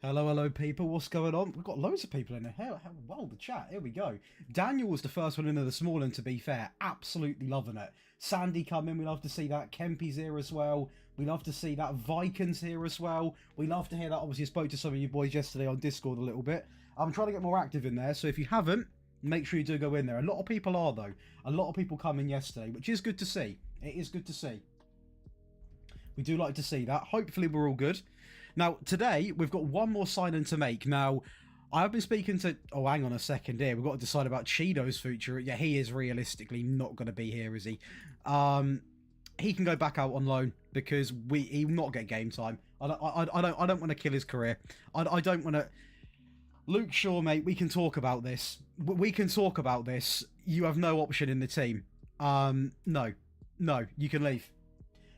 Hello, hello, people. What's going on? We've got loads of people in here. Well, the chat. Here we go. Daniel was the first one in this morning, to be fair. Absolutely loving it. Sandy come in. We love to see that. Kempy's here as well. We love to see that. Vikings here as well. We love to hear that. Obviously, I spoke to some of you boys yesterday on Discord a little bit. I'm trying to get more active in there. So if you haven't, make sure you do go in there. A lot of people are, though. A lot of people come in yesterday, which is good to see. It is good to see. We do like to see that. Hopefully we're all good. Now, today, we've got one more signing to make. Now, I've been speaking to... Oh, hang on a second here. We've got to decide about Cheeto's future. Yeah, he is realistically not going to be here, is he? He can go back out on loan because he will not get game time. I don't want to kill his career. I don't want to... Luke Shaw, mate, we can talk about this. We can talk about this. You have no option in the team. No, you can leave.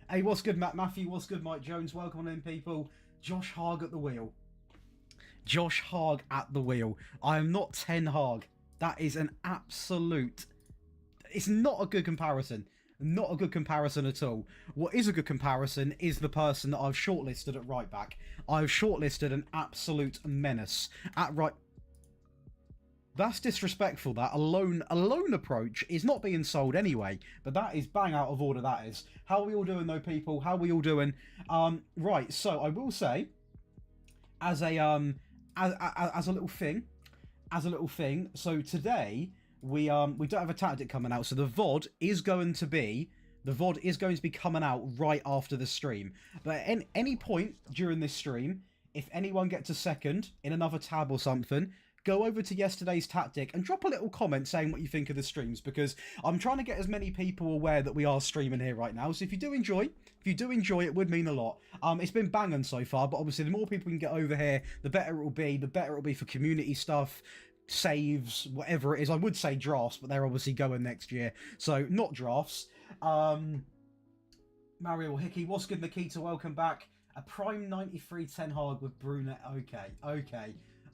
Hey, what's good, Matt Matthew? What's good, Mike Jones? Welcome on in, people. Josh Hag at the wheel. Josh Hag at the wheel. I am not Ten Hag. That is an absolute... It's not a good comparison. Not a good comparison at all. What is a good comparison is the person that I've shortlisted at right back. I've shortlisted an absolute menace at right... That's disrespectful, that. A loan approach is not being sold anyway, but that is bang out of order, that is. How are we all doing, though, people? How are we all doing? Right, so I will say, as a little thing, so today, we don't have a tactic coming out, so the VOD is going to be coming out right after the stream. But at any point during this stream, if anyone gets a second in another tab or something, go over to yesterday's tactic and drop a little comment saying what you think of the streams, because I'm trying to get as many people aware that we are streaming here right now. So if you do enjoy, it would mean a lot. It's been banging so far, but obviously the more people we can get over here, the better it will be. The better it will be for community stuff, saves, whatever it is. I would say drafts, but they're obviously going next year, so not drafts. Mario Hickey, what's good, Nikita? Welcome back. A prime 93 Ten Hag with brunette.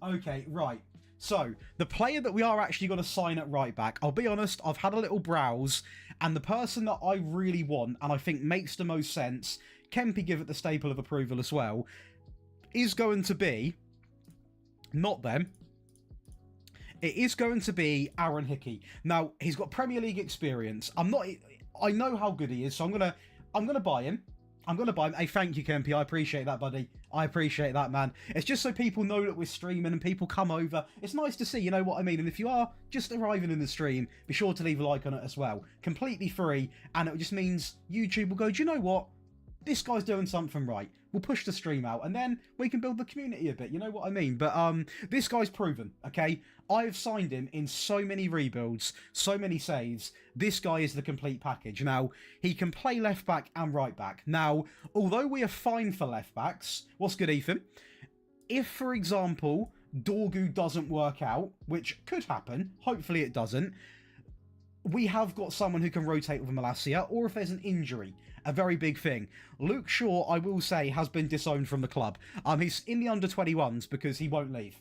Okay, right. So, the player that we are actually going to sign at right back, I'll be honest, I've had a little browse, and the person that I really want, and I think makes the most sense, Kempy give it the staple of approval as well, is going to be, not them, it is going to be Aaron Hickey. Now, he's got Premier League experience. I know how good he is, so I'm gonna buy him. Hey, thank you, Kempy. I appreciate that, buddy. I appreciate that, man. It's just so people know that we're streaming and people come over. It's nice to see, you know what I mean? And if you are just arriving in the stream, be sure to leave a like on it as well. Completely free, and it just means YouTube will go, do you know what? This guy's doing something right. We'll push the stream out, and then we can build the community a bit. You know what I mean? But this guy's proven, okay? I've signed him in so many rebuilds, so many saves. This guy is the complete package. Now, he can play left back and right back. Now, although we are fine for left backs, what's good, Ethan? If, for example, Dorgu doesn't work out, which could happen, hopefully it doesn't, we have got someone who can rotate with Malacia, or if there's an injury, a very big thing. Luke Shaw, I will say, has been disowned from the club. He's in the under-21s because he won't leave.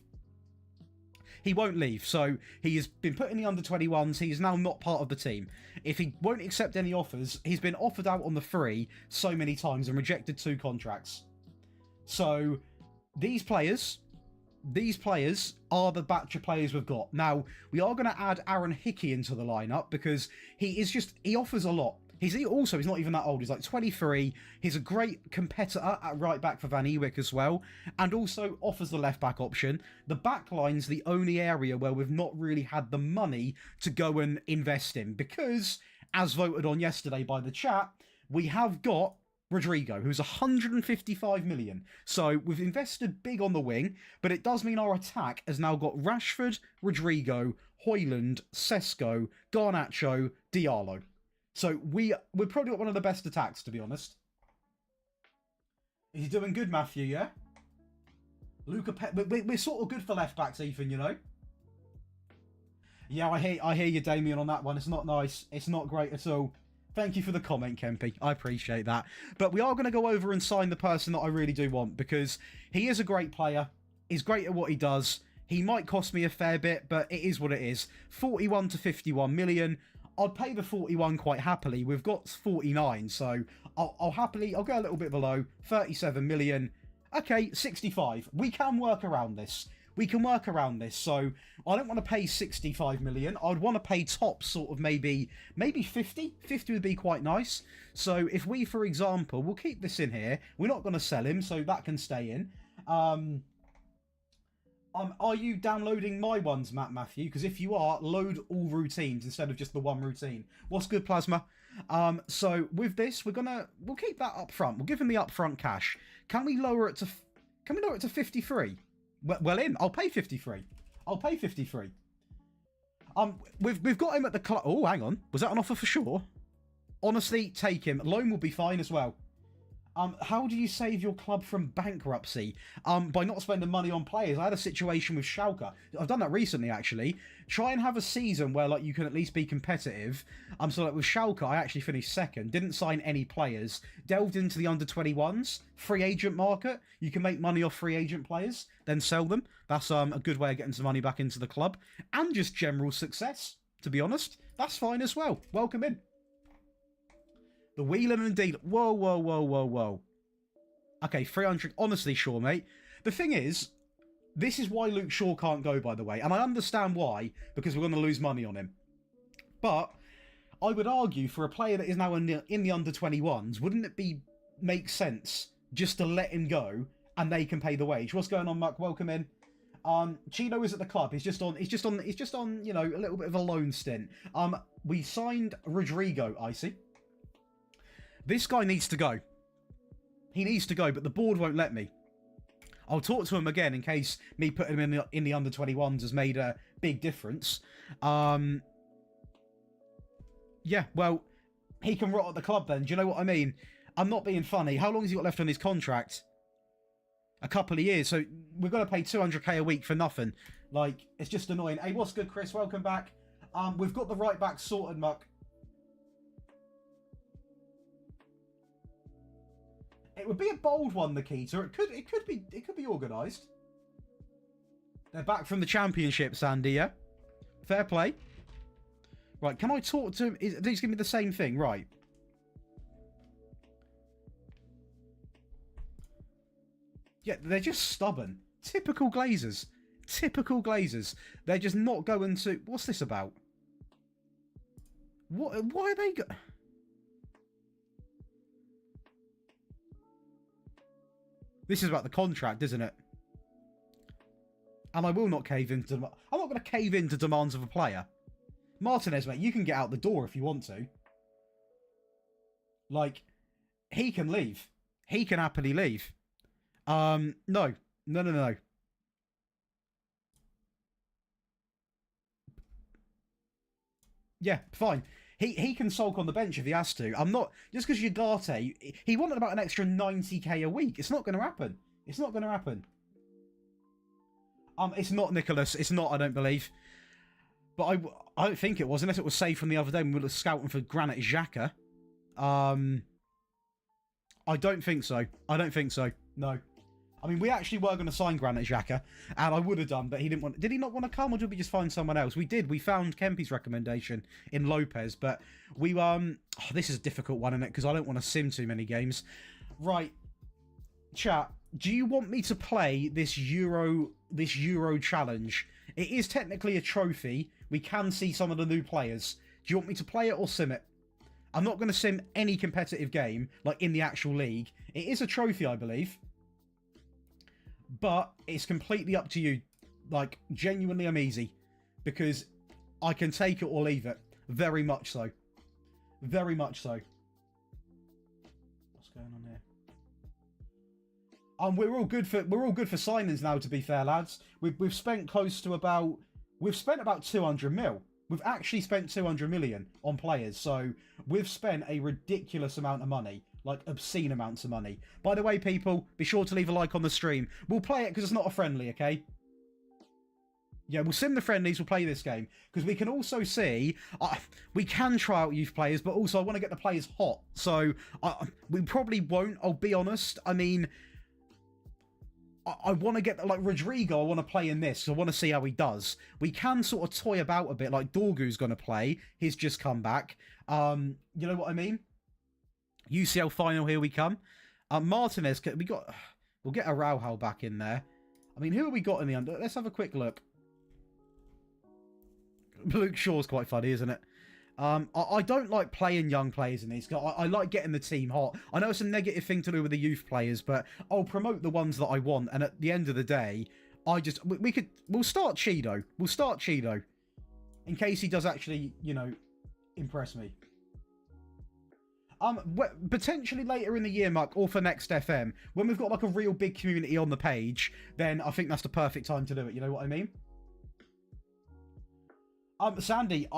He won't leave, so he has been put in the under-21s. He is now not part of the team. If he won't accept any offers, he's been offered out on the free so many times and rejected 2 contracts. So, these players are the batch of players we've got. Now, we are going to add Aaron Hickey into the lineup because he offers a lot. He's not even that old. He's like 23. He's a great competitor at right back for Van Ewijk as well, and also offers the left back option. The back line's the only area where we've not really had the money to go and invest in because, as voted on yesterday by the chat, we have got Rodrigo, who's 155 million. So we've invested big on the wing, but it does mean our attack has now got Rashford, Rodrigo, Højlund, Sesko, Garnacho, Diallo. So we've probably got one of the best attacks, to be honest. Is he doing good, Matthew, yeah? We're sort of good for left backs, Ethan, you know? Yeah, I hear you, Damien, on that one. It's not nice. It's not great at all. Thank you for the comment, Kempy. I appreciate that. But we are going to go over and sign the person that I really do want because he is a great player. He's great at what he does. He might cost me a fair bit, but it is what it is. 41 to 51 million. I'd pay the 41 quite happily. We've got 49, so I'll go a little bit below. 37 million. Okay, 65. We can work around this. We can work around this. So I don't want to pay 65 million. I'd want to pay top sort of maybe 50. 50 would be quite nice. So if we, for example, we'll keep this in here. We're not going to sell him, so that can stay in. Are you downloading my ones, Matthew? Because if you are, load all routines instead of just the one routine. What's good, Plasma? So with this, we'll keep that up front. We'll give him the upfront cash. Can we lower it to 53? Well in. I'll pay 53. I'll pay 53. We've got him at the club. Oh, hang on. Was that an offer for sure? Honestly, take him. Loan will be fine as well. How do you save your club from bankruptcy? By not spending money on players. I had a situation with Schalke. I've done that recently, actually. Try and have a season where, like, you can at least be competitive. So, like, with Schalke, I actually finished second. Didn't sign any players. Delved into the under-21s. Free agent market. You can make money off free agent players. Then sell them. That's a good way of getting some money back into the club. And just general success, to be honest. That's fine as well. Welcome in. The wheeling and deal. Whoa, whoa, whoa, whoa, whoa. Okay, 300. Honestly, Shaw, mate. The thing is, this is why Luke Shaw can't go, by the way. And I understand why, because we're going to lose money on him. But I would argue for a player that is now in the under-21s, wouldn't it make sense just to let him go and they can pay the wage? What's going on, Muck? Welcome in. Chino is at the club. He's just on, you know, a little bit of a loan stint. We signed Rodrigo, Icy. This guy needs to go. He needs to go, but the board won't let me. I'll talk to him again in case me putting him in the under-21s has made a big difference. Yeah, well, he can rot at the club then. Do you know what I mean? I'm not being funny. How long has he got left on his contract? A couple of years. So we're going to pay 200k a week for nothing. Like, it's just annoying. Hey, what's good, Chris? Welcome back. We've got the right back sorted, Muck. It would be a bold one, Nikita. It could be organised. They're back from the championship, Sandy, yeah? Fair play. Right, can I talk to him? He's giving me the same thing, right? Yeah, they're just stubborn. Typical Glazers. Typical Glazers. They're just not going to... What's this about? Why are they... This is about the contract, isn't it? And I will not cave into... I'm not going to cave into demands of a player. Martinez, mate, you can get out the door if you want to. Like, he can leave. He can happily leave. No. Yeah, fine. He can sulk on the bench if he has to. I'm not... Just because Ugarte... He wanted about an extra 90k a week. It's not going to happen. It's not going to happen. It's not, Nicholas. It's not, I don't believe. But I don't think it was, unless it was saved from the other day when we were scouting for Granit Xhaka. I don't think so. I don't think so. No. I mean, we actually were going to sign Granit Xhaka, and I would have done, but he didn't want... Did he not want to come, or did we just find someone else? We did. We found Kempy's recommendation in Lopez, but we... Oh, this is a difficult one, isn't it? Because I don't want to sim too many games. Right. Chat, do you want me to play this Euro challenge? It is technically a trophy. We can see some of the new players. Do you want me to play it or sim it? I'm not going to sim any competitive game, like in the actual league. It is a trophy, I believe. But it's completely up to you. Like, genuinely, I'm easy. Because I can take it or leave it. Very much so. Very much so. What's going on here? We're all good for signings now, to be fair, lads. We've spent close to about... We've spent about 200 mil. We've actually spent 200 million on players. So we've spent a ridiculous amount of money. Like, obscene amounts of money. By the way, people, be sure to leave a like on the stream. We'll play it because it's not a friendly, okay? Yeah, we'll sim the friendlies, we'll play this game. Because we can also see... we can try out youth players, but also I want to get the players hot. So, we probably won't, I'll be honest. I mean... I want to get... Like, Rodrigo, I want to play in this. I want to see how he does. We can sort of toy about a bit. Like, Dorgu's going to play. He's just come back. You know what I mean? UCL final, here we come. Martinez, we got... We'll get a Rauhal back in there. I mean, who have we got in the under? Let's have a quick look. Luke Shaw's quite funny, isn't it? I don't like playing young players in these. I like getting the team hot. I know it's a negative thing to do with the youth players, but I'll promote the ones that I want. And at the end of the day, we'll start Cheeto. We'll start Cheeto. In case he does actually, you know, impress me. Potentially later in the year, Mark, or for next FM, when we've got like a real big community on the page, then I think that's the perfect time to do it. You know what I mean? Sandy,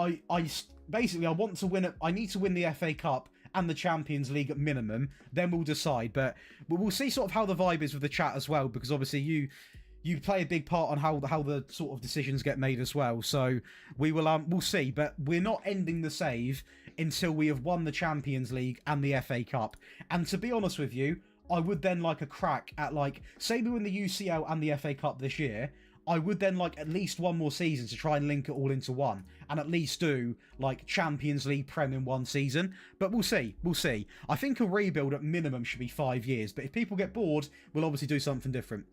basically I want to win it. I need to win the FA Cup and the Champions League at minimum. Then we'll decide. But we'll see sort of how the vibe is with the chat as well, because obviously you play a big part on how the sort of decisions get made as well. So we'll see. But we're not ending the save until we have won the Champions League and the FA Cup. And to be honest with you, I would then like a crack at, like, say we win the UCL and the FA Cup this year. I would then like at least one more season to try and link it all into one, and at least do like Champions League Prem in one season. But we'll see. We'll see. I think a rebuild at minimum should be 5 years. But if people get bored, we'll obviously do something different.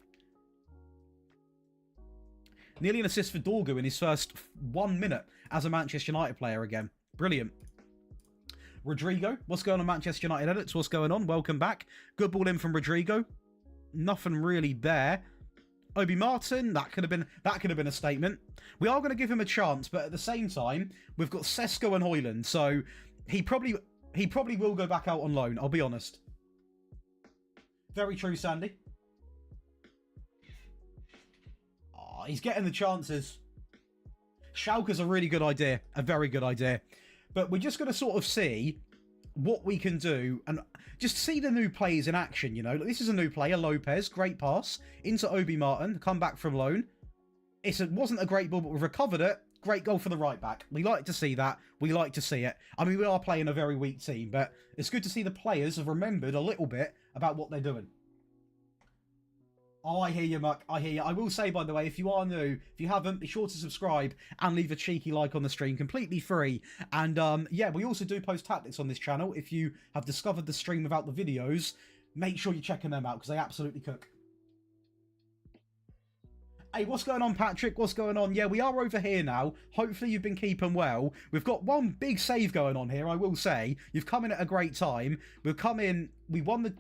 Nearly an assist for Dorgu in his first 1 minute as a Manchester United player again. Brilliant. Rodrigo, what's going on, Manchester United edits? What's going on? Welcome back. Good ball in from Rodrigo. Nothing really there. Obi Martin, that could have been a statement. We are going to give him a chance, but at the same time, we've got Sesko and Højlund, so he probably will go back out on loan. I'll be honest. Very true, Sandy. Oh, he's getting the chances. Schalke's a really good idea, a very good idea, but we're just going to sort of see what we can do and just see the new players in action. You know, this is a new player, Lopez, great pass into Obi Martin, come back from loan. Wasn't a great ball, but we've recovered it. Great goal for the right back. We like to see that. We like to see it. I mean, we are playing a very weak team, but it's good to see the players have remembered a little bit about what they're doing. Oh, I hear you, Muck. I hear you. I will say, by the way, if you are new, if you haven't, be sure to subscribe and leave a cheeky like on the stream, completely free. And yeah, we also do post tactics on this channel. If you have discovered the stream without the videos, make sure you're checking them out because they absolutely cook. Hey, what's going on, Patrick? What's going on? Yeah, we are over here now. Hopefully you've been keeping well. We've got one big save going on here, I will say. You've come in at a great time. We've come in, we won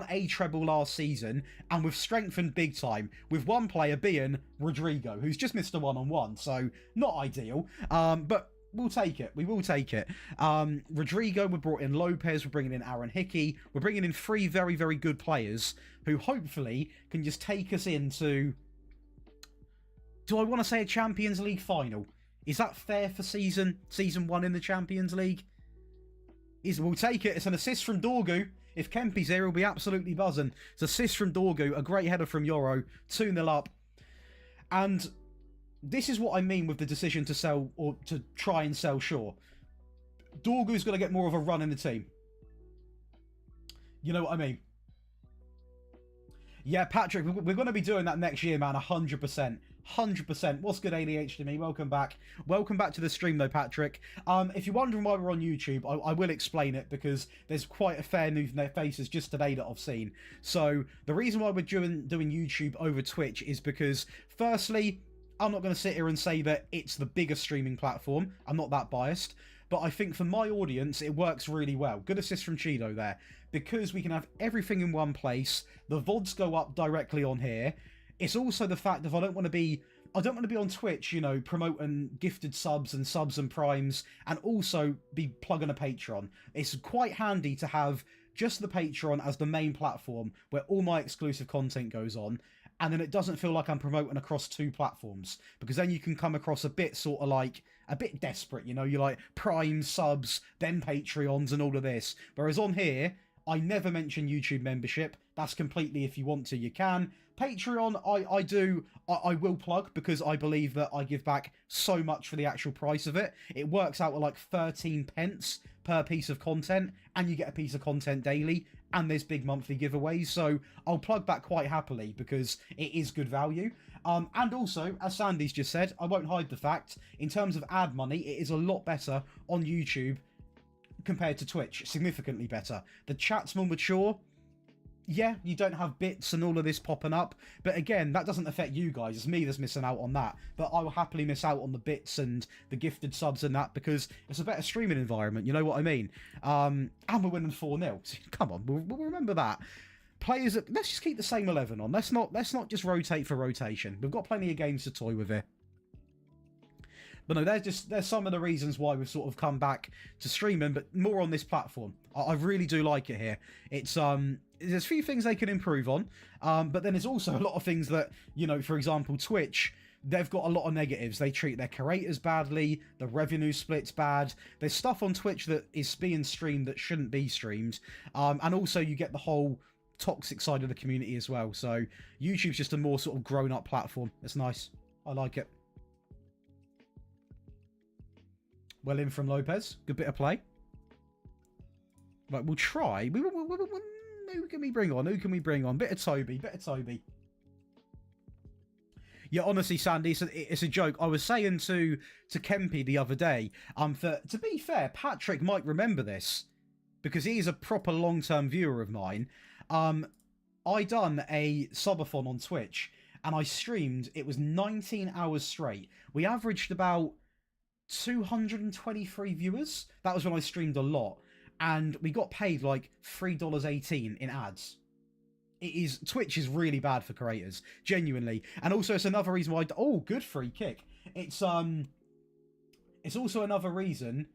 a treble last season, and we've strengthened big time, with one player being Rodrigo, who's just missed a one-on-one, so not ideal. But we'll take it. We will take it. Rodrigo, we brought in Lopez, we're bringing in Aaron Hickey. We're bringing in 3 very, very good players who hopefully can just take us into... Do I want to say a Champions League final? Is that fair for season 1 in the Champions League? We'll take it. It's an assist from Dorgu. If Kempe's here, he'll be absolutely buzzing. It's an assist from Dorgu. A great header from Yoro. 2-0 up. And this is what I mean with the decision to sell, or to try and sell Shaw. Dorgu's going to get more of a run in the team. You know what I mean? Yeah, Patrick, we're going to be doing that next year, man. 100%. 100%. What's good, ADH to me? Welcome back. Welcome back to the stream, though, Patrick. If you're wondering why we're on YouTube, I will explain it, because there's quite a fair new faces just today that I've seen. So the reason why we're doing YouTube over Twitch is because, firstly, I'm not going to sit here and say that it's the biggest streaming platform. I'm not that biased. But I think for my audience, it works really well. Good assist from Cheeto there. Because we can have everything in one place. The VODs go up directly on here. It's also the fact that I don't want to be on Twitch, you know, promoting gifted subs and primes, and also be plugging a Patreon. It's quite handy to have just the Patreon as the main platform where all my exclusive content goes on, and then it doesn't feel like I'm promoting across 2 platforms, because then you can come across a bit sort of like a bit desperate, you know, you're like prime subs, then Patreons and all of this. Whereas on here, I never mention YouTube membership. That's completely, if you want to, you can. Patreon, I will plug, because I believe that I give back so much for the actual price of it. It works out at like 13 pence per piece of content, and you get a piece of content daily, and there's big monthly giveaways. So I'll plug that quite happily, because it is good value. And also, as Sandy's just said, I won't hide the fact, in terms of ad money, it is a lot better on YouTube compared to Twitch. Significantly better. The chat's more mature. Yeah, you don't have bits and all of this popping up. But again, that doesn't affect you guys. It's me that's missing out on that. But I will happily miss out on the bits and the gifted subs and that because it's a better streaming environment. You know what I mean? And we're winning 4-0. So, come on, we'll remember that. Players, let's just keep the same 11 on. Let's not just rotate for rotation. We've got plenty of games to toy with here. But no, there's some of the reasons why we've sort of come back to streaming, but more on this platform. I really do like it here. It's there's a few things they can improve on, but then there's also a lot of things that, you know, for example, Twitch, they've got a lot of negatives. They treat their creators badly, the revenue split's bad. There's stuff on Twitch that is being streamed that shouldn't be streamed, and also you get the whole toxic side of the community as well. So YouTube's just a more sort of grown-up platform. It's nice. I like it. Well in from Lopez. Good bit of play. Right, we'll try. Who can we bring on? Who can we bring on? Bit of Toby. Bit of Toby. Yeah, honestly, Sandy, it's a joke. I was saying to Kempy the other day, to be fair, Patrick might remember this because he's a proper long-term viewer of mine. I done a subathon on Twitch and I streamed. It was 19 hours straight. We averaged about 223 viewers. That was when I streamed a lot, and we got paid like $3.18 in ads. Twitch is really bad for creators, genuinely. And also it's another reason why good free kick. It's also another reason.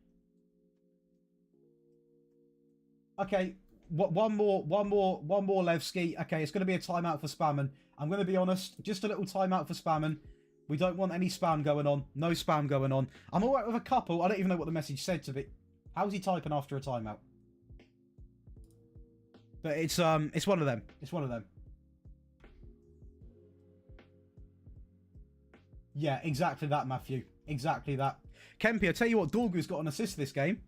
Okay, one more Levski. Okay, it's going to be a timeout for spamming. I'm going to be honest, just a little timeout for spamming. We don't want any spam going on. No spam going on. I'm alright with a couple. I don't even know what the message said to me. How's he typing after a timeout? But it's one of them. It's one of them. Yeah, exactly that, Matthew. Exactly that. Kempy, I tell you what, Dorgu's got an assist this game.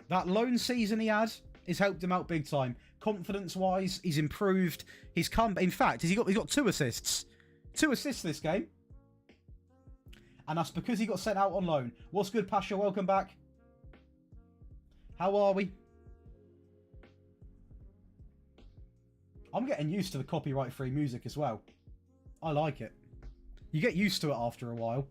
That lone season he had has helped him out big time. Confidence-wise, he's improved. He's come. In fact, he's got 2 assists. 2 assists this game. And that's because he got sent out on loan. What's good, Pasha? Welcome back. How are we? I'm getting used to the copyright-free music as well. I like it. You get used to it after a while.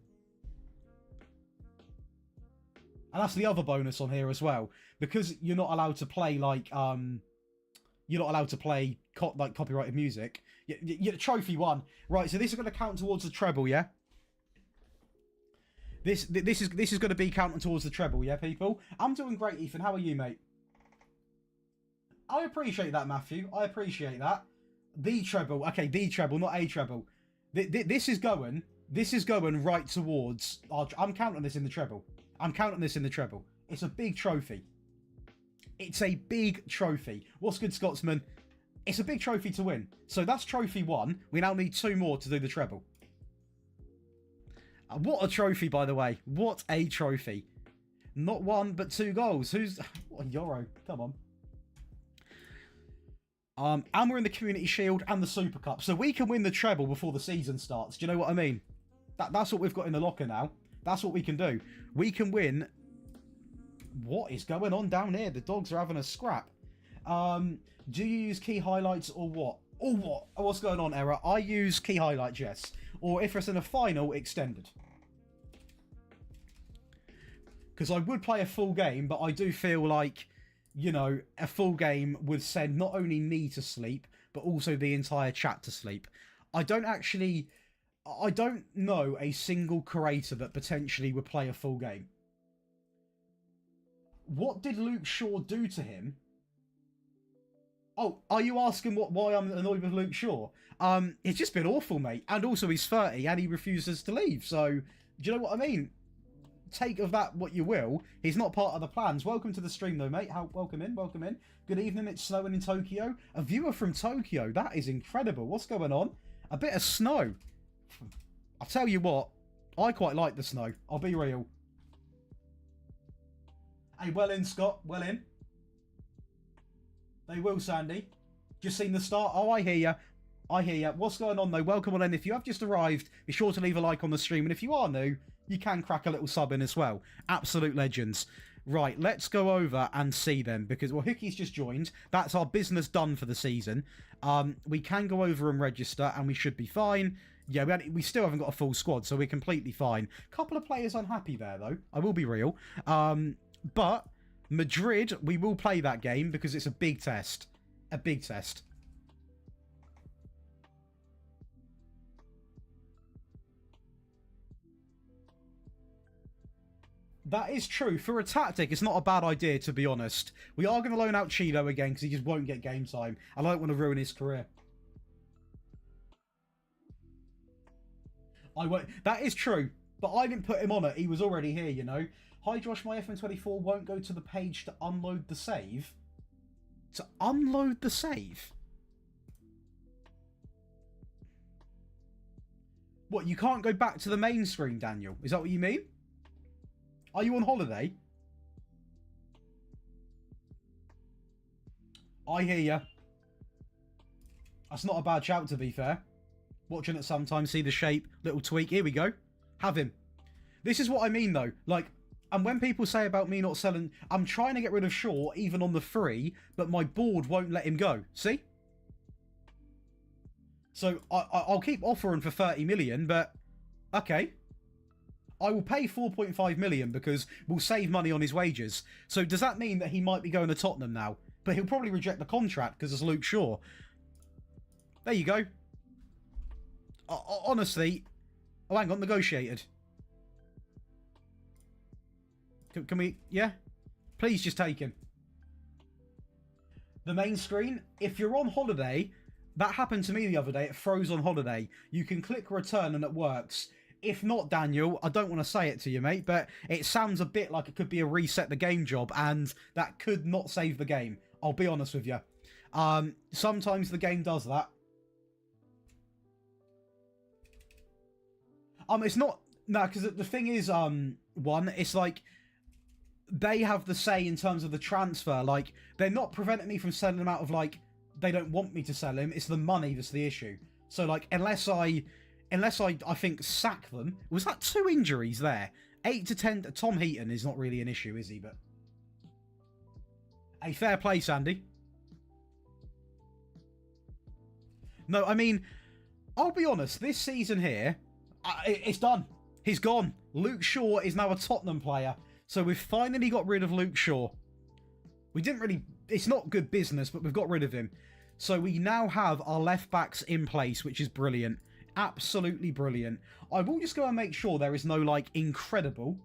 And that's the other bonus on here as well. Because you're not allowed to play, like, you're not allowed to play, like, copyrighted music. You're trophy 1. Right, so this is going to count towards the treble, yeah? This is going to be counting towards the treble, yeah, people? I'm doing great, Ethan. How are you, mate? I appreciate that, Matthew. I appreciate that. The treble. Okay, the treble, not a treble. This is going right towards... I'm counting this in the treble. I'm counting this in the treble. It's a big trophy. It's a big trophy. What's good, Scotsman? It's a big trophy to win. So that's trophy 1. We now need 2 more to do the treble. What a trophy, by the way. What a trophy. Not 1, but 2 goals. Who's... What, Euro? Come on. And we're in the Community Shield and the Super Cup. So we can win the treble before the season starts. Do you know what I mean? That's what we've got in the locker now. That's what we can do. We can win... What is going on down here? The dogs are having a scrap. Do you use key highlights or what? Or what? What's going on, Error? I use key highlights, yes. Or if it's in a final, extended. Because I would play a full game, but I do feel like, you know, a full game would send not only me to sleep, but also the entire chat to sleep. I don't know a single creator that potentially would play a full game. What did Luke Shaw do to him? Oh, are you asking why I'm annoyed with Luke Shaw? It's just been awful, mate. And also he's 30 and he refuses to leave. So, do you know what I mean? Take of that what you will. He's not part of the plans. Welcome to the stream though, mate. Welcome in, welcome in. Good evening, it's snowing in Tokyo. A viewer from Tokyo. That is incredible. What's going on? A bit of snow. I'll tell you what, I quite like the snow. I'll be real. Hey, well in, Scott. Well in. They will, Sandy. Just seen the start. Oh, I hear you. I hear you. What's going on, though? Welcome on in. If you have just arrived, be sure to leave a like on the stream. And if you are new, you can crack a little sub in as well. Absolute legends. Right, let's go over and see them because, well, Hickey's just joined. That's our business done for the season. We can go over and register and we should be fine. Yeah, we still haven't got a full squad, so we're completely fine. Couple of players unhappy there, though. I will be real. But Madrid, we will play that game because it's a big test. A big test. That is true. For a tactic, it's not a bad idea, to be honest. We are going to loan out Cheeto again because he just won't get game time. I don't want to ruin his career. I won't. That is true, but I didn't put him on it. He was already here, you know. Hi, Josh. My FM24 won't go to the page to unload the save. To unload the save? What, you can't go back to the main screen, Daniel? Is that what you mean? Are you on holiday? I hear ya. That's not a bad shout, to be fair. Watching it sometimes, see the shape, little tweak. Here we go. Have him. This is what I mean, though. Like, and when people say about me not selling, I'm trying to get rid of Shaw, even on the free, but my board won't let him go. See? So, I'll keep offering for 30 million, but... Okay. I will pay 4.5 million because we'll save money on his wages. So does that mean that he might be going to Tottenham now? But he'll probably reject the contract because it's Luke Shaw. There you go. Honestly... Oh, hang on. Negotiated. Can we... Yeah? Please just take him. The main screen, if you're on holiday... That happened to me the other day. It froze on holiday. You can click return and it works. If not, Daniel, I don't want to say it to you, mate, but it sounds a bit like it could be a reset the game job, and that could not save the game. I'll be honest with you. Sometimes the game does that. It's not... No, because the thing is, one, it's like... They have the say in terms of the transfer. Like, they're not preventing me from selling them out of, like... They don't want me to sell him. It's the money that's the issue. So, like, unless I think, sack them... Was that 2 injuries there? 8 to 10... Tom Heaton is not really an issue, is he? But... Hey, fair play, Sandy. No, I mean... I'll be honest. This season here... it's done. He's gone. Luke Shaw is now a Tottenham player. So we've finally got rid of Luke Shaw. We didn't really... It's not good business, but we've got rid of him. So we now have our left backs in place, which is brilliant. Absolutely brilliant. I will just go and make sure there is no, like, incredible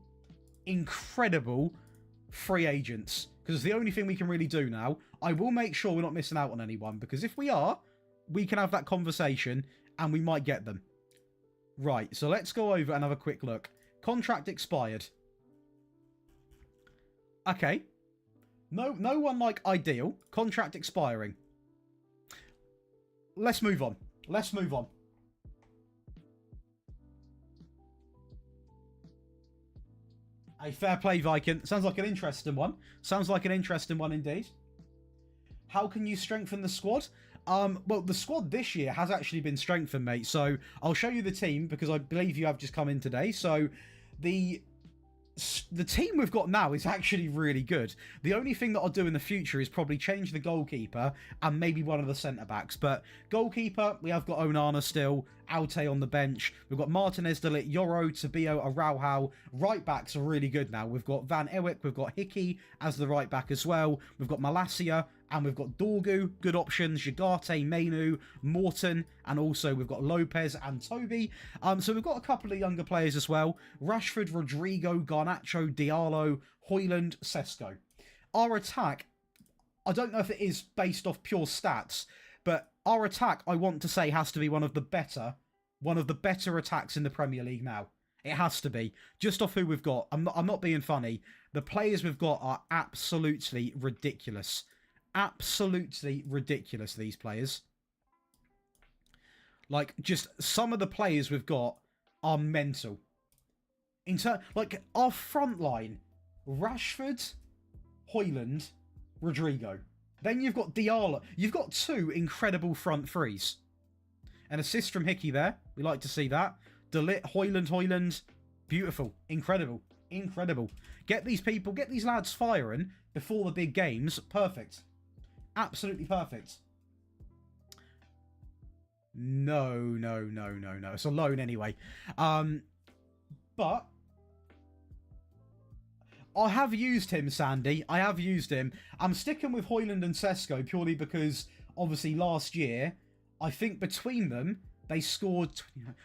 free agents. Because it's the only thing we can really do now. I will make sure we're not missing out on anyone. Because if we are, we can have that conversation and we might get them. Right, so let's go over and have a quick look. Contract expired. Okay. No one, like, ideal. Contract expiring. Let's move on. Let's move on. A fair play, Viking. Sounds like an interesting one. Sounds like an interesting one indeed. How can you strengthen the squad? Well, the squad this year has actually been strengthened, mate. So I'll show you the team because I believe you have just come in today. So the team we've got now is actually really good. The only thing that I'll do in the future is probably change the goalkeeper and maybe one of the centre-backs. But goalkeeper, we have got Onana still, Alte on the bench. We've got Martinez, Delit, Yoro, Tabio, Araujo. Right-backs are really good now. We've got Van Ewick, we've got Hickey as the right-back as well. We've got Malacia, and we've got Dorgu, good options, Jagate, Mainu, Morton, and also we've got Lopez and Toby. So we've got a couple of younger players as well. Rashford, Rodrigo, Garnacho, Diallo, Hoyland, Sesko. Our attack, I don't know if it is based off pure stats, but our attack, I want to say, has to be one of the better attacks in the Premier League now. It has to be. Just off who we've got. I'm not being funny. The players we've got are absolutely ridiculous. Absolutely ridiculous, these players. Like, just some of the players we've got are mental. Like, our front line, Rashford, Hoyland, Rodrigo. Then you've got Diallo. You've got 2 incredible front threes. An assist from Hickey there. We like to see that. Delit, Hoyland. Beautiful. Incredible. Incredible. Get these people, get these lads firing before the big games. Perfect. Absolutely perfect. No. It's a loan anyway. But I have used him, Sandy. I have used him. I'm sticking with Højlund and Sesko purely because, obviously, last year, I think between them, they scored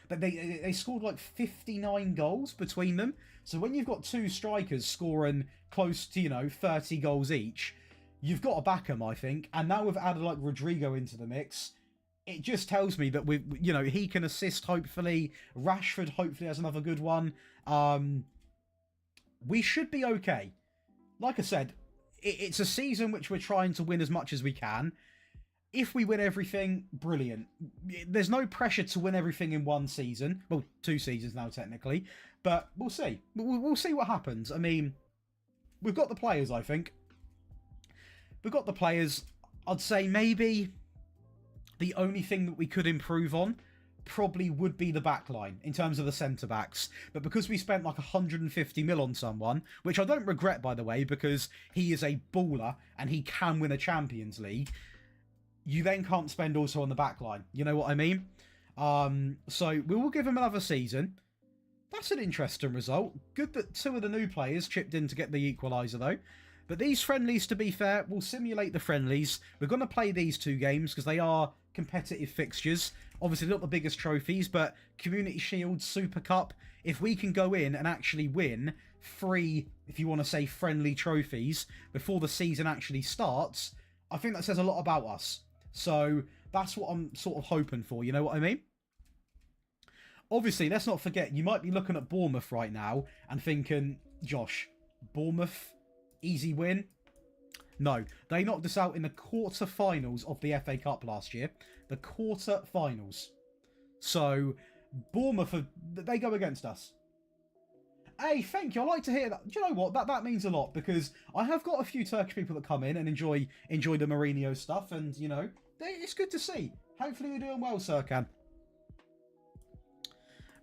they scored like 59 goals between them. So when you've got two strikers scoring close to, 30 goals each, you've got to back them, I think. And now we've added like Rodrigo into the mix. It just tells me that he can assist, hopefully. Rashford hopefully has another good one. We should be okay. Like I said, it's a season which we're trying to win as much as we can. If we win everything, brilliant. There's no pressure to win everything in one season. Well, 2 seasons now, technically. But we'll see. We'll see what happens. I mean, we've got the players, I think. We've got the players. I'd say maybe the only thing that we could improve on probably would be the back line in terms of the centre-backs. But because we spent like 150 mil on someone, which I don't regret, by the way, because he is a baller and he can win a Champions League, you then can't spend also on the back line. You know what I mean? So we will give him another season. That's an interesting result. Good that 2 of the new players chipped in to get the equaliser, though. But these friendlies, to be fair, will simulate the friendlies. We're going to play these 2 games because they are competitive fixtures. Obviously, not the biggest trophies, but Community Shield, Super Cup. If we can go in and actually win 3, if you want to say, friendly trophies before the season actually starts, I think that says a lot about us. So that's what I'm sort of hoping for. You know what I mean? Obviously, let's not forget, you might be looking at Bournemouth right now and thinking, Josh, Bournemouth, easy win? No, they knocked us out in the quarter-finals of the FA Cup last year. The quarter-finals. So, Bournemouth, they go against us. Hey, thank you. I like to hear that. Do you know what? That means a lot because I have got a few Turkish people that come in and enjoy the Mourinho stuff, and it's good to see. Hopefully you're doing well, Serkan.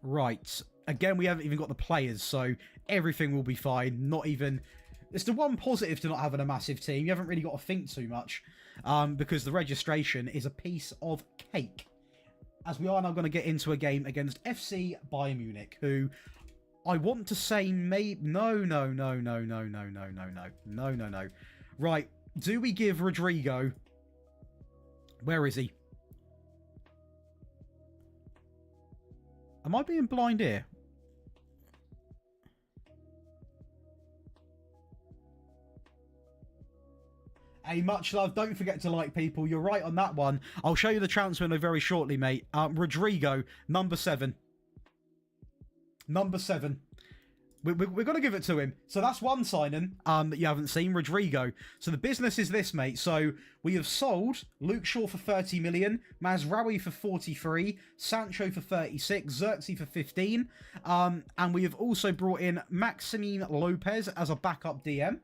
Right. Again, we haven't even got the players, so everything will be fine. Not even. It's the one positive to not having a massive team. You haven't really got to think too much because the registration is a piece of cake. As we are now going to get into a game against FC Bayern Munich, who I want to say no. Right, do we give Rodrigo... Where is he? Am I being blind here? Hey, much love. Don't forget to like, people. You're right on that one. I'll show you the transfer window very shortly, mate. Rodrigo, number 7. Number 7. We're going to give it to him. So that's one signing that you haven't seen, Rodrigo. So the business is this, mate. So we have sold Luke Shaw for 30 million, Mazraoui for 43, Sancho for 36, Xerxes for 15. And we have also brought in Maxime Lopez as a backup DM.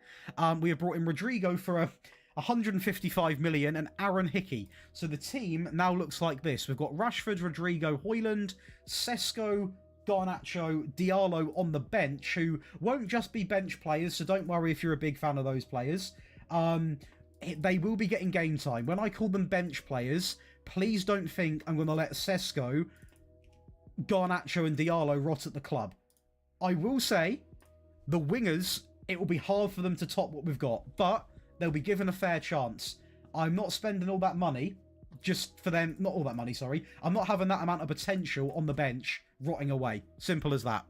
We have brought in Rodrigo for 155 million and Aaron Hickey. So the team now looks like this. We've got Rashford, Rodrigo, Højlund, Sesko, Garnacho, Diallo on the bench, who won't just be bench players, so don't worry if you're a big fan of those players. They will be getting game time. When I call them bench players, please don't think I'm going to let Sesko, Garnacho and Diallo rot at the club. I will say, the wingers, it will be hard for them to top what we've got, but they'll be given a fair chance. I'm not spending all that money just for them. Not all that money, sorry. I'm not having that amount of potential on the bench rotting away. Simple as that.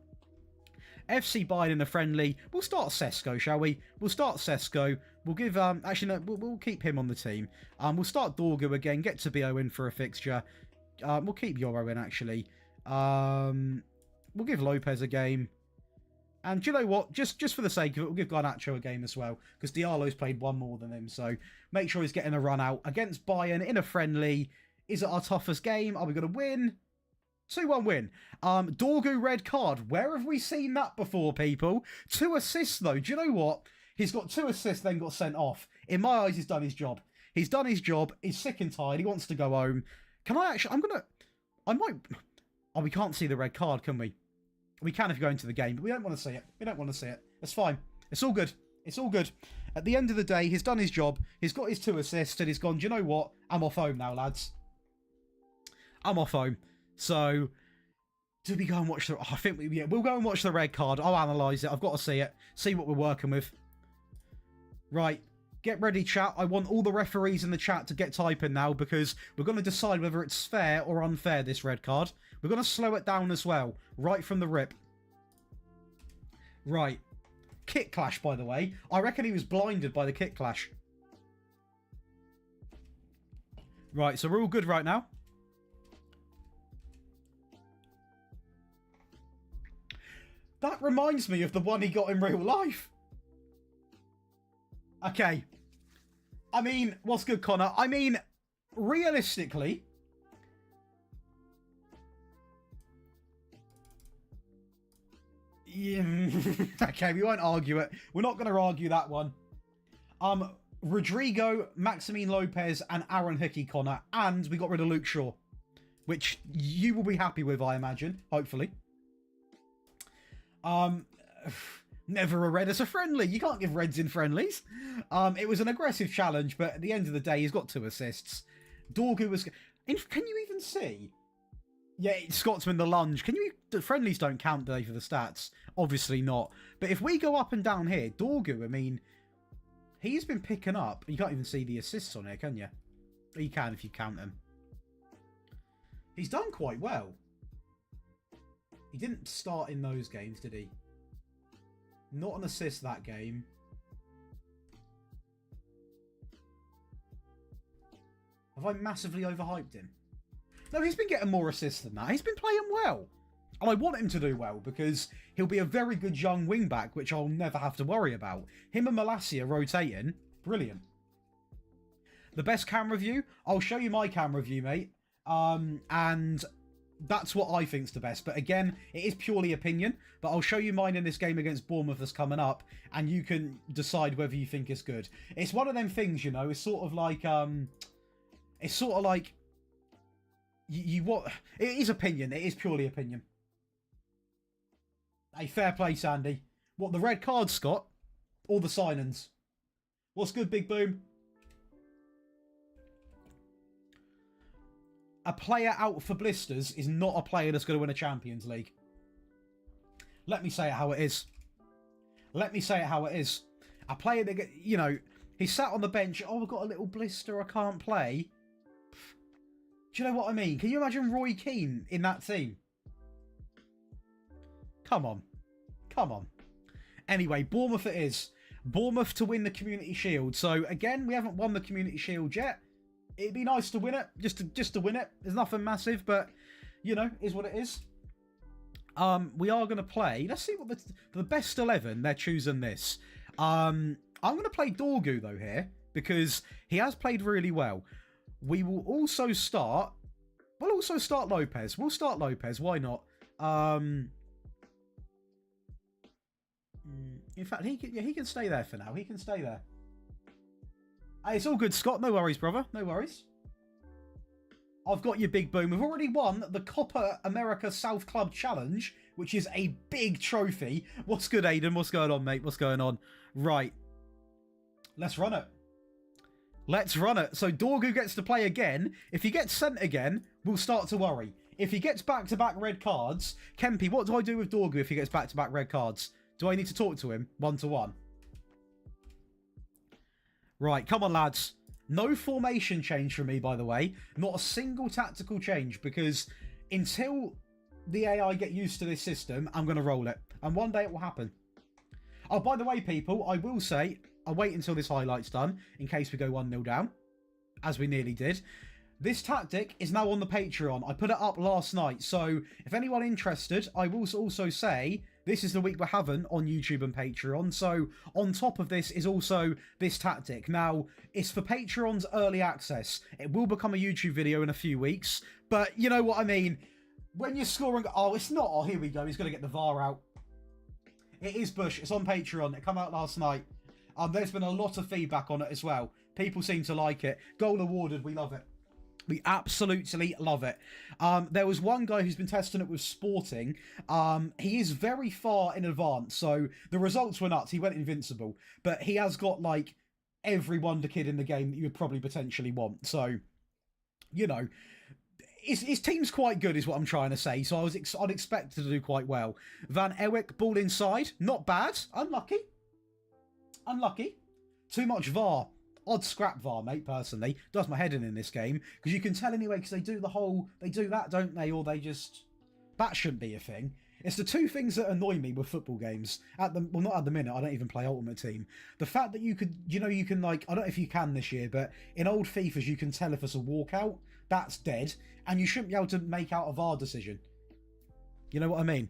FC Bayern in a friendly. We'll start Sesko, shall we? We'll start Sesko. We'll give... actually, no, we'll keep him on the team. We'll start Dorgu again. Get Tabio in for a fixture. We'll keep Yoro in, actually. We'll give Lopez a game. And do you know what? Just for the sake of it, we'll give Garnacho a game as well. Because Diallo's played one more than him. So make sure he's getting a run out. Against Bayern in a friendly. Is it our toughest game? Are we going to win? 2-1 win. Dorgu red card. Where have we seen that before, people? 2 assists, though. Do you know what? He's got 2 assists, then got sent off. In my eyes, he's done his job. He's done his job. He's sick and tired. He wants to go home. Can I actually... I might... Oh, we can't see the red card, can we? We can if you go into the game, but we don't want to see it. We don't want to see it. It's fine. It's all good. It's all good. At the end of the day, he's done his job. He's got his 2 assists, and he's gone, do you know what? I'm off home now, lads. I'm off home. So, do we go and watch the... I think we'll go and watch the red card. I'll analyse it. I've got to see it. See what we're working with. Right. Get ready, chat. I want all the referees in the chat to get typing now, because we're going to decide whether it's fair or unfair, this red card. We're going to slow it down as well. Right from the rip. Right. Kick clash, by the way. I reckon he was blinded by the kick clash. Right, so we're all good right now. That reminds me of the one he got in real life. Okay. I mean, what's good, Connor? I mean, realistically... Yeah. Okay, we won't argue it. We're not going to argue that one. Rodrigo, Maximine Lopez, and Aaron Hickey, Connor. And we got rid of Luke Shaw. Which you will be happy with, I imagine. Hopefully. Never a red as a friendly. You can't give reds in friendlies. It was an aggressive challenge, but at the end of the day, he's got 2 assists. Dorgu was... Can you even see? Yeah, Scotsman the lunge. Can you... The friendlies don't count, do they, for the stats? Obviously not. But if we go up and down here, Dorgu, I mean, he's been picking up... You can't even see the assists on here, can you? You can if you count them. He's done quite well. He didn't start in those games, did he? Not an assist that game. Have I massively overhyped him? No, he's been getting more assists than that. He's been playing well. And I want him to do well because he'll be a very good young wing-back, which I'll never have to worry about. Him and Malacia rotating. Brilliant. The best camera view? I'll show you my camera view, mate. And that's what I think's the best. But again, it is purely opinion. But I'll show you mine in this game against Bournemouth that's coming up. And you can decide whether you think it's good. It's one of them things, you know. It's sort of like... It's sort of like... What? It is opinion. It is purely opinion. Hey, fair play, Sandy. What, the red card, Scott? Or the signings? What's good, Big Boom? A player out for blisters is not a player that's going to win a Champions League. Let me say it how it is. Let me say it how it is. A player that, you know, he sat on the bench. Oh, I've got a little blister. I can't play. Do you know what I mean? Can you imagine Roy Keane in that team? Come on. Come on. Anyway, Bournemouth it is. Bournemouth to win the Community Shield. So, again, we haven't won the Community Shield yet. It'd be nice to win it. Just to win it. There's nothing massive, but, you know, is what it is. We are going to play... Let's see what the best 11, they're choosing this. I'm going to play Dorgu, though, here, because he has played really well. We will also start... We'll also start Lopez. We'll start Lopez. Why not? In fact, he can stay there for now. He can stay there. Hey, it's all good, Scott. No worries, brother. No worries. I've got your Big Boom. We've already won the Copa America South Club Challenge, which is a big trophy. What's good, Aiden? What's going on, mate? What's going on? Right. Let's run it. Let's run it. So Dorgu gets to play again. If he gets sent again, we'll start to worry. If he gets back-to-back red cards... Kempy, what do I do with Dorgu if he gets back-to-back red cards? Do I need to talk to him one-to-one? Right, come on, lads. No formation change for me, by the way. Not a single tactical change, because until the AI get used to this system, I'm going to roll it. And one day it will happen. Oh, by the way, people, I will say... I'll wait until this highlight's done, in case we go 1-0 down, as we nearly did. This tactic is now on the Patreon. I put it up last night, so if anyone interested, I will also say this is the week we're having on YouTube and Patreon. So on top of this is also this tactic. Now, it's for Patreon's early access. It will become a YouTube video in a few weeks, but you know what I mean. When you're scoring... Oh, it's not... Oh, here we go. He's going to get the VAR out. It is Bush. It's on Patreon. It came out last night. There's been a lot of feedback on it as well. People seem to like it. Goal awarded. We love it. We absolutely love it. There was one guy who's been testing it with Sporting. He is very far in advance, so the results were nuts. He went invincible, but he has got like every wonder kid in the game that you would probably potentially want. So, you know, his team's quite good, is what I'm trying to say. So I'd expect to do quite well. Van Ewijk, ball inside, not bad. Unlucky. Too much VAR. Odd scrap VAR, mate, personally. Does my head in this game. Because you can tell anyway, because they do that, don't they? Or they just... That shouldn't be a thing. It's the two things that annoy me with football games. Well, not at the minute, I don't even play Ultimate Team. The fact that you can like, I don't know if you can this year, but in old FIFAs you can tell if it's a walkout, that's dead, and you shouldn't be able to make out a VAR decision. You know what I mean?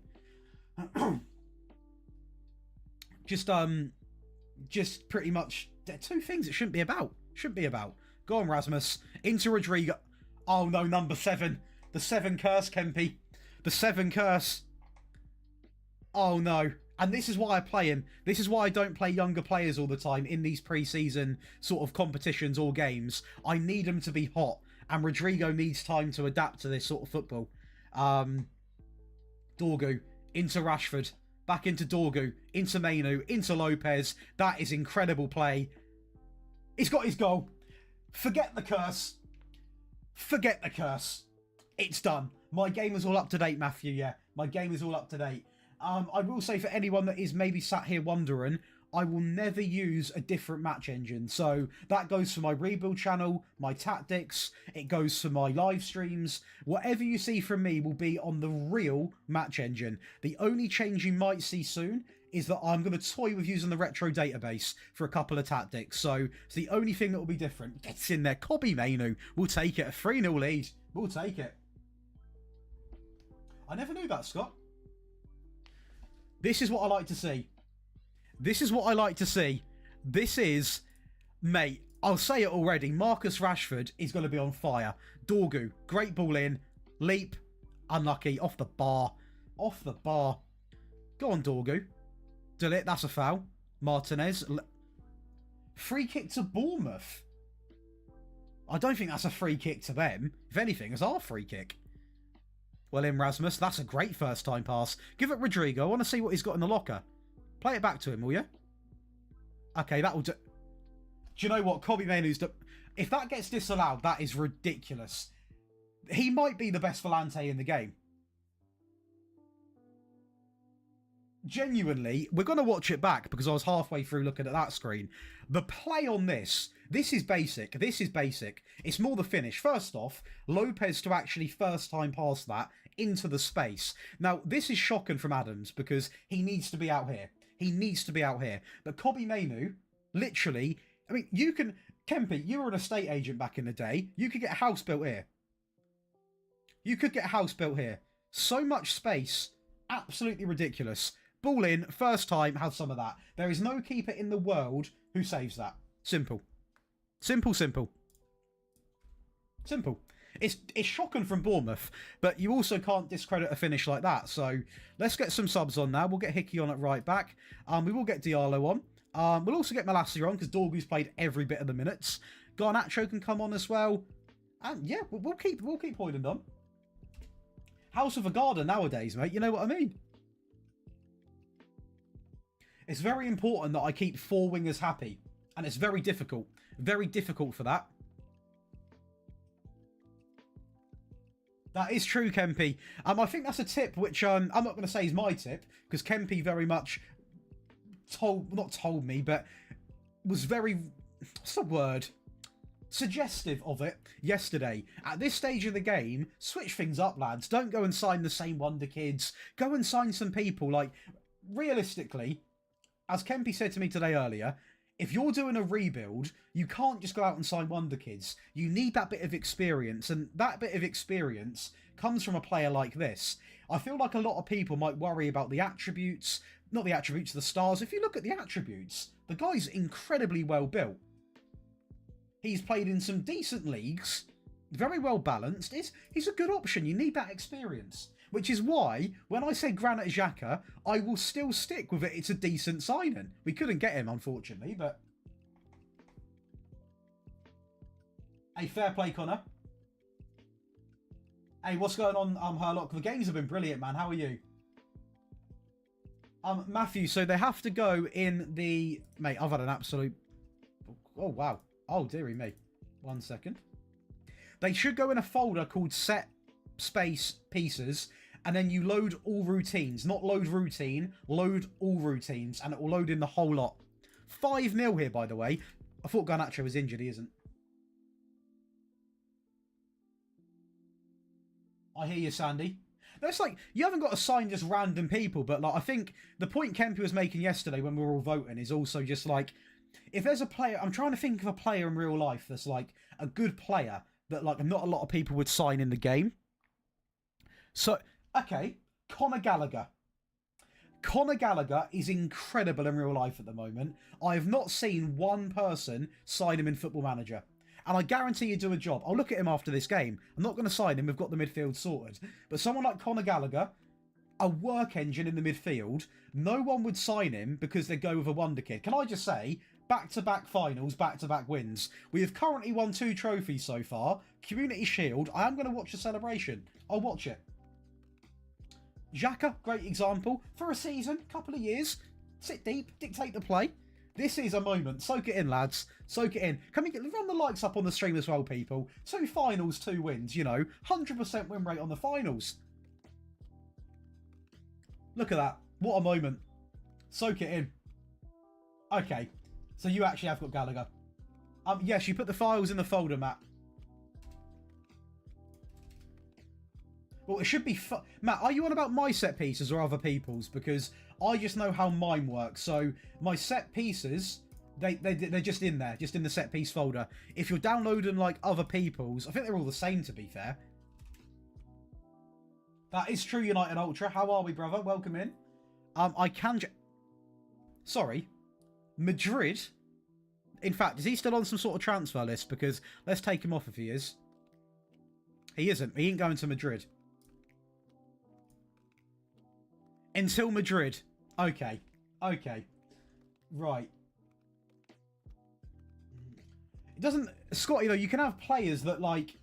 Just pretty much, they're two things it shouldn't be about. Go on, Rasmus. Into Rodrigo. Oh no, number 7. The 7 curse, Kempy. The 7 curse. Oh no. And this is why I play him. This is why I don't play younger players all the time in these pre-season sort of competitions or games. I need them to be hot. And Rodrigo needs time to adapt to this sort of football. Dorgu. Into Rashford. Back into Dorgu. Into Mainu. Into Lopez. That is incredible play. He's got his goal. Forget the curse. It's done. My game is all up to date, Matthew, yeah. My game is all up to date. I will say for anyone that is maybe sat here wondering, I will never use a different match engine. So that goes for my rebuild channel, my tactics, it goes for my live streams. Whatever you see from me will be on the real match engine. The only change you might see soon is that I'm going to toy with using the retro database for a couple of tactics. So it's the only thing that will be different. Gets in there. Kobbie Mainoo. We'll take it. A 3-0 lead. We'll take it. I never knew that, Scott. This is what I like to see. This is, mate, I'll say it already. Marcus Rashford is going to be on fire. Dorgu, great ball in. Leap, unlucky. Off the bar. Go on, Dorgu. Delete, that's a foul. Martinez. Free kick to Bournemouth. I don't think that's a free kick to them. If anything, it's our free kick. Well in, Rasmus. That's a great first time pass. Give it Rodrigo. I want to see what he's got in the locker. Play it back to him, will you? Okay, that will do. Do you know what? Kobbie Mainoo's... If that gets disallowed, that is ridiculous. He might be the best Volante in the game. Genuinely, we're going to watch it back because I was halfway through looking at that screen. The play on this is basic. It's more the finish. First off, Lopez to actually first time pass that into the space. Now, this is shocking from Adams because he needs to be out here. But Kobbie Mainoo, literally, I mean, you can... Kempy, you were an estate agent back in the day. You could get a house built here. So much space. Absolutely ridiculous. Ball in, first time, have some of that. There is no keeper in the world who saves that. Simple. It's shocking from Bournemouth, but you also can't discredit a finish like that. So let's get some subs on now. We'll get Hickey on at right back. We will get Diallo on. We'll also get Malacia on because Dorgu's played every bit of the minutes. Garnacho can come on as well. And yeah, we'll keep Hoyland on. House of a garden nowadays, mate. You know what I mean? It's very important that I keep 4 wingers happy. And it's very difficult. Very difficult for that. That is true, Kempy. I think that's a tip which I'm not going to say is my tip. Because Kempy very much not told me, but was very... What's the word? Suggestive of it yesterday. At this stage of the game, switch things up, lads. Don't go and sign the same wonder kids. Go and sign some people. Like, realistically, as Kempy said to me today earlier, if you're doing a rebuild, you can't just go out and sign wonder kids. You need that bit of experience, and that bit of experience comes from a player like this. I feel like a lot of people might worry about the attributes, not the attributes, the stars. If you look at the attributes, the guy's incredibly well built. He's played in some decent leagues, very well balanced. He's a good option. You need that experience. Which is why, when I say Granit Xhaka, I will still stick with it. It's a decent signing. We couldn't get him, unfortunately, but... Hey, fair play, Connor. Hey, what's going on, Herlock? The games have been brilliant, man. How are you? Matthew, so they have to go in the... Mate, I've had an absolute... Oh, wow. Oh, dearie me. 1 second. They should go in a folder called set space pieces, and then you load all routines. Not load routine, load all routines, and it will load in the whole lot. 5-0 here, by the way. I thought Garnacho was injured, he isn't. I hear you, Sandy. That's like, you haven't got to sign just random people, but like, I think the point Kempy was making yesterday when we were all voting is also just like, if there's a player, I'm trying to think of a player in real life that's like a good player that like not a lot of people would sign in the game. So, okay, Conor Gallagher. Conor Gallagher is incredible in real life at the moment. I have not seen one person sign him in Football Manager. And I guarantee you do a job. I'll look at him after this game. I'm not going to sign him. We've got the midfield sorted. But someone like Conor Gallagher, a work engine in the midfield, no one would sign him because they go with a wonder kid. Can I just say, back-to-back finals, back-to-back wins. We have currently won 2 trophies so far. Community Shield. I am going to watch the celebration. I'll watch it. Xhaka, great example. For a season, couple of years. Sit deep, dictate the play. This is a moment. Soak it in, lads. Soak it in. Can we run the likes up on the stream as well, people? 2 finals, 2 wins, you know. 100% win rate on the finals. Look at that. What a moment. Soak it in. Okay. So you actually have got Gallagher. Yes, you put the files in the folder, Matt. Well, it should be... Matt, are you on about my set pieces or other people's? Because I just know how mine works. So my set pieces, they're just in there, just in the set piece folder. If you're downloading like other people's, I think they're all the same, to be fair. That is true, United Ultra. How are we, brother? Welcome in. I can... Sorry. Madrid? In fact, is he still on some sort of transfer list? Because let's take him off if he is. He isn't. He ain't going to Madrid. Until Madrid. Okay. Okay. Right. It doesn't... Scott, you know, you can have players that, like...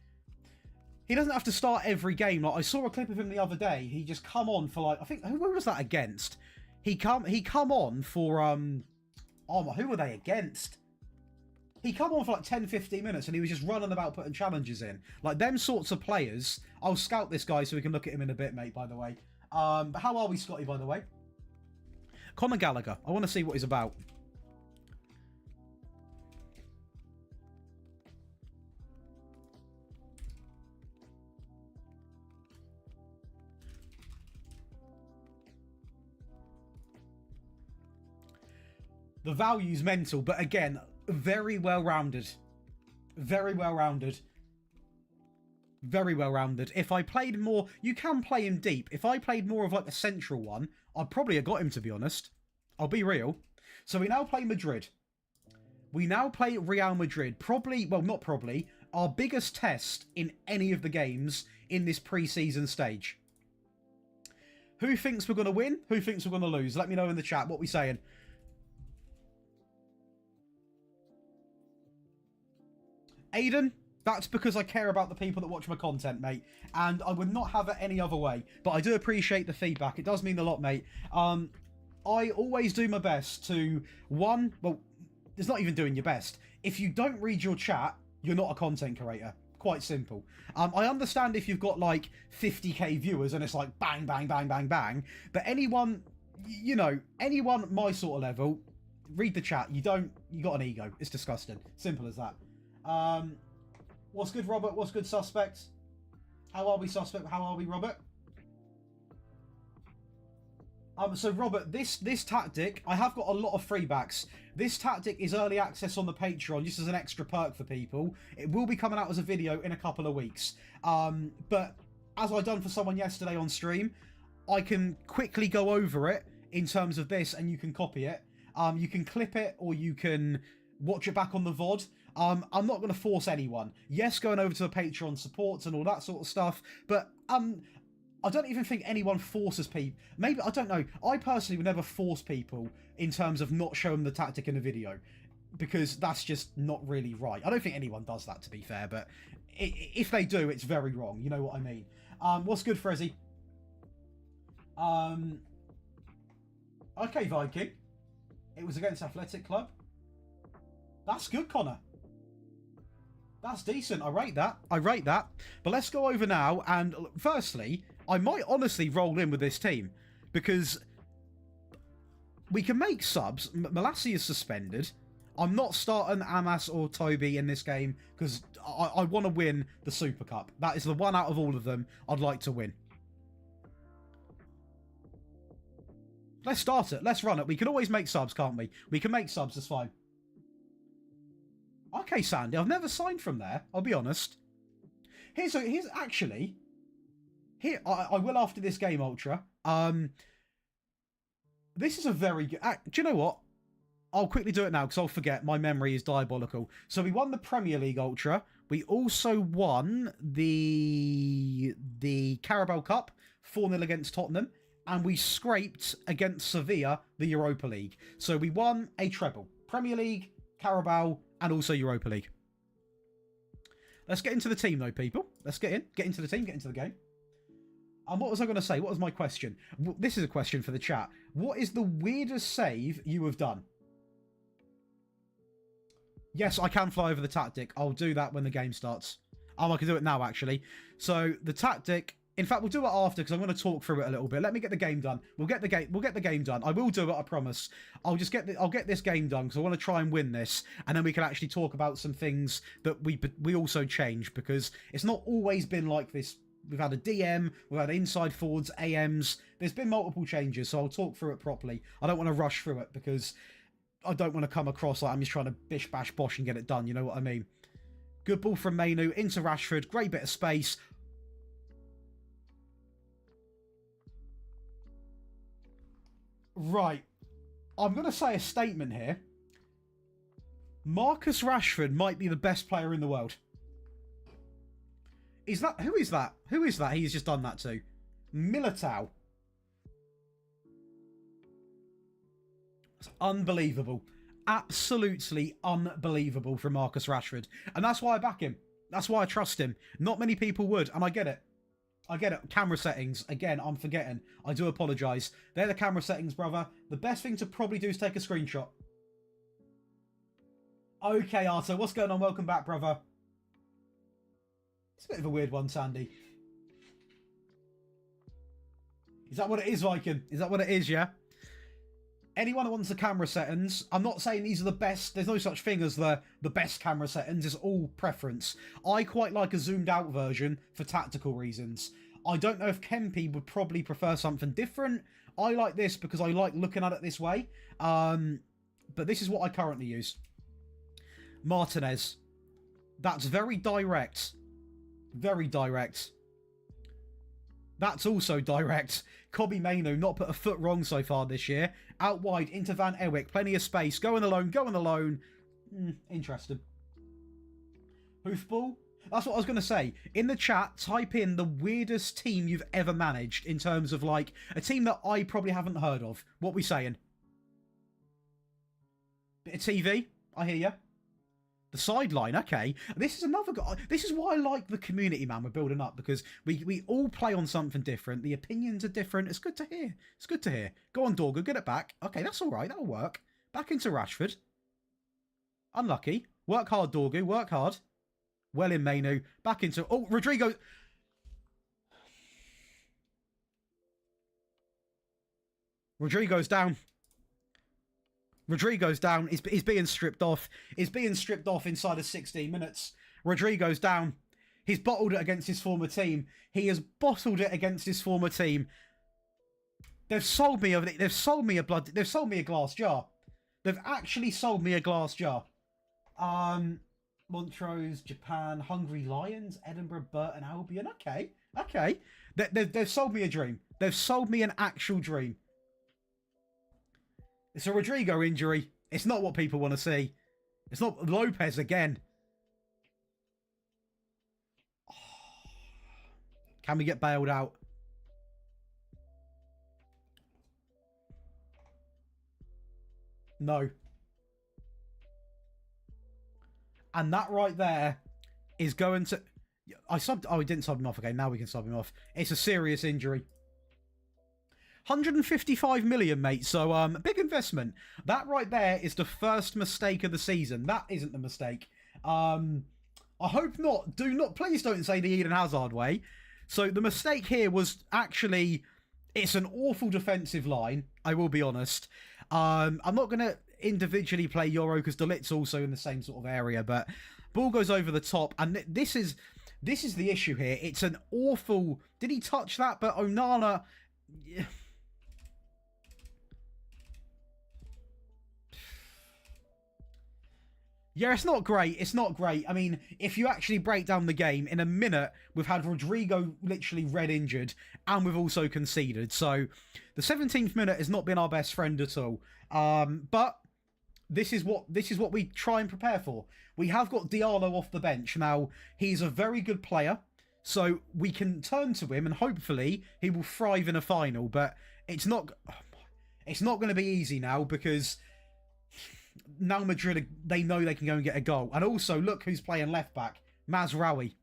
He doesn't have to start every game. Like, I saw a clip of him the other day. He just come on for, like... I think... Who was that against? He come on for, Oh, who were they against? He come on for like 10, 15 minutes and he was just running about putting challenges in. Like, them sorts of players... I'll scout this guy so we can look at him in a bit, mate, by the way. But how are we, Scotty, by the way? Conor Gallagher. I want to see what he's about. The value's mental, but again, very well-rounded. Very well-rounded. Very well-rounded. If I played more... You can play him deep. If I played more of like a central one, I'd probably have got him, to be honest. I'll be real. So we now play Madrid. We now play Real Madrid. Probably... Well, not probably. Our biggest test in any of the games in this pre-season stage. Who thinks we're going to win? Who thinks we're going to lose? Let me know in the chat. What we saying? Aiden? That's because I care about the people that watch my content, mate. And I would not have it any other way. But I do appreciate the feedback. It does mean a lot, mate. I always do my best to, one... Well, it's not even doing your best. If you don't read your chat, you're not a content creator. Quite simple. I understand if you've got, like, 50k viewers and it's like bang, bang, bang, bang, bang. But anyone, you know, anyone at my sort of level, read the chat. You got an ego. It's disgusting. Simple as that. What's good, Robert? What's good, Suspect? How are we, Suspect? How are we, Robert? So, Robert, this tactic, I have got a lot of freebacks. This tactic is early access on the Patreon, just as an extra perk for people. It will be coming out as a video in a couple of weeks. But as I done for someone yesterday on stream, I can quickly go over it in terms of this, and you can copy it. You can clip it, or you can watch it back on the VOD. I'm not going to force anyone. Yes, going over to the Patreon supports and all that sort of stuff, but I don't even think anyone forces people. Maybe, I don't know. I personally would never force people in terms of not showing the tactic in a video, because that's just not really right. I don't think anyone does that, to be fair, but if they do, it's very wrong. You know what I mean? What's good, Frezzy? Okay, Viking. It was against Athletic Club. That's good, Connor. That's decent. I rate that. I rate that. But let's go over now. And firstly, I might honestly roll in with this team because we can make subs. Malassi is suspended. I'm not starting Amas or Toby in this game because I want to win the Super Cup. That is the one out of all of them I'd like to win. Let's start it. Let's run it. We can always make subs, can't we? We can make subs. That's fine. Okay, Sandy. I've never signed from there. I'll be honest. Here's actually... Here, I will after this game, Ultra. This is a very good... Do you know what? I'll quickly do it now because I'll forget. My memory is diabolical. So we won the Premier League Ultra. We also won the Carabao Cup, 4-0 against Tottenham. And we scraped against Sevilla the Europa League. So we won a treble. Premier League, Carabao, and also Europa League. Let's get into the team though, people. Let's get in. Get into the team. Get into the game. And what was I going to say? What was my question? This is a question for the chat. What is the weirdest save you have done? Yes, I can fly over the tactic. I'll do that when the game starts. Oh, I can do it now, actually. So, the tactic... In fact, we'll do it after because I'm going to talk through it a little bit. Let me get the game done. We'll get the game done. I will do it, I promise. I'll get this game done because I want to try and win this, and then we can actually talk about some things that we also change because it's not always been like this. We've had a DM, we've had inside forwards, AMs. There's been multiple changes, so I'll talk through it properly. I don't want to rush through it because I don't want to come across like I'm just trying to bish, bash, bosh and get it done. You know what I mean? Good ball from Mainu into Rashford. Great bit of space. Right. I'm going to say a statement here. Marcus Rashford might be the best player in the world. Is that... Who is that? Who is that he's just done that to? Militao. It's unbelievable. Absolutely unbelievable from Marcus Rashford. And that's why I back him. That's why I trust him. Not many people would, and I get it. I get it. Camera settings. Again, I'm forgetting. I do apologise. They're the camera settings, brother. The best thing to probably do is take a screenshot. Okay, Arthur. What's going on? Welcome back, brother. It's a bit of a weird one, Sandy. Is that what it is, Viking? Is that what it is, yeah? Anyone who wants the camera settings, I'm not saying these are the best. There's no such thing as the best camera settings. It's all preference. I quite like a zoomed out version for tactical reasons. I don't know if Kempi would probably prefer something different. I like this because I like looking at it this way. But this is what I currently use. Martinez. That's very direct. Very direct. That's also direct. Kobbie Mainoo not put a foot wrong so far this year. Out wide into Van Ewick. Plenty of space. Going alone. Going alone. Interesting. Hoofball. That's what I was going to say. In the chat, type in the weirdest team you've ever managed in terms of like a team that I probably haven't heard of. What we saying? Bit of TV. I hear you. The sideline, okay. This is another guy. This is why I like the community, man. We're building up because we all play on something different. The opinions are different. It's good to hear. It's good to hear. Go on, Dorgo. Get it back. Okay, that's all right. That'll work. Back into Rashford. Unlucky. Work hard, Dorgo. Work hard. Well in Mainu. Back into... Oh, Rodrigo. Rodrigo's down. Rodrigo's down. He's being stripped off. He's being stripped off inside of 16 minutes. Rodrigo's down. He's bottled it against his former team. He has bottled it against his former team. They've sold me a glass jar. They've actually sold me a glass jar. Montrose, Japan, Hungry Lions, Edinburgh, Burton Albion. Okay. Okay. They've sold me a dream. They've sold me an actual dream. It's a Rodrigo injury. It's not what people want to see. It's not Lopez again. Can we get bailed out? No. And that right there is going to... Oh, he didn't sub him off. Okay, now we can sub him off. It's a serious injury. 155 million, mate. So, big investment. That right there is the first mistake of the season. That isn't the mistake. I hope not. Please don't say the Eden Hazard way. So the mistake here was actually, it's an awful defensive line. I will be honest. I'm not going to individually play Euro because De Ligt's also in the same sort of area, but ball goes over the top, and this is the issue here. It's an awful. Did he touch that? But Onana. Yeah, it's not great. It's not great. I mean, if you actually break down the game, in a minute, we've had Rodrigo literally red injured, and we've also conceded. So, the 17th minute has not been our best friend at all. But this is what we try and prepare for. We have got Diallo off the bench. Now, he's a very good player, so we can turn to him, and hopefully he will thrive in a final. But it's not going to be easy now, because now Madrid, they know they can go and get a goal. And also, look who's playing left back. Mazraoui.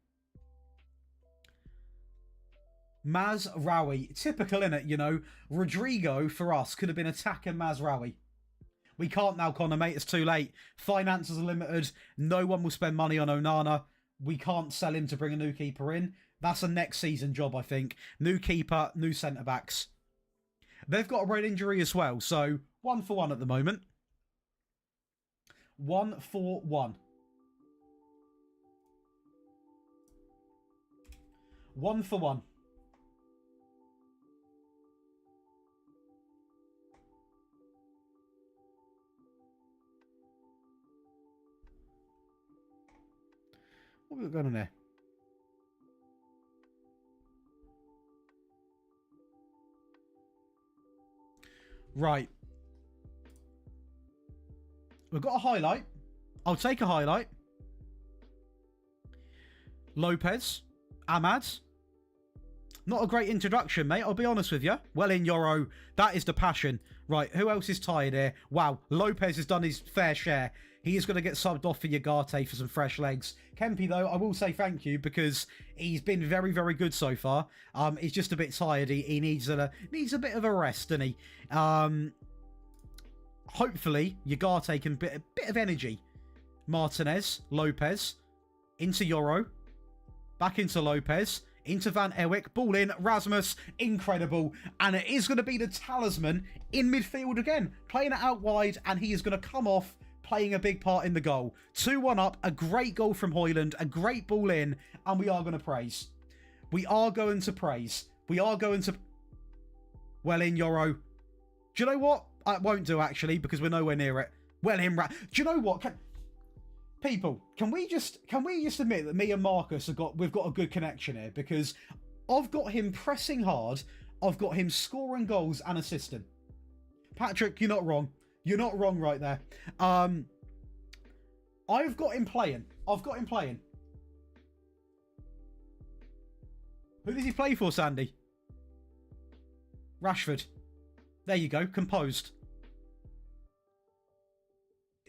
Typical, innit, you know. Rodrigo, for us, could have been attacking Mazraoui. We can't now, Connor, mate. It's too late. Finances are limited. No one will spend money on Onana. We can't sell him to bring a new keeper in. That's a next season job, I think. New keeper, new centre-backs. They've got a red injury as well, so 1-for-1 at the moment. 1-for-1. 1-for-1. What have we got going on there? Right. We've got a highlight. I'll take a highlight. Lopez. Ahmad. Not a great introduction, mate. I'll be honest with you. Well in Euro. That is the passion. Right, who else is tired here? Wow, Lopez has done his fair share. He is going to get subbed off for Ugarte for some fresh legs. Kempe, though, I will say thank you because he's been very, very good so far. He's just a bit tired. He needs a bit of a rest, doesn't he? Hopefully, Ugarte can a bit of energy. Martinez, Lopez, into Euro, back into Lopez, into Van Ewijk, ball in, Rasmus, incredible, and it is going to be the talisman in midfield again, playing it out wide, and he is going to come off playing a big part in the goal. 2-1 up, a great goal from Højlund, a great ball in, and we are going to praise. We are going to praise. We are going to... Well in, Euro. Do you know what? I won't do, actually, because we're nowhere near it. Well in, Do you know what? People, can we just admit that me and Marcus we've got a good connection here, because I've got him pressing hard, I've got him scoring goals and assisting. Patrick, you're not wrong. You're not wrong right there. I've got him playing. Who does he play for, Sandy? Rashford. There you go, composed.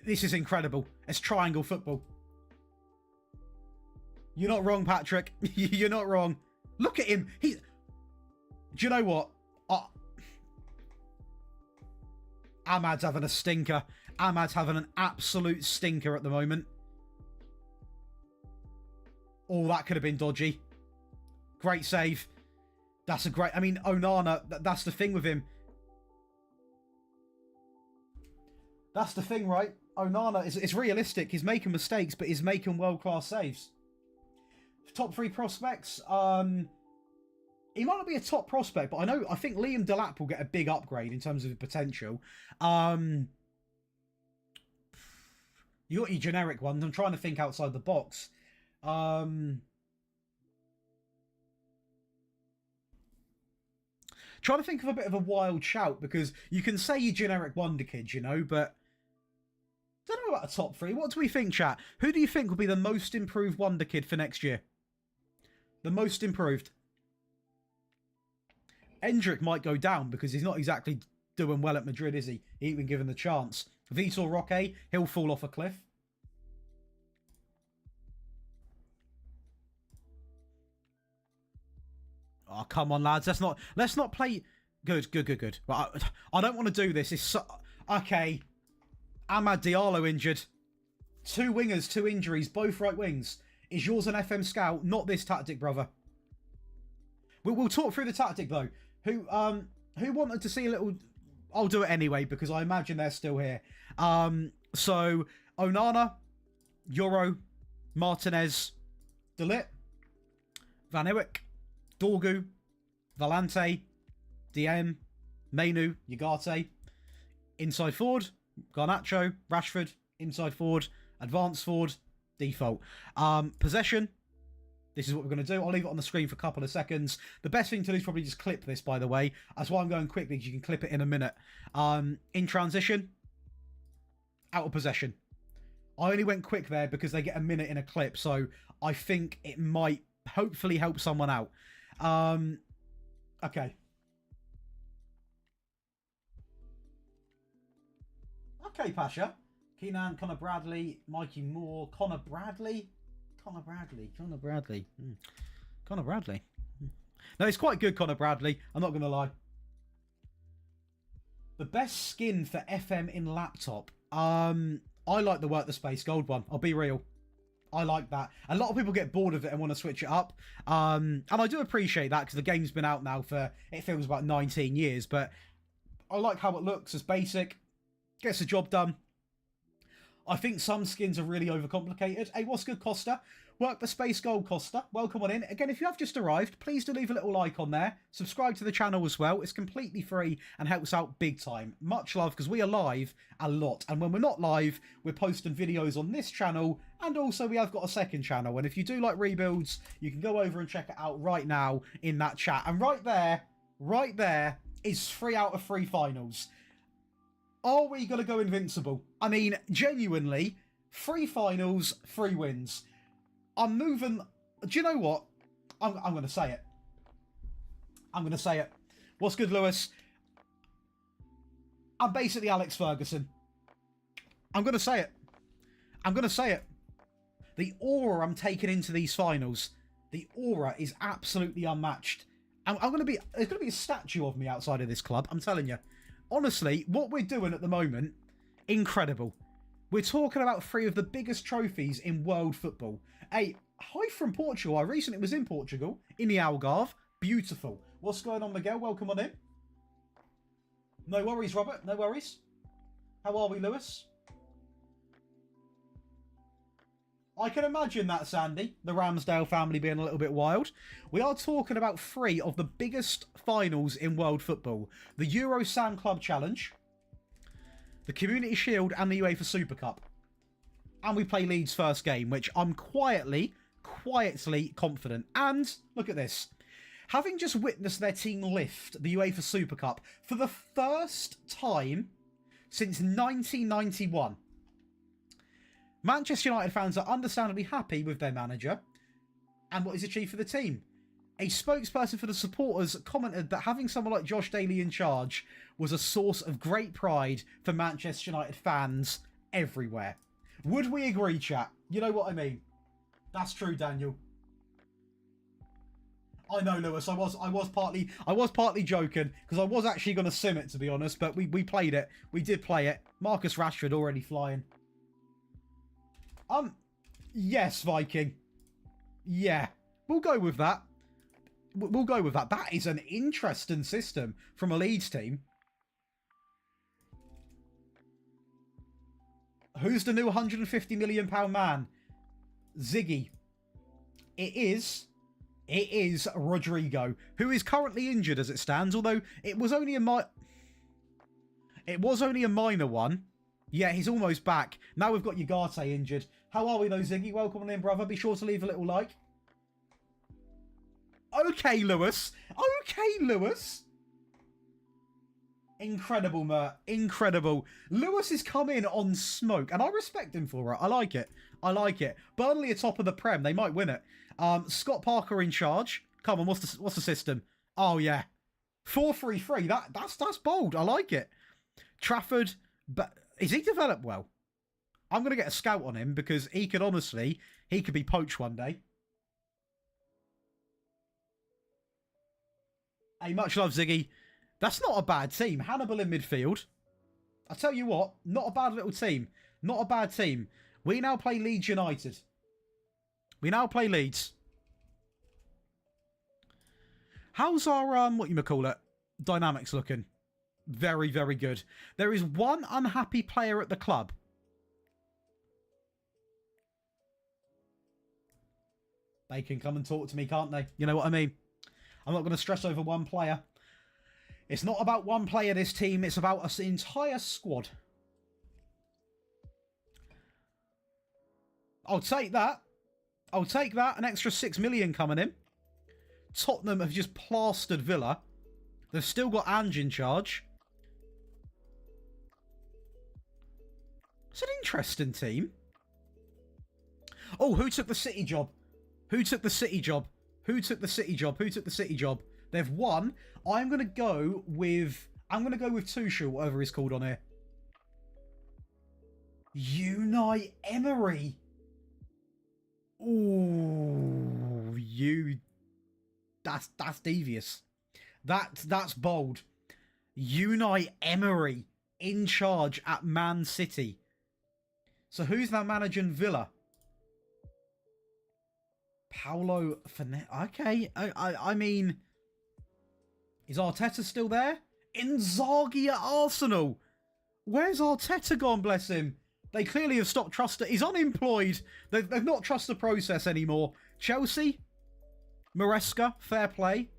This is incredible. It's triangle football. You're not wrong, Patrick. You're not wrong. Look at him. Do you know what? Ahmad's having a stinker. Ahmad's having an absolute stinker at the moment. Oh, that could have been dodgy. Great save. That's a great... I mean, Onana, that's the thing with him. That's the thing, right? Onana, it's realistic. He's making mistakes, but he's making world-class saves. Top 3 prospects. He might not be a top prospect, but I think Liam Delap will get a big upgrade in terms of potential. You got your generic ones. I'm trying to think outside the box. Trying to think of a bit of a wild shout, because you can say your generic wonder kids, you know, but I don't know about a top 3. What do we think, chat? Who do you think will be the most improved wonder kid for next year? The most improved. Endrick might go down because he's not exactly doing well at Madrid, is he? He ain't been given the chance. Vitor Roque, he'll fall off a cliff. Oh, come on, lads. Let's not play. Good. Well, I don't want to do this. Okay. Amad Diallo injured. 2 wingers, 2 injuries, both right wings. Is yours an FM scout? Not this tactic, brother. We'll talk through the tactic though. Who wanted to see a little? I'll do it anyway because I imagine they're still here. So Onana, Euro, Martinez, De Ligt, Van Iwijk, Dorgu, Valente, DM, Mainu, Ugarte, inside forward, Garnacho, Rashford, inside forward, advanced forward, default. Possession. This is what we're going to do. I'll leave it on the screen for a couple of seconds. The best thing to do is probably just clip this, by the way. That's why I'm going quickly, because you can clip it in a minute. In transition, out of possession. I only went quick there because they get a minute in a clip, so I think it might hopefully help someone out. Okay. Okay, Pasha. Keenan, Connor Bradley, Mikey Moore, Connor Bradley. Connor Bradley. No, it's quite good, Connor Bradley. I'm not going to lie. The best skin for FM in laptop. I like the Work the Space Gold one. I'll be real. I like that. A lot of people get bored of it and want to switch it up. And I do appreciate that because the game's been out now for, it feels about 19 years. But I like how it looks. It's basic. Gets the job done. I think some skins are really overcomplicated. Hey, what's good, Costa? Work the Space Gold, Costa. Welcome on in. Again, if you have just arrived, please do leave a little like on there. Subscribe to the channel as well. It's completely free and helps out big time. Much love, because we are live a lot. And when we're not live, we're posting videos on this channel. And also, we have got a second channel. And if you do like rebuilds, you can go over and check it out right now in that chat. And right there is 3 out of 3 finals. Are we going to go invincible? I mean, genuinely, 3 finals, 3 wins. I'm moving... Do you know what? I'm going to say it. What's good, Lewis? I'm basically Alex Ferguson. I'm going to say it. The aura I'm taking into these finals, the aura is absolutely unmatched. There's going to be a statue of me outside of this club, I'm telling you. Honestly, what we're doing at the moment, incredible. We're talking about 3 of the biggest trophies in world football. Hey, hi from Portugal. I recently was in Portugal, in the Algarve. Beautiful. What's going on, Miguel? Welcome on in. No worries, Robert. No worries. How are we, Lewis? I can imagine that, Sandy. The Ramsdale family being a little bit wild. We are talking about 3 of the biggest finals in world football. The Euro Sam Club Challenge, the Community Shield, and the UEFA Super Cup. And we play Leeds' first game, which I'm quietly confident. And look at this. Having just witnessed their team lift the UEFA Super Cup for the first time since 1991. Manchester United fans are understandably happy with their manager and what he's achieved for the team. A spokesperson for the supporters commented that having someone like JoshDaly in charge was a source of great pride for Manchester United fans everywhere. Would we agree, chat? You know what I mean? That's true, Daniel. I know, Lewis. I was partly joking because I was actually going to sim it, to be honest. But we played it. We did play it. Marcus Rashford already flying. Yes, Viking. Yeah, we'll go with that. We'll go with that. That is an interesting system from a Leeds team. Who's the new £150 million man? Ziggy. It is Rodrigo, who is currently injured as it stands, although it was only a minor one. Yeah, he's almost back. Now we've got Ugarte injured. How are we though, Ziggy? Welcome on in, brother. Be sure to leave a little like. Okay, Lewis. Incredible, Mert. Incredible. Lewis has come in on smoke, and I respect him for it. I like it. Burnley are top of the Prem. They might win it. Scott Parker in charge. Come on, what's the system? Oh, yeah. 4-3-3. That's bold. I like it. Trafford, but is he developed well? I'm going to get a scout on him because he could be poached one day. Hey, much love, Ziggy. That's not a bad team. Hannibal in midfield. I tell you what, not a bad little team. Not a bad team. We now play Leeds United. We now play Leeds. How's our, whatchamacallit, dynamics looking? Very, very good. There is one unhappy player at the club. They can come and talk to me, can't they? You know what I mean? I'm not going to stress over one player. It's not about one player, this team. It's about us, the entire squad. I'll take that. I'll take that. An extra 6 million coming in. Tottenham have just plastered Villa. They've still got Ange in charge. It's an interesting team. Oh, who took the City job? Who took the City job? Who took the City job? Who took the City job? They've won. I'm going to go with Tuchel, whatever he's called on here. Unai Emery. Ooh, that's devious. That's bold. Unai Emery in charge at Man City. So who's now managing Villa? Paulo Fernet. Okay, I mean, is Arteta still there? Inzaghi at Arsenal. Where's Arteta gone, bless him? They clearly have stopped trusting. He's unemployed. They've not trust the process anymore. Chelsea, Maresca, fair play.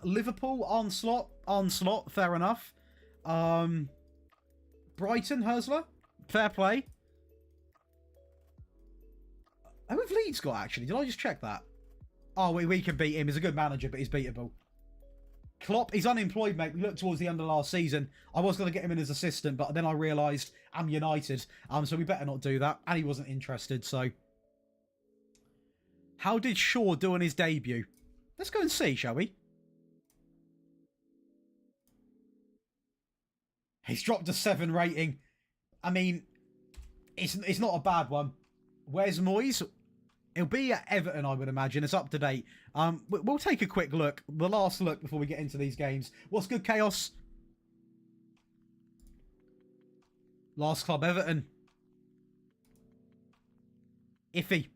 Liverpool, Onslaught, fair enough. Brighton, Hersler, fair play. Who have Leeds got, actually? Did I just check that? Oh, we can beat him. He's a good manager, but he's beatable. Klopp, he's unemployed, mate. We looked towards the end of last season. I was going to get him in as assistant, but then I realised I'm United. So we better not do that. And he wasn't interested, so... How did Shaw do on his debut? Let's go and see, shall we? He's dropped a 7 rating. I mean, it's not a bad one. Where's Moyes? He'll be at Everton, I would imagine. It's up to date. We'll take a quick look. The last look before we get into these games. What's good, Chaos? Last club, Everton. Iffy.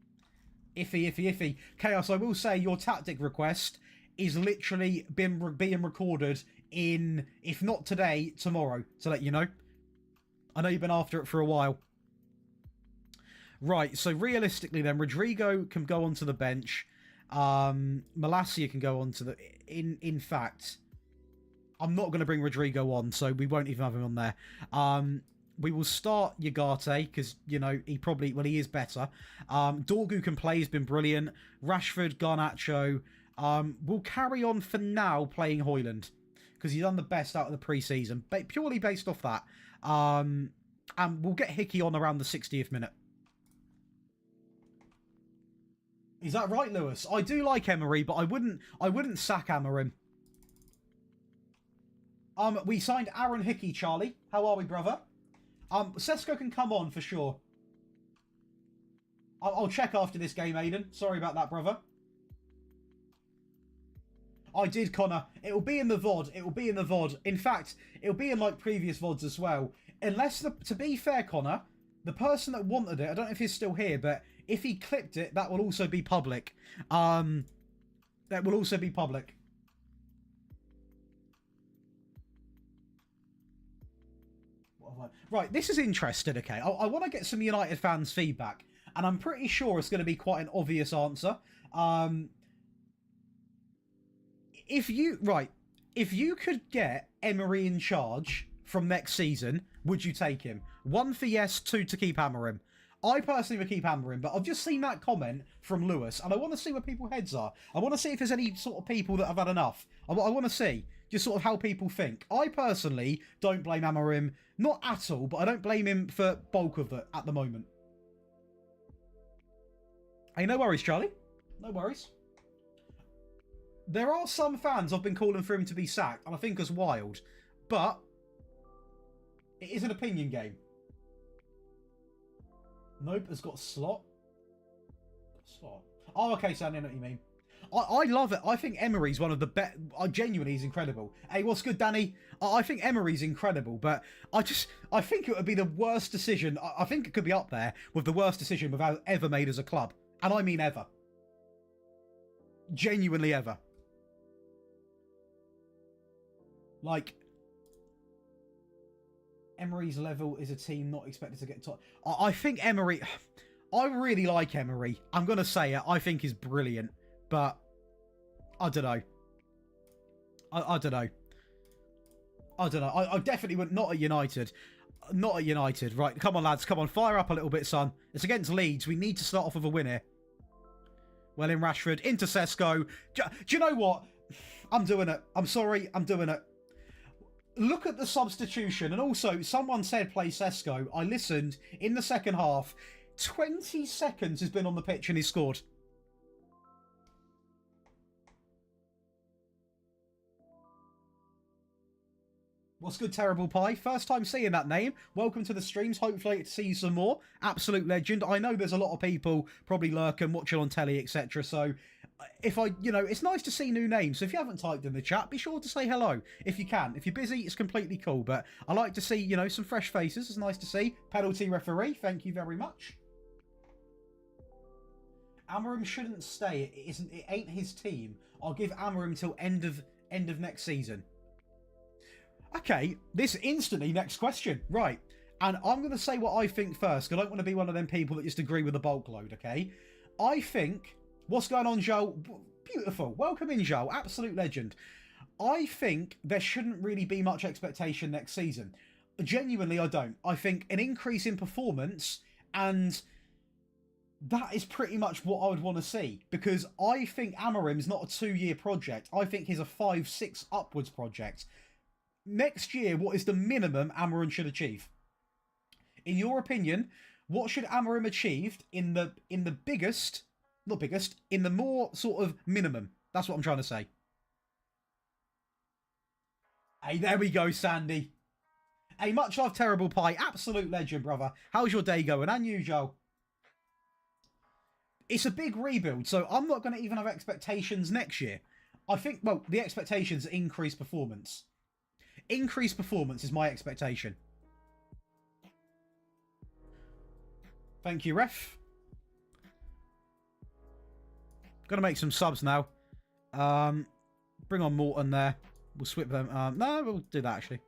Iffy. Chaos, I will say your tactic request is literally being recorded in, if not today, tomorrow. To let you know. I know you've been after it for a while. Right, so realistically then, Rodrigo can go onto the bench. Malacia can go onto the... In fact, I'm not going to bring Rodrigo on, so we won't even have him on there. We will start Ugarte, because, you know, he probably... Well, he is better. Dorgu can play, he's been brilliant. Rashford, Garnacho. We'll carry on for now playing Højlund, because he's done the best out of the pre-season, purely based off that. And we'll get Hickey on around the 60th minute. Is that right, Lewis? I do like Emery, but I wouldn't sack Amorim. We signed Aaron Hickey, Charlie. How are we, brother? Sesko can come on for sure. I'll check after this game, Aiden. Sorry about that, brother. I did, Connor. It'll be in the VOD. It'll be in the VOD. In fact, it'll be in like previous VODs as well. Unless, to be fair, Connor, the person that wanted it, I don't know if he's still here, but if he clipped it, that will also be public. That will also be public. Right, this is interesting, okay. I want to get some United fans' feedback. And I'm pretty sure it's going to be quite an obvious answer. If you could get Emery in charge from next season, would you take him? 1 for yes, 2 to keep Amorim. I personally would keep Amorim, but I've just seen that comment from Lewis, and I want to see where people's heads are. I want to see if there's any sort of people that have had enough. I want to see just sort of how people think. I personally don't blame Amorim, not at all, but I don't blame him for bulk of it at the moment. Hey, no worries, Charlie. No worries. There are some fans I've been calling for him to be sacked, and I think it's wild. But it is an opinion game. Nope, has got slot. Slot. Oh, okay, so I know what you mean. I love it. I think Emery's one of the best. Genuinely, he's incredible. Hey, what's good, Danny? I think Emery's incredible, but I think it would be the worst decision. I think it could be up there with the worst decision we've ever made as a club. And I mean ever. Genuinely ever. Like, Emery's level is a team not expected to get top. I think Emery... I really like Emery. I'm going to say it. I think he's brilliant. But, I don't know. I don't know. I don't know. I definitely would not at United. Not at United. Right, come on, lads. Come on, fire up a little bit, son. It's against Leeds. We need to start off with a win here. Well in Rashford. Into Sesko. Do you know what? I'm doing it. I'm sorry. I'm doing it. Look at the substitution. And also, someone said play Sesko. I listened in the second half. 20 seconds has been on the pitch and he scored. What's good, Terrible Pie? First time seeing that name. Welcome to the streams. Hopefully to see you some more. Absolute legend. I know there's a lot of people probably lurking, watching on telly, etc. So if it's nice to see new names. So if you haven't typed in the chat, be sure to say hello if you can. If you're busy, it's completely cool. But I like to see, some fresh faces. It's nice to see. Penalty referee. Thank you very much. Amorim shouldn't stay. It ain't his team. I'll give Amorim till end of next season. Okay, this instantly next question. Right. And I'm going to say what I think first, because I don't want to be one of them people that just agree with the bulk load, okay? I think... What's going on, Joel? Beautiful. Welcome in, Joel. Absolute legend. I think there shouldn't really be much expectation next season. Genuinely, I don't. I think an increase in performance, and that is pretty much what I would want to see. Because I think Amorim's not a 2-year project. I think he's a 5-6 upwards project. Next year, what is the minimum Amorim should achieve? In your opinion, what should Amorim achieve in the biggest, not biggest, in the more sort of minimum? That's what I'm trying to say. Hey, there we go, Sandy. Hey, much love, Terrible Pie. Absolute legend, brother. How's your day going? And you, Joe? It's a big rebuild, so I'm not going to even have expectations next year. I think, well, the expectations are increased performance. Increased performance is my expectation. Thank you, ref. Gonna make some subs now. Bring on Morton there. We'll swip them. No, we'll do that actually.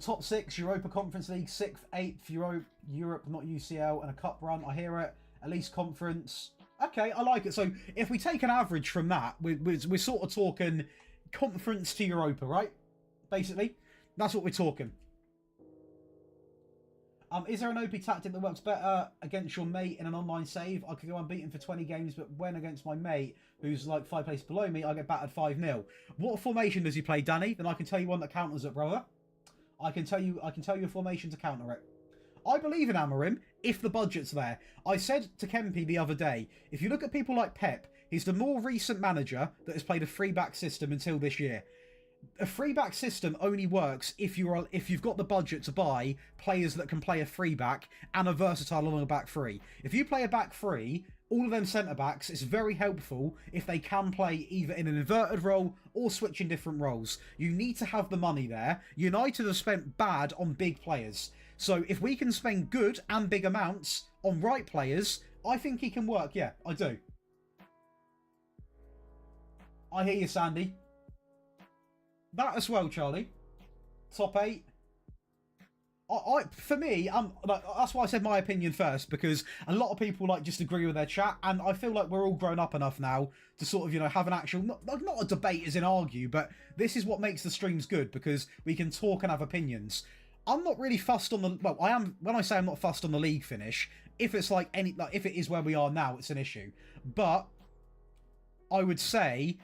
Top 6, Europa Conference League, 6th, 8th, Europe, not UCL, and a cup run. I hear it. At least conference. Okay, I like it. So if we take an average from that, we're sort of talking conference to Europa, right? Basically, that's what we're talking. Is there an OP tactic that works better against your mate in an online save? I could go unbeaten for 20 games, but when against my mate, who's like 5 places below me, I get battered 5-0. What formation does he play, Danny? Then I can tell you one that counters it, brother. I can tell you a formation to counter it. I believe in Amorim if the budget's there. I said to Kempy the other day, if you look at people like Pep, he's the more recent manager that has played a 3-back system until this year. A 3-back system only works if you've got the budget to buy players that can play a 3-back and a versatile along a back 3. If you play a back 3, all of them centre-backs, it's very helpful if they can play either in an inverted role or switch in different roles. You need to have the money there. United have spent bad on big players. So if we can spend good and big amounts on right players, I think he can work. Yeah, I do. I hear you, Sandy. That as well, Charlie. Top 8. For me, that's why I said my opinion first, because a lot of people just agree with their chat, and I feel like we're all grown up enough now to sort of have an actual not a debate as in argue, but this is what makes the streams good, because we can talk and have opinions. I'm not really fussed on the... Well, I am... When I say I'm not fussed on the league finish, if it's if it is where we are now, it's an issue. But I would say,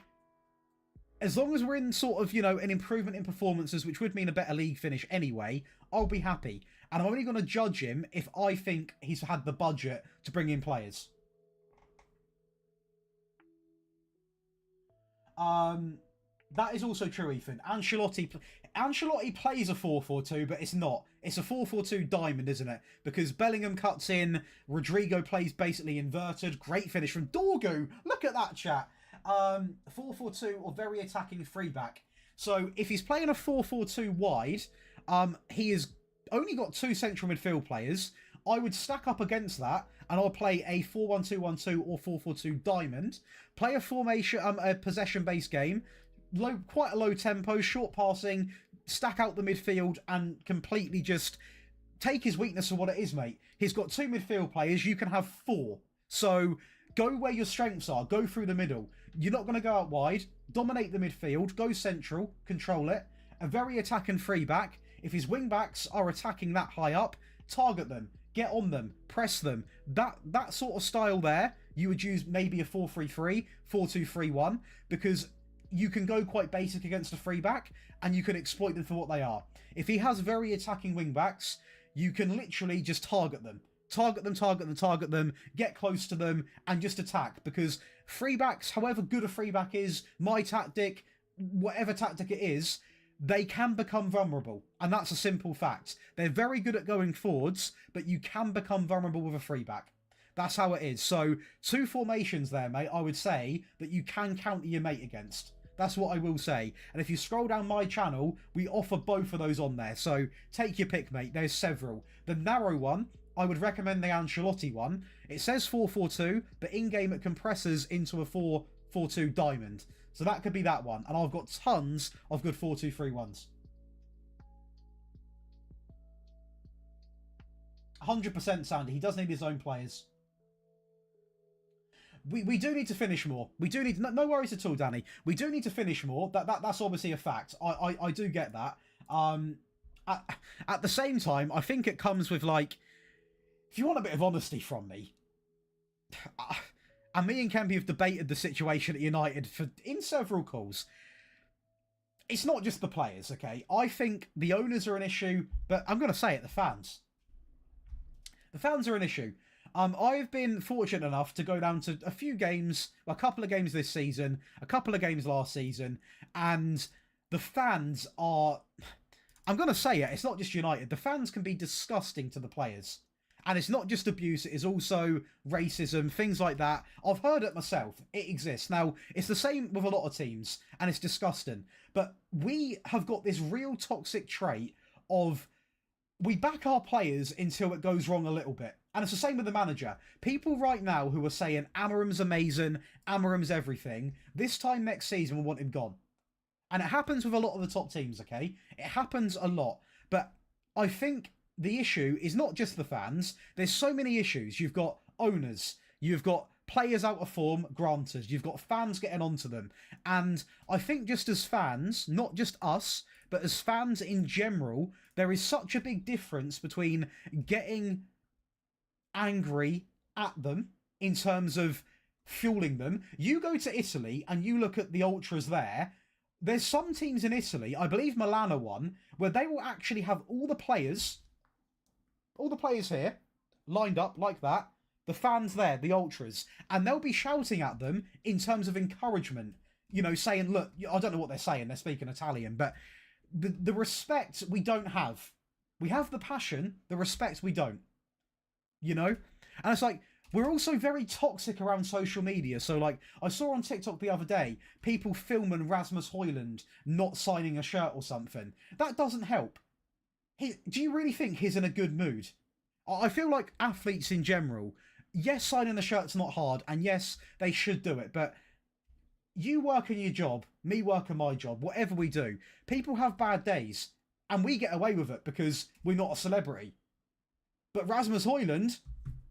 as long as we're in sort of, an improvement in performances, which would mean a better league finish anyway, I'll be happy. And I'm only going to judge him if I think he's had the budget to bring in players. That is also true, Ethan. Ancelotti... Ancelotti plays a 4-4-2, but it's not. It's a 4-4-2 diamond, isn't it? Because Bellingham cuts in, Rodrigo plays basically inverted. Great finish from Dorgu. Look at that, chat. 4-4-2 or very attacking free back. So if he's playing a 4-4-2 wide, he has only got 2 central midfield players. I would stack up against that, and I'll play a 4-1-2-1-2 or 4-4-2 diamond. Play a formation, a possession-based game. Quite a low tempo, short passing, stack out the midfield, and completely just take his weakness for what it is, mate. He's got 2 midfield players. You can have 4. So go where your strengths are. Go through the middle. You're not going to go out wide. Dominate the midfield. Go central. Control it. A very attacking free back. If his wing backs are attacking that high up, target them. Get on them. Press them. That sort of style there, you would use maybe a 4-3-3, 4-2-3-1, because you can go quite basic against a free back, and you can exploit them for what they are. If he has very attacking wing backs, you can literally just target them. Target them, get close to them, and just attack. Because free backs, however good a free back is, my tactic, whatever tactic it is, they can become vulnerable. And that's a simple fact. They're very good at going forwards, but you can become vulnerable with a free back. That's how it is. So 2 formations there, mate, I would say that you can counter your mate against. That's what I will say. And if you scroll down my channel, we offer both of those on there. So take your pick, mate. There's several. The narrow one, I would recommend the Ancelotti one. It says 4-4-2, but in-game it compresses into a 4-4-2 diamond. So that could be that one. And I've got tons of good 4-2-3-1s. 100% Sandy. He does need his own players. We do need to finish more. We do need... No worries at all, Danny. We do need to finish more. That's obviously a fact. I do get that. At the same time, I think it comes with, like... If you want a bit of honesty from me... And me and Kempy have debated the situation at United in several calls. It's not just the players, okay? I think the owners are an issue, but I'm going to say it, the fans. The fans are an issue. I've been fortunate enough to go down to a few games, a couple of games this season, a couple of games last season, and the fans are... I'm going to say it, it's not just United. The fans can be disgusting to the players. And it's not just abuse, it is also racism, things like that. I've heard it myself. It exists. Now, it's the same with a lot of teams, and it's disgusting. But we have got this real toxic trait of we back our players until it goes wrong a little bit. And it's the same with the manager. People right now who are saying Amarim's amazing, Amarim's everything, this time next season will want him gone. And it happens with a lot of the top teams, okay? It happens a lot. But I think the issue is not just the fans. There's so many issues. You've got owners. You've got players out of form, granted. You've got fans getting onto them. And I think just as fans, not just us, but as fans in general, there is such a big difference between getting angry at them in terms of fueling them. You go to Italy and you look at the ultras there. There's some teams in Italy, I believe Milan are one, where they will actually have all the players here lined up like that, the fans there, the ultras, and they'll be shouting at them in terms of encouragement, you know, saying, look, I don't know what they're saying, they're speaking Italian, but the respect we don't have. We have the passion, the respect we don't, you know? And it's like, we're also very toxic around social media. So, like, I saw on TikTok the other day, people filming Rasmus Højlund not signing a shirt or something. That doesn't help. Do you really think he's in a good mood? I feel like athletes in general, yes, signing a shirt's not hard, and yes, they should do it, but you work in your job, me work in my job, whatever we do, people have bad days, and we get away with it because we're not a celebrity. But Rasmus Højlund,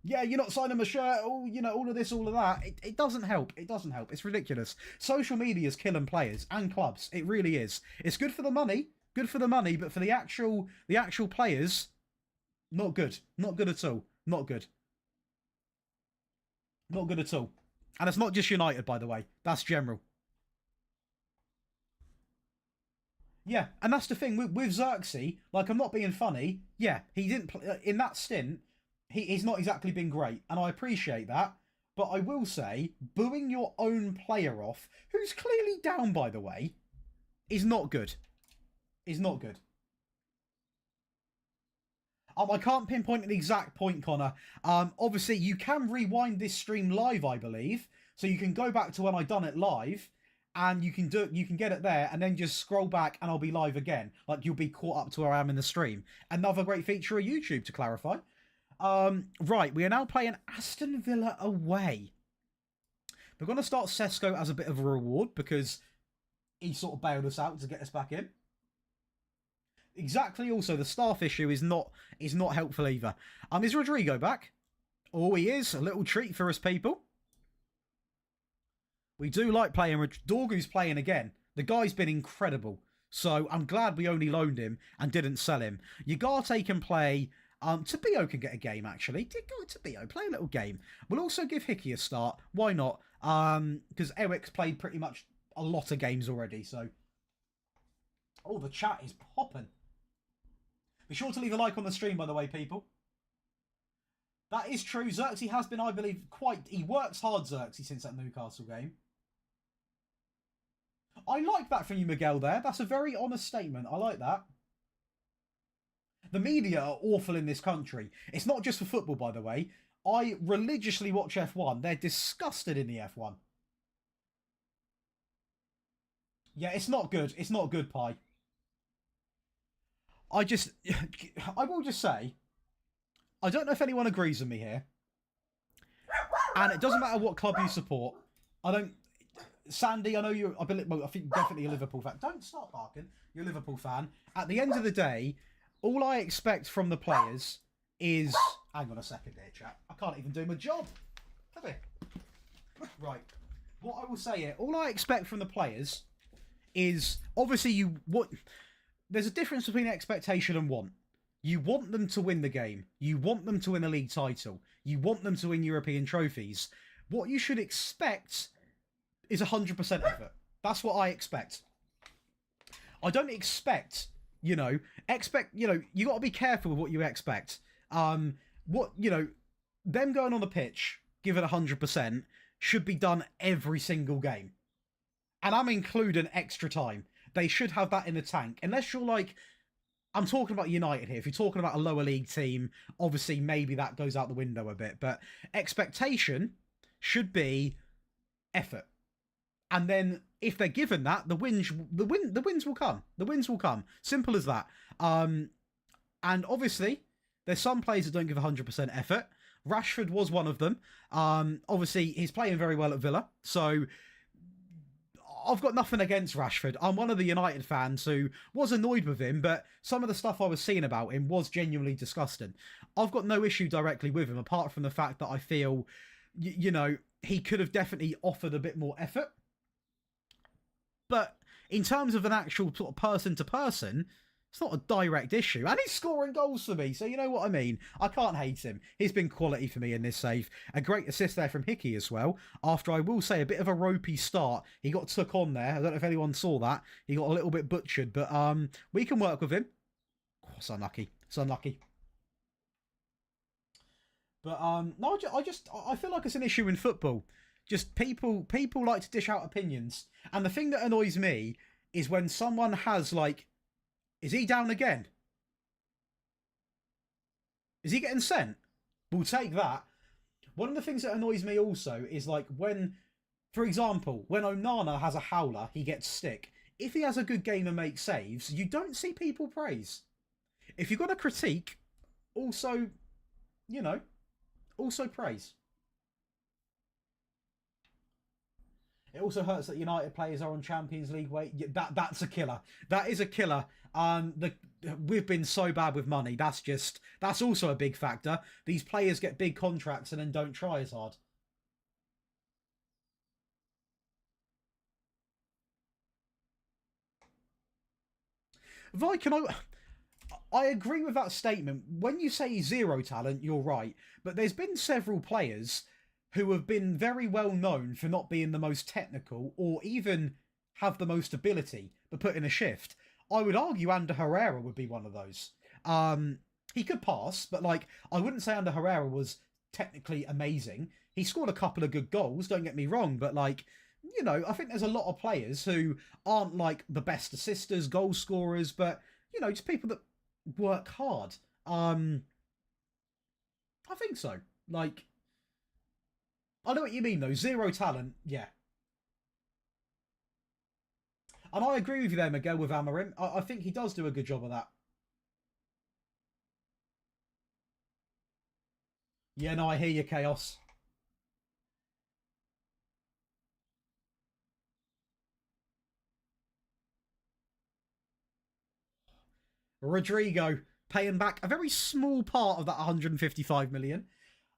yeah, you're not signing a shirt, oh, you know, all of this, all of that. It doesn't help. It doesn't help. It's ridiculous. Social media is killing players and clubs. It really is. It's good for the money. Good for the money, but for the actual players, not good. Not good at all. Not good. Not good at all. And it's not just United, by the way. That's general. Yeah, and that's the thing. With Xerxes, like, I'm not being funny. Yeah, he didn't... in that stint, he's not exactly been great, and I appreciate that. But I will say, booing your own player off, who's clearly down, by the way, is not good. is not good. I can't pinpoint an exact point, Connor. Obviously, you can rewind this stream live, I believe. So you can go back to when I done it live, and you can get it there, and then just scroll back, and I'll be live again. Like, you'll be caught up to where I am in the stream. Another great feature of YouTube, to clarify. Right, we are now playing Aston Villa away. We're going to start Sesko as a bit of a reward, because he sort of bailed us out to get us back in. Exactly. Also, the staff issue is not helpful either. Is Rodrigo back? Oh, he is. A little treat for us people. We do like playing. Dorgu's playing again. The guy's been incredible. So I'm glad we only loaned him and didn't sell him. Ugarte can play. Tabio can get a game, actually. Tabio, play a little game. We'll also give Hickey a start. Why not? Because Eric's played pretty much a lot of games already. So, oh, the chat is popping. Be sure to leave a like on the stream, by the way, people. That is true. Xerxes has been, I believe, he works hard, Xerxes, since that Newcastle game. I like that from you, Miguel, there. That's a very honest statement. I like that. The media are awful in this country. It's not just for football, by the way. I religiously watch F1. They're disgusted in the F1. Yeah, it's not good. It's not good, Pi. I will just say, I don't know if anyone agrees with me here. And it doesn't matter what club you support. Sandy, I know you're, I think definitely a Liverpool fan. Don't start barking. You're a Liverpool fan. At the end of the day, all I expect from the players is... Hang on a second here, chat. I can't even do my job. Come here. Right. What I will say here, all I expect from the players is, obviously, there's a difference between expectation and want. You want them to win the game. You want them to win a league title. You want them to win European trophies. What you should expect is 100% effort. That's what I expect. I don't expect, you got to be careful with what you expect. Them going on the pitch, give it 100%, should be done every single game. And I'm including extra time. They should have that in the tank. Unless you're like, I'm talking about United here. If you're talking about a lower league team, obviously maybe that goes out the window a bit. But expectation should be effort. And then if they're given that, the wins will come. The wins will come. Simple as that. And obviously, there's some players that don't give 100% effort. Rashford was one of them. Obviously, he's playing very well at Villa. So I've got nothing against Rashford. I'm one of the United fans who was annoyed with him, but some of the stuff I was seeing about him was genuinely disgusting. I've got no issue directly with him, apart from the fact that I feel, he could have definitely offered a bit more effort. But in terms of an actual sort of person-to-person, it's not a direct issue. And he's scoring goals for me, so you know what I mean. I can't hate him. He's been quality for me in this save. A great assist there from Hickey as well. After, I will say, a bit of a ropey start. He got took on there. I don't know if anyone saw that. He got a little bit butchered, but we can work with him. Oh, it's unlucky. It's unlucky. But no, I feel like it's an issue in football. Just people like to dish out opinions. And the thing that annoys me is when someone has, like, is he down again? Is he getting sent? We'll take that. One of the things that annoys me also is, like, when, for example, when Onana has a howler, he gets stick. If he has a good game and makes saves, you don't see people praise. If you've got a critique, also, also praise. It also hurts that United players are on Champions League weight. That's a killer. That is a killer. We've been so bad with money. That's also a big factor. These players get big contracts and then don't try as hard. Vi, I agree with that statement. When you say zero talent, you're right. But there's been several players who have been very well known for not being the most technical or even have the most ability, but put in a shift. I would argue Ander Herrera would be one of those. He could pass, but I wouldn't say Ander Herrera was technically amazing. He scored a couple of good goals, don't get me wrong, but you know, I think there's a lot of players who aren't like the best assisters, goal scorers, but, you know, just people that work hard. I think so. Like, I know what you mean, though. Zero talent, yeah. And I agree with you there, Miguel, with Amorim. I think he does do a good job of that. Yeah, no, I hear you, Chaos. Rodrigo paying back a very small part of that 155 million.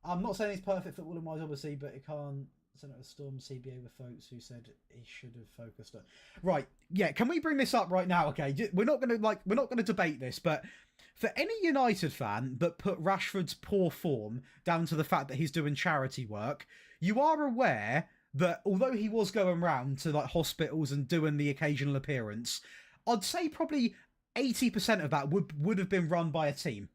I'm not saying he's perfect footballing wise, obviously, but it can't send out a storm CBA with folks who said he should have focused on. Right, yeah. Can we bring this up right now? Okay, we're not gonna debate this, but for any United fan that put Rashford's poor form down to the fact that he's doing charity work, you are aware that although he was going round to like hospitals and doing the occasional appearance, I'd say probably 80% of that would have been run by a team.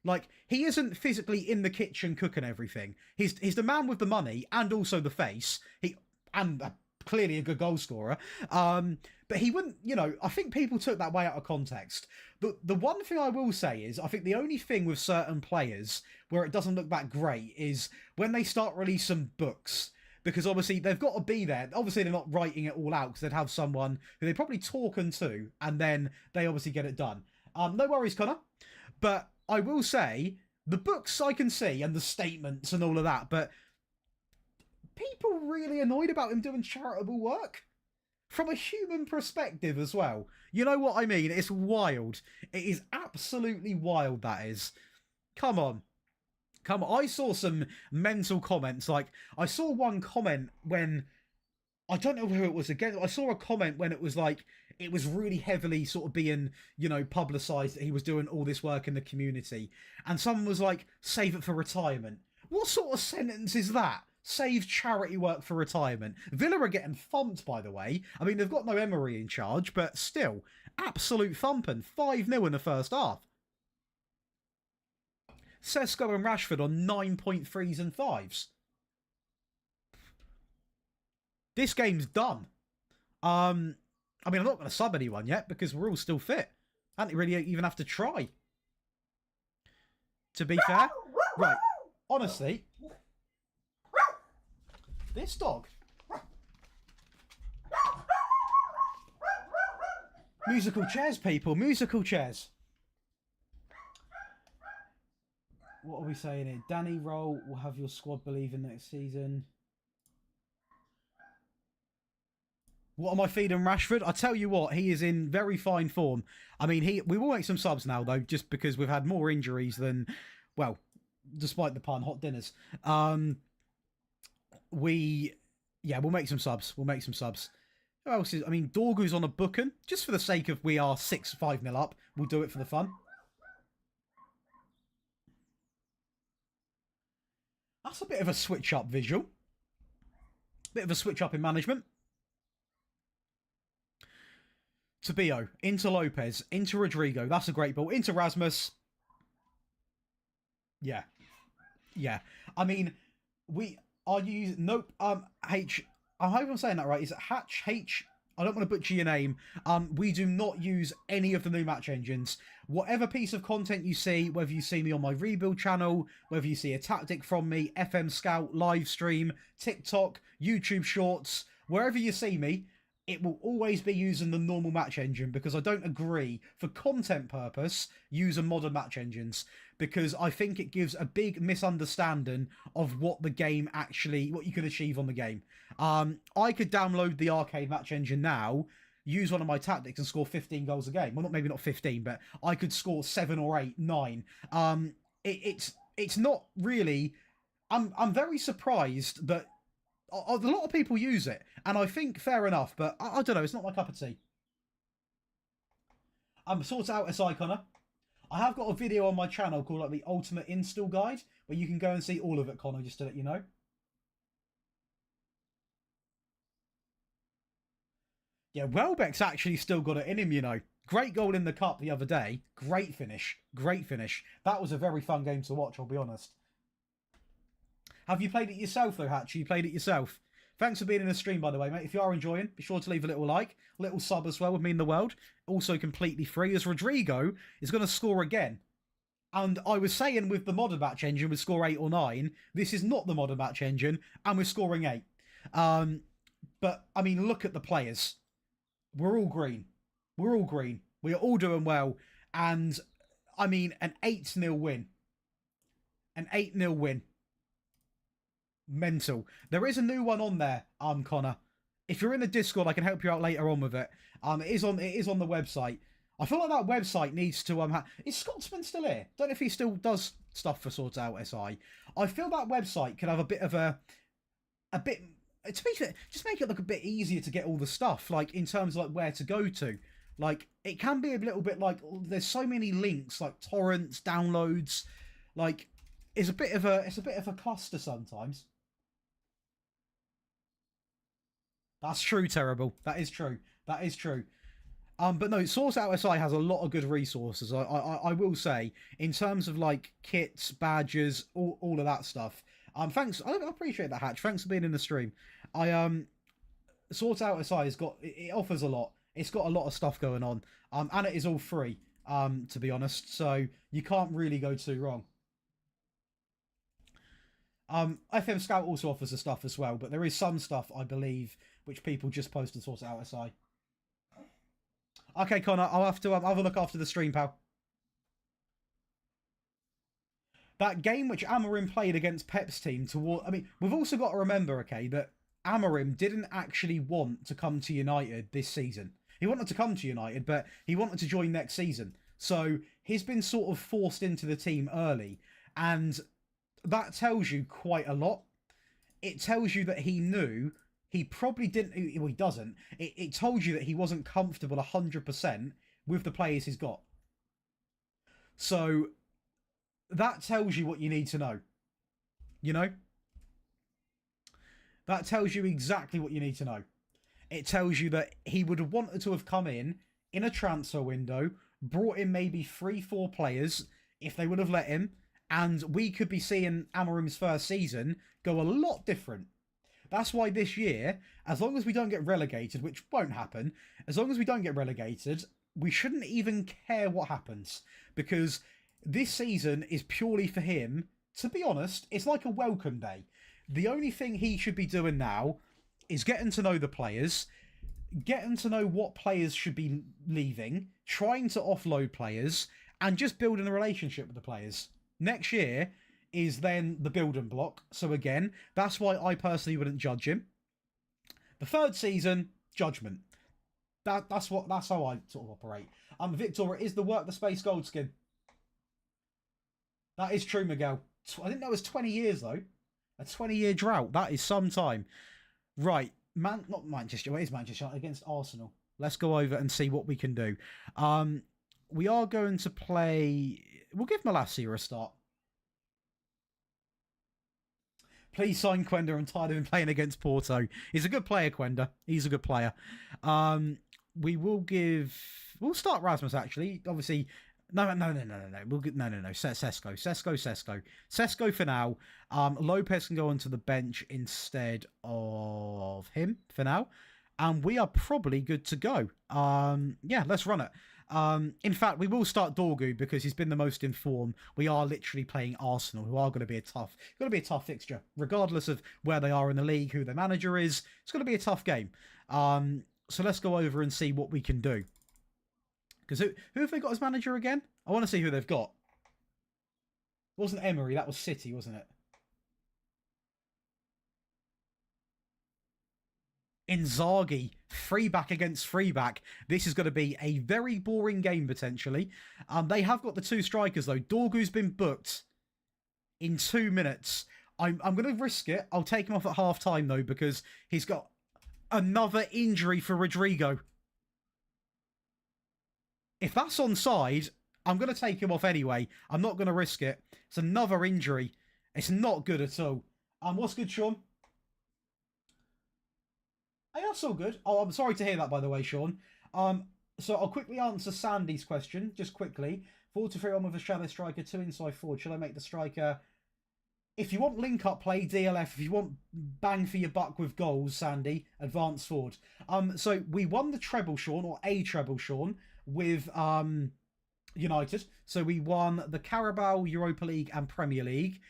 Like, he isn't physically in the kitchen cooking everything. He's the man with the money and also the face. Clearly a good goal scorer. But he wouldn't, you know, I think people took that way out of context. The one thing I will say is, I think the only thing with certain players where it doesn't look that great is when they start releasing books. Because obviously they've got to be there. Obviously they're not writing it all out because they'd have someone who they probably talking to and then they obviously get it done. No worries, Connor. But I will say, the books I can see and the statements and all of that, but people really annoyed about him doing charitable work from a human perspective as well. You know what I mean? It's wild. It is absolutely wild, that is. Come on. Come on. I saw some mental comments. Like, I saw one comment when, I don't know who it was again. I saw a comment when it was like, it was really heavily sort of being, you know, publicised that he was doing all this work in the community. And someone was like, save it for retirement. What sort of sentence is that? Save charity work for retirement. Villa are getting thumped, by the way. I mean, they've got no Emery in charge, but still, absolute thumping. 5-0 in the first half. Sesko and Rashford on 9.3s and 5s. This game's done. I mean, I'm not going to sub anyone yet because we're all still fit. I don't really even have to try. To be fair. Right. Honestly. This dog. Musical chairs, people. Musical chairs. What are we saying here? Danny Roll will have your squad believing next season. What am I feeding Rashford? I tell you what, he is in very fine form. I mean, we will make some subs now, though, just because we've had more injuries than, well, despite the pun, hot dinners. We'll make some subs. We'll make some subs. Who else is, I mean, Dorgu's on a booking. Just for the sake of we are 5-0 up. We'll do it for the fun. That's a bit of a switch up visual. Bit of a switch up in management. To Bio, into Lopez, into Rodrigo. That's a great ball. Into Rasmus. Yeah. Yeah. I mean, we are using... Nope. H... I hope I'm saying that right. Is it Hatch? H... I don't want to butcher your name. We do not use any of the new match engines. Whatever piece of content you see, whether you see me on my rebuild channel, whether you see a tactic from me, FM Scout, live stream, TikTok, YouTube Shorts, wherever you see me, it will always be using the normal match engine because I don't agree, for content purpose, using modern match engines because I think it gives a big misunderstanding of what the game actually, what you can achieve on the game. I could download the arcade match engine now, use one of my tactics and score 15 goals a game. Well, maybe not 15, but I could score 7 or 8, 9. It's not really... I'm very surprised that a lot of people use it, and I think fair enough, but I don't know, it's not my cup of tea. I'm sorted out SI, Connor. I have got a video on my channel called like the Ultimate Install Guide, where you can go and see all of it, Connor, just to let you know. Yeah, Welbeck's actually still got it in him, you know. Great goal in the cup the other day. Great finish. Great finish. That was a very fun game to watch, I'll be honest. Have you played it yourself, though, Hatch? You played it yourself? Thanks for being in the stream, by the way, mate. If you are enjoying, be sure to leave a little like, a little sub as well, would mean the world. Also completely free, as Rodrigo is going to score again. And I was saying with the modern match engine, we score 8 or 9. This is not the modern match engine, and we're scoring 8. But, I mean, look at the players. We're all green. We're all green. We are all doing well. And, I mean, an 8-0 win. An 8-0 win. Mental. There is a new one on there, Connor. If you're in the Discord, I can help you out later on with it. It is on the website. I feel like that website needs to is Scotsman still here? Don't know if he still does stuff for Sort Out SI. I feel that website could have a bit of a bit, to be fair, just make it look a bit easier to get all the stuff, like in terms of like where to go to. Like it can be a little bit like there's so many links, like torrents, downloads, like it's a bit of a cluster sometimes. That's true, Terrible. That is true. That is true. But no, Source Out SI has a lot of good resources. I will say, in terms of like kits, badges, all of that stuff. Thanks. I appreciate that, Hatch. Thanks for being in the stream. Source Out SI it offers a lot. It's got a lot of stuff going on. And it is all free. To be honest, so you can't really go too wrong. FM Scout also offers the stuff as well, but there is some stuff I believe which people just post to Source Out SI. Okay, Connor, I'll have to have a look after the stream, pal. That game which Amorim played against Pep's team I mean, we've also got to remember, okay, that Amorim didn't actually want to come to United this season. He wanted to come to United, but he wanted to join next season. So he's been sort of forced into the team early. And that tells you quite a lot. It tells you that he knew... He probably didn't... Well, he doesn't. It told you that he wasn't comfortable 100% with the players he's got. So, that tells you what you need to know. You know? That tells you exactly what you need to know. It tells you that he would have wanted to have come in a transfer window, brought in maybe 3-4 players, if they would have let him, and we could be seeing Amorim's first season go a lot different. That's why this year, as long as we don't get relegated, which won't happen, as long as we don't get relegated, we shouldn't even care what happens. Because this season is purely for him. To be honest, it's like a welcome day. The only thing he should be doing now is getting to know the players, getting to know what players should be leaving, trying to offload players, and just building a relationship with the players. Next year is then the building block. So again, that's why I personally wouldn't judge him. The third season, judgment. That's how I sort of operate. Victor, it is the Work the Space Gold skin. That is true, Miguel. I didn't know it was 20 years though. A 20-year drought. That is some time. Right. Not Manchester. It is Manchester against Arsenal. Let's go over and see what we can do. We are going to play... We'll give Malacia a start. Please sign Quenda. I'm tired of him playing against Porto. He's a good player, Quenda. He's a good player. We'll start Rasmus, actually. Obviously, no. Sesko for now. Lopez can go onto the bench instead of him for now. And we are probably good to go. Yeah, let's run it. In fact, we will start Dorgu because he's been the most in form. We are literally playing Arsenal, who are going to be a tough fixture, regardless of where they are in the league, who their manager is. It's going to be a tough game. So let's go over and see what we can do. Because who have they got as manager again? I want to see who they've got. It wasn't Emery, that was City, wasn't it? Inzaghi, free back against free back. This is going to be a very boring game, potentially. They have got the two strikers, though. Dorgu's been booked in 2 minutes. I'm going to risk it. I'll take him off at half-time, though, because he's got another injury for Rodrigo. If that's onside, I'm going to take him off anyway. I'm not going to risk it. It's another injury. It's not good at all. What's good, Sean? Hey, that's all good. Oh, I'm sorry to hear that, by the way, Sean. So I'll quickly answer Sandy's question, just quickly. 4-3 on with a shadow striker, 2 inside forward. Shall I make the striker If you want link-up play, DLF. If you want bang for your buck with goals, Sandy, advance forward. So we won the treble, Sean, or a treble, Sean, with United. So we won the Carabao, Europa League, and Premier League.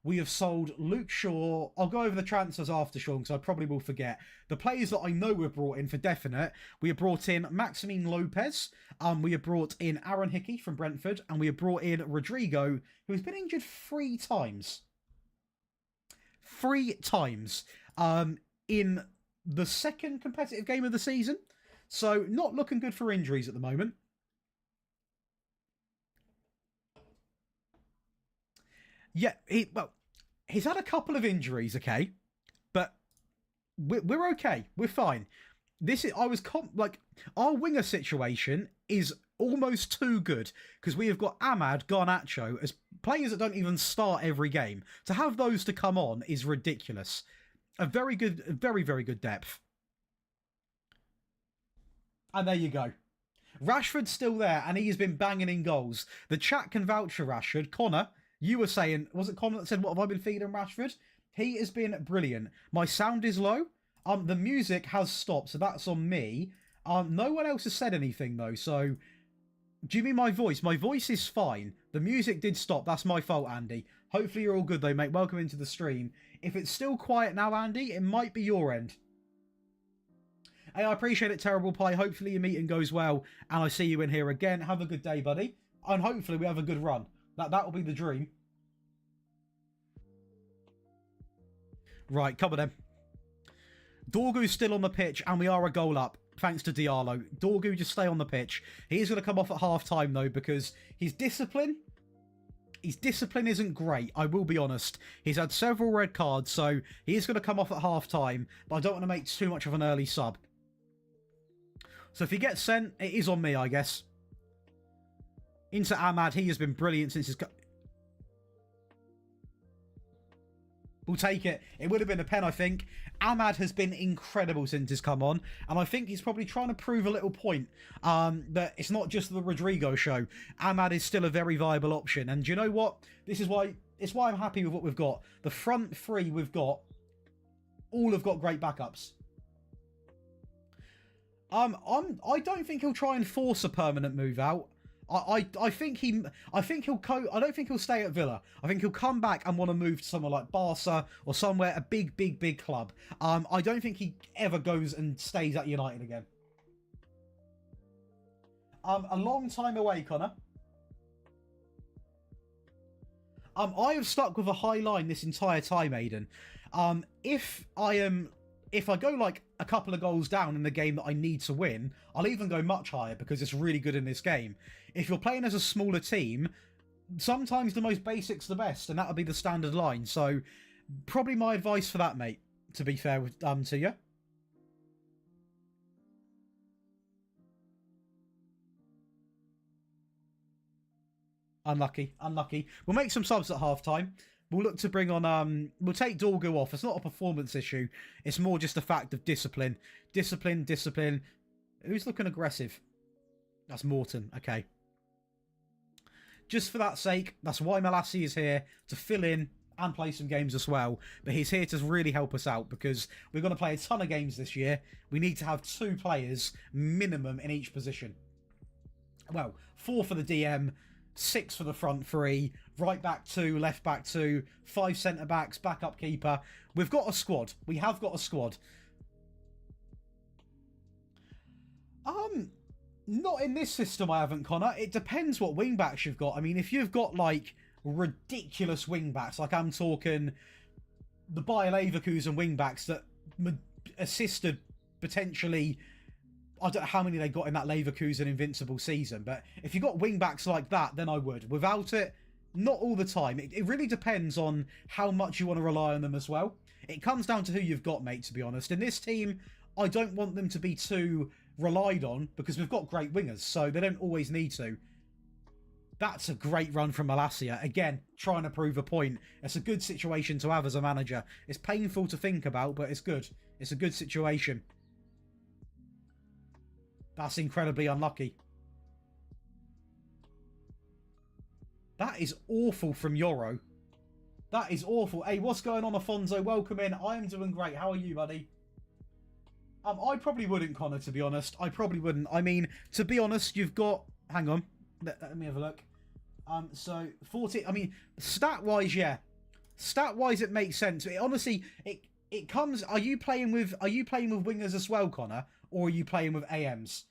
We have sold Luke Shaw. I'll go over the transfers after, Sean, because I probably will forget. The players that I know we've brought in for definite, we have brought in Maximin Lopez. We have brought in Aaron Hickey from Brentford. And we have brought in Rodrigo, who has been injured 3 times. 3 times in the second competitive game of the season. So not looking good for injuries at the moment. Yeah, he's had a couple of injuries, okay, but we're okay. We're fine. Our winger situation is almost too good because we have got Ahmad, Garnacho as players that don't even start every game. To have those to come on is ridiculous. A very, very good depth. And there you go. Rashford's still there, and he has been banging in goals. The chat can vouch for Rashford. Connor, you were saying, was it Connor that said, what have I been feeding Rashford? He has been brilliant. My sound is low. The music has stopped, so that's on me. No one else has said anything, though, so... Do you mean my voice? My voice is fine. The music did stop. That's my fault, Andy. Hopefully you're all good, though, mate. Welcome into the stream. If it's still quiet now, Andy, it might be your end. Hey, I appreciate it, Terrible Pie. Hopefully your meeting goes well, and I see you in here again. Have a good day, buddy. And hopefully we have a good run. That will be the dream. Right, come on then. Dorgu's still on the pitch, and we are a goal up, thanks to Diallo. Dorgu, just stay on the pitch. He is going to come off at half-time, though, because his discipline isn't great, I will be honest. He's had several red cards, so he is going to come off at half-time, but I don't want to make too much of an early sub. So if he gets sent, it is on me, I guess. Into Ahmad, he has been brilliant since his... We'll take it. It would have been a pen, I think. Ahmad has been incredible since he's come on, and I think he's probably trying to prove a little point that it's not just the Rodrigo show. Ahmad is still a very viable option, and do you know what? It's why I'm happy with what we've got. The front 3 we've got, all have got great backups. I don't think he'll try and force a permanent move out. I don't think he'll stay at Villa. I think he'll come back and want to move to somewhere like Barca or somewhere, a big club. I don't think he ever goes and stays at United again. A long time away, Connor. I have stuck with a high line this entire time, Aiden. If I go like a couple of goals down in the game that I need to win, I'll even go much higher because it's really good in this game. If you're playing as a smaller team, sometimes the most basic's the best, and that'll be the standard line. So probably my advice for that, mate, to be fair to you. Unlucky. We'll make some subs at half-time. We'll look to bring on... we'll take Dorgu off. It's not a performance issue. It's more just a fact of discipline. Discipline. Who's looking aggressive? That's Morton. Okay. Just for that sake, that's why Malassi is here, to fill in and play some games as well. But he's here to really help us out because we're going to play a ton of games this year. We need to have 2 players minimum in each position. Well, 4 for the DM, 6 for the front 3, right back 2, left back 2, 5 centre backs, backup keeper. We've got a squad. We have got a squad. Not in this system, I haven't, Connor. It depends what wing backs you've got. I mean, if you've got like ridiculous wing backs, like I'm talking the Bayer Leverkusen wing backs that assisted potentially, I don't know how many they got in that Leverkusen invincible season, but if you've got wing backs like that, then I would. Without it, not all the time. It really depends on how much you want to rely on them as well. It comes down to who you've got, mate, to be honest. In this team, I don't want them to be too relied on because we've got great wingers, so they don't always need to. That's a great run from Malacia. Again, trying to prove a point. It's a good situation to have as a manager. It's painful to think about, but it's good. It's a good situation. That's incredibly unlucky. That is awful from Yoro. That is awful. Hey, what's going on, Afonso? Welcome in. I am doing great. How are you, buddy? I probably wouldn't, Connor, to be honest. I probably wouldn't. I mean, to be honest, you've got... Hang on. Let me have a look. So, 40... I mean, stat-wise, yeah. Stat-wise, it makes sense. Honestly, it comes... Are you playing with wingers as well, Connor? Or are you playing with AMs?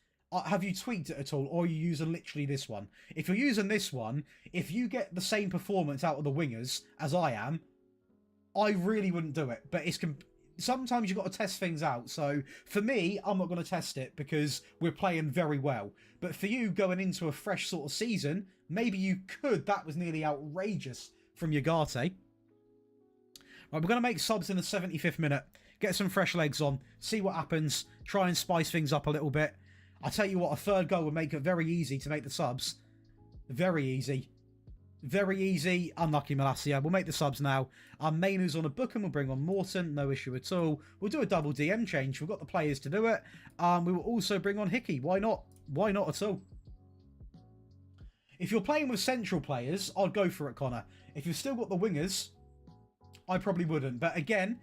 Have you tweaked it at all? Or are you using literally this one? If you're using this one, if you get the same performance out of the wingers as I am, I really wouldn't do it. But it's... Sometimes you've got to test things out. So for me, I'm not going to test it because we're playing very well. But for you going into a fresh sort of season, maybe you could. That was nearly outrageous from Ugarte. Right, we're going to make subs in the 75th minute. Get some fresh legs on. See what happens. Try and spice things up a little bit. I tell you what, a third goal would make it very easy to make the subs. Very easy. Very easy. Unlucky Malacia. We'll make the subs now. Mainu's on a book and we'll bring on Morton. No issue at all. We'll do a double DM change. We've got the players to do it. We will also bring on Hickey. Why not? Why not at all? If you're playing with central players, I'd go for it, Connor. If you've still got the wingers, I probably wouldn't. But again,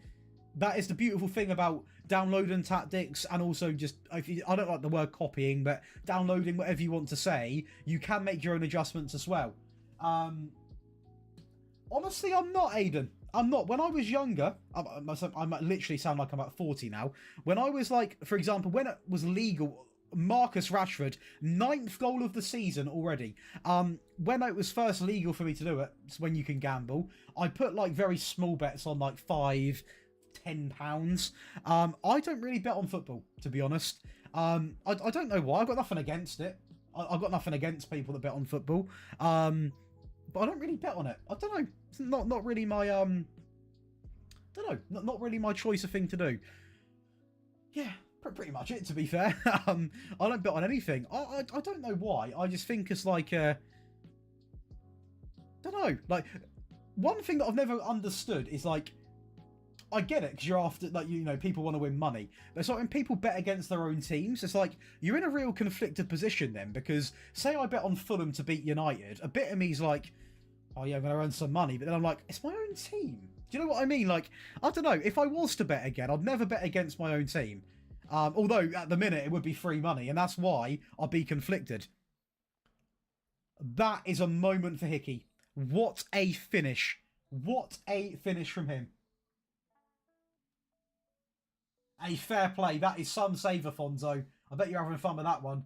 that is the beautiful thing about downloading tactics and also just, I don't like the word copying, but downloading whatever you want to say, you can make your own adjustments as well. Honestly, I'm not, Aiden. I'm not. When I was younger, I might literally sound like I'm about 40 now. When I was like, for example, when it was legal, Marcus Rashford, 9th goal of the season already. When it was first legal for me to do it, it's when you can gamble, I put like very small bets on like £5-10. I don't really bet on football, to be honest. I don't know why. I've got nothing against it. I've got nothing against people that bet on football. But I don't really bet on it. I don't know. It's not really my don't know. Not really my choice of thing to do. Yeah, pretty much it, to be fair. I don't bet on anything. I don't know why. I just think it's like don't know. Like, one thing that I've never understood is like, I get it because you're after, like, you know, people want to win money. But it's like when people bet against their own teams, it's like you're in a real conflicted position then. Because say I bet on Fulham to beat United, a bit of me's like, oh yeah, I'm going to earn some money. But then I'm like, it's my own team. Do you know what I mean? Like, I don't know. If I was to bet again, I'd never bet against my own team. Although at the minute it would be free money, and that's why I'd be conflicted. That is a moment for Hickey. What a finish. What a finish from him. A fair play. That is some save, Afonso. I bet you're having fun with that one.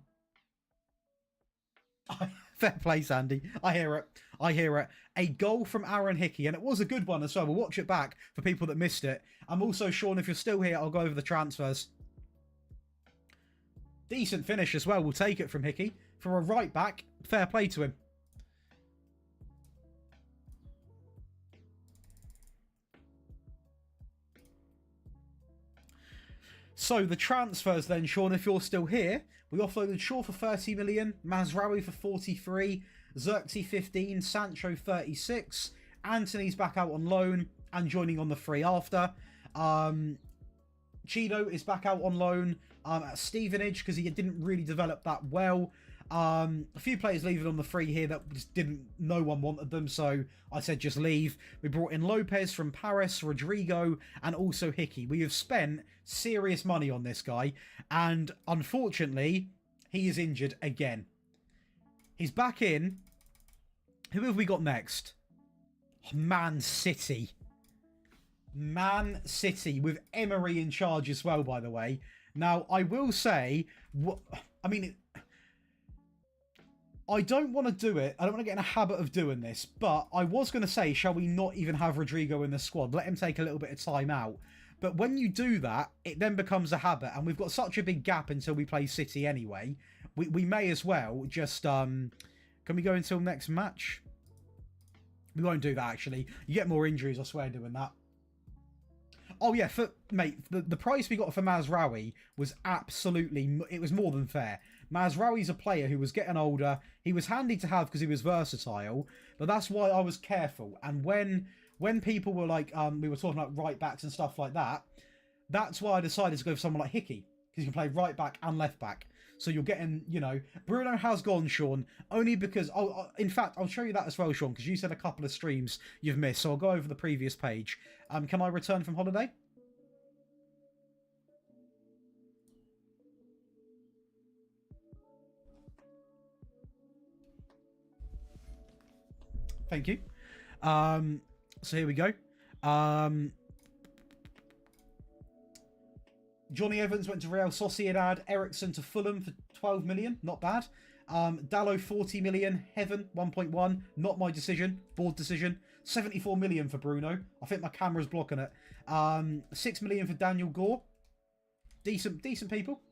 Fair play, Sandy. I hear it. I hear it. A goal from Aaron Hickey, and it was a good one as well. We'll watch it back for people that missed it. I'm also, Sean, if you're still here, I'll go over the transfers. Decent finish as well. We'll take it from Hickey. For a right back, fair play to him. So the transfers then, Sean, if you're still here, we offloaded Shaw for 30 million, Mazraoui for 43, Xerxes 15, Sancho 36, Anthony's back out on loan and joining on the free after. Chido is back out on loan at Stevenage because he didn't really develop that well. A few players leaving on the free here that just no one wanted them, so I said just leave. We brought in Lopez from Paris, Rodrigo, and also Hickey. We have spent serious money on this guy, and unfortunately, he is injured again. He's back in. Who have we got next? Man City. Man City, with Emery in charge as well, by the way. Now, I will say, I don't want to do it. I don't want to get in a habit of doing this. But I was going to say, shall we not even have Rodrigo in the squad? Let him take a little bit of time out. But when you do that, it then becomes a habit. And we've got such a big gap until we play City anyway. We may as well just... can we go until next match? We won't do that, actually. You get more injuries, I swear, doing that. Oh, yeah, mate, the price we got for Mazraoui was absolutely... It was more than fair. Mazraoui's a player who was getting older. He was handy to have because he was versatile, but that's why I was careful. And when people were like, we were talking about right backs and stuff like that, that's why I decided to go for someone like Hickey, because he can play right back and left back. So you're getting, you know, Bruno has gone, Sean, only because, in fact, I'll show you that as well, Sean, because you said a couple of streams you've missed. So I'll go over the previous page. Can I return from holiday? Thank you. So here we go. Johnny Evans went to Real Sociedad. Ericsson to Fulham for 12 million. Not bad. Dallo 40 million. Heaven 1.1. Not my decision. Board decision. 74 million for Bruno. I think my camera's blocking it. 6 million for Daniel Gore. Decent people.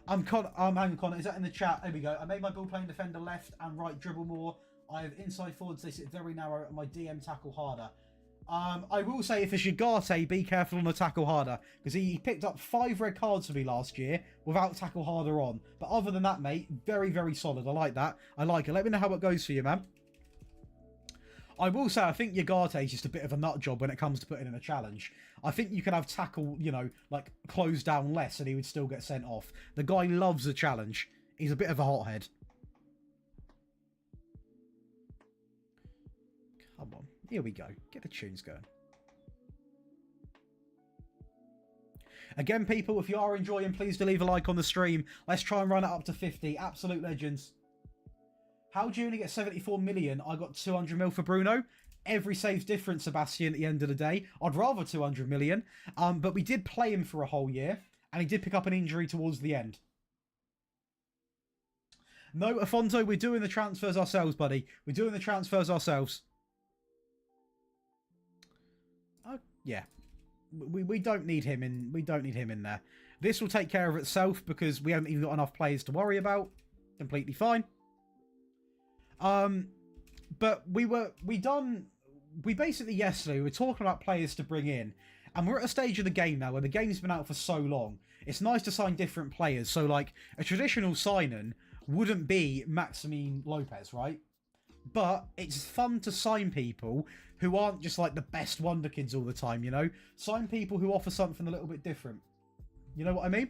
Hang on, Connor. Is that in the chat? There we go. I made my ball playing defender left and right dribble more. I have inside forwards. They sit very narrow and my DM tackle harder. I will say, if it's Ugarte, be careful on the tackle harder, because he picked up 5 red cards for me last year without tackle harder on. But other than that, mate, very, very solid. I like that. I like it. Let me know how it goes for you, man. I will say, I think Ugarte is just a bit of a nut job when it comes to putting in a challenge. I think you can have tackle, you know, like close down less and he would still get sent off. The guy loves a challenge. He's a bit of a hothead. Come on. Here we go. Get the tunes going. Again, people, if you are enjoying, please do leave a like on the stream. Let's try and run it up to 50. Absolute legends. How do you only get 74 million? I got 200 mil for Bruno. Every save's different, Sebastian, at the end of the day. I'd rather 200 million. But we did play him for a whole year. And he did pick up an injury towards the end. No, Afonso, we're doing the transfers ourselves, buddy. We're doing the transfers ourselves. Yeah, we don't need him in. We don't need him in there. This will take care of itself because we haven't even got enough players to worry about. Completely fine. But we basically yesterday we were talking about players to bring in, and we're at a stage of the game now where the game's been out for so long. It's nice to sign different players. So like a traditional signing wouldn't be Maxime Lopez, right? But it's fun to sign people who aren't just like the best wonder kids all the time, you know? Sign people who offer something a little bit different. You know what I mean?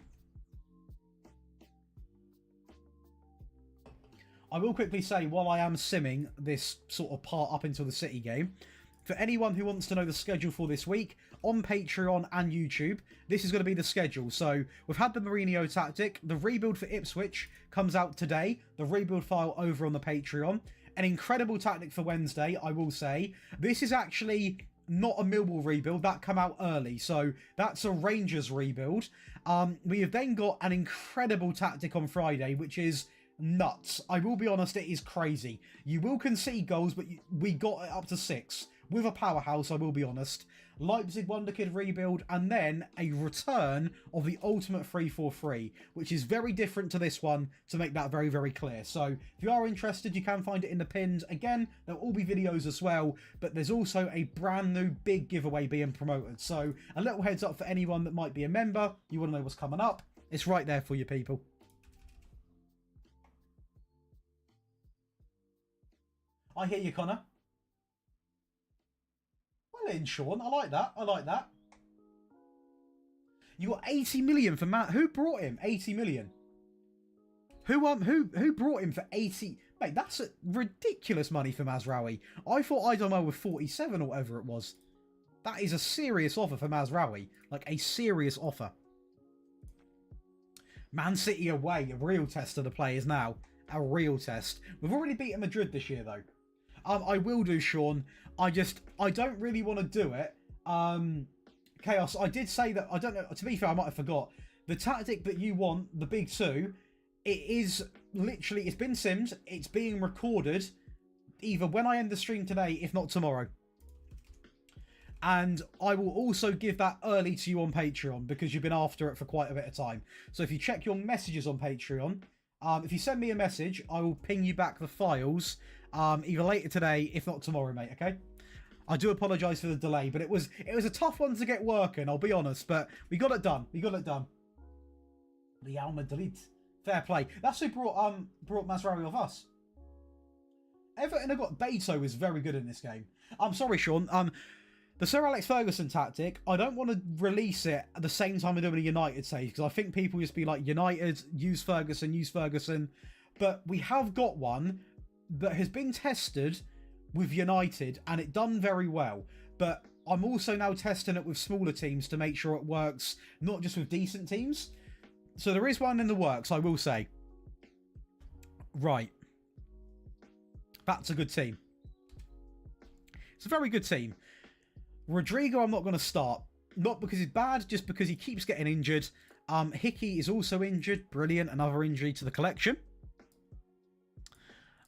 I will quickly say, while I am simming this sort of part up until the City game, for anyone who wants to know the schedule for this week, on Patreon and YouTube, this is going to be the schedule. So we've had the Mourinho tactic. The rebuild for Ipswich comes out today. The rebuild file over on the Patreon. An incredible tactic for Wednesday, I will say. This is actually not a Millwall rebuild. That come out early. So that's a Rangers rebuild. We have then got an incredible tactic on Friday, which is nuts. I will be honest, it is crazy. You will concede goals, but we got it up to 6. With a powerhouse, I will be honest. Leipzig Wonderkid rebuild, and then a return of the ultimate 3-4-3, which is very different to this one, to make that very, very clear. So if you are interested, you can find it in the pins. Again, there'll all be videos as well, but there's also a brand new big giveaway being promoted. So a little heads up for anyone that might be a member. You want to know what's coming up? It's right there for you, people. I hear you, Connor. Well in, Sean. I like that. I like that. You got 80 million for Matt. Who brought him 80 million? Who brought him for 80? Mate, that's ridiculous money for Mazraoui. I thought I don't know with 47 or whatever it was. That is a serious offer for Mazraoui. Like a serious offer. Man City away. A real test of the players now. A real test. We've already beaten Madrid this year though. I will do, Sean. I don't really want to do it. Chaos, I did say that, I don't know, to be fair, I might have forgot. The tactic that you want, the big 2, it is literally, it's been simmed, it's being recorded either when I end the stream today, if not tomorrow. And I will also give that early to you on Patreon, because you've been after it for quite a bit of time. So if you check your messages on Patreon, if you send me a message, I will ping you back the files, either later today, if not tomorrow, mate, okay? I do apologise for the delay, but it was a tough one to get working, I'll be honest, but we got it done. We got it done. Real Madrid. Fair play. That's who brought Mazraoui off us. Everton have got Beto is very good in this game. I'm sorry, Sean. The Sir Alex Ferguson tactic, I don't want to release it at the same time we're doing a United stage, because I think people just be like, United, use Ferguson. But we have got one that has been tested with United, and it done very well. But I'm also now testing it with smaller teams to make sure it works, not just with decent teams. So there is one in the works, I will say. Right. That's a good team. It's a very good team. Rodrigo, I'm not going to start. Not because he's bad, just because he keeps getting injured. Hickey is also injured. Brilliant. Another injury to the collection.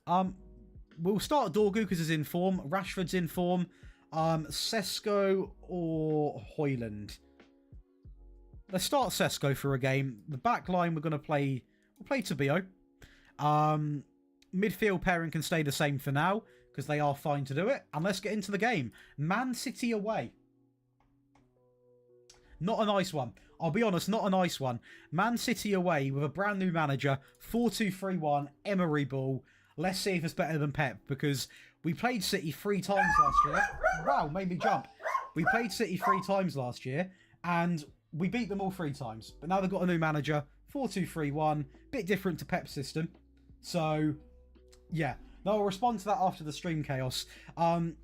We'll start Dorgu because he's in form. Rashford's in form. Sesko or Højlund. Let's start Sesko for a game. The back line we're going to play... We'll play Tabio. Midfield pairing can stay the same for now, because they are fine to do it. And let's get into the game. Man City away. Not a nice one. I'll be honest, not a nice one. Man City away with a brand new manager. 4-2-3-1, Emery ball. Let's see if it's better than Pep, because we played City 3 times last year. Wow, made me jump. We played City 3 times last year, and we beat them all 3 times. But now they've got a new manager. 4-2-3-1. Bit different to Pep's system. So, yeah. No, I'll respond to that after the stream chaos.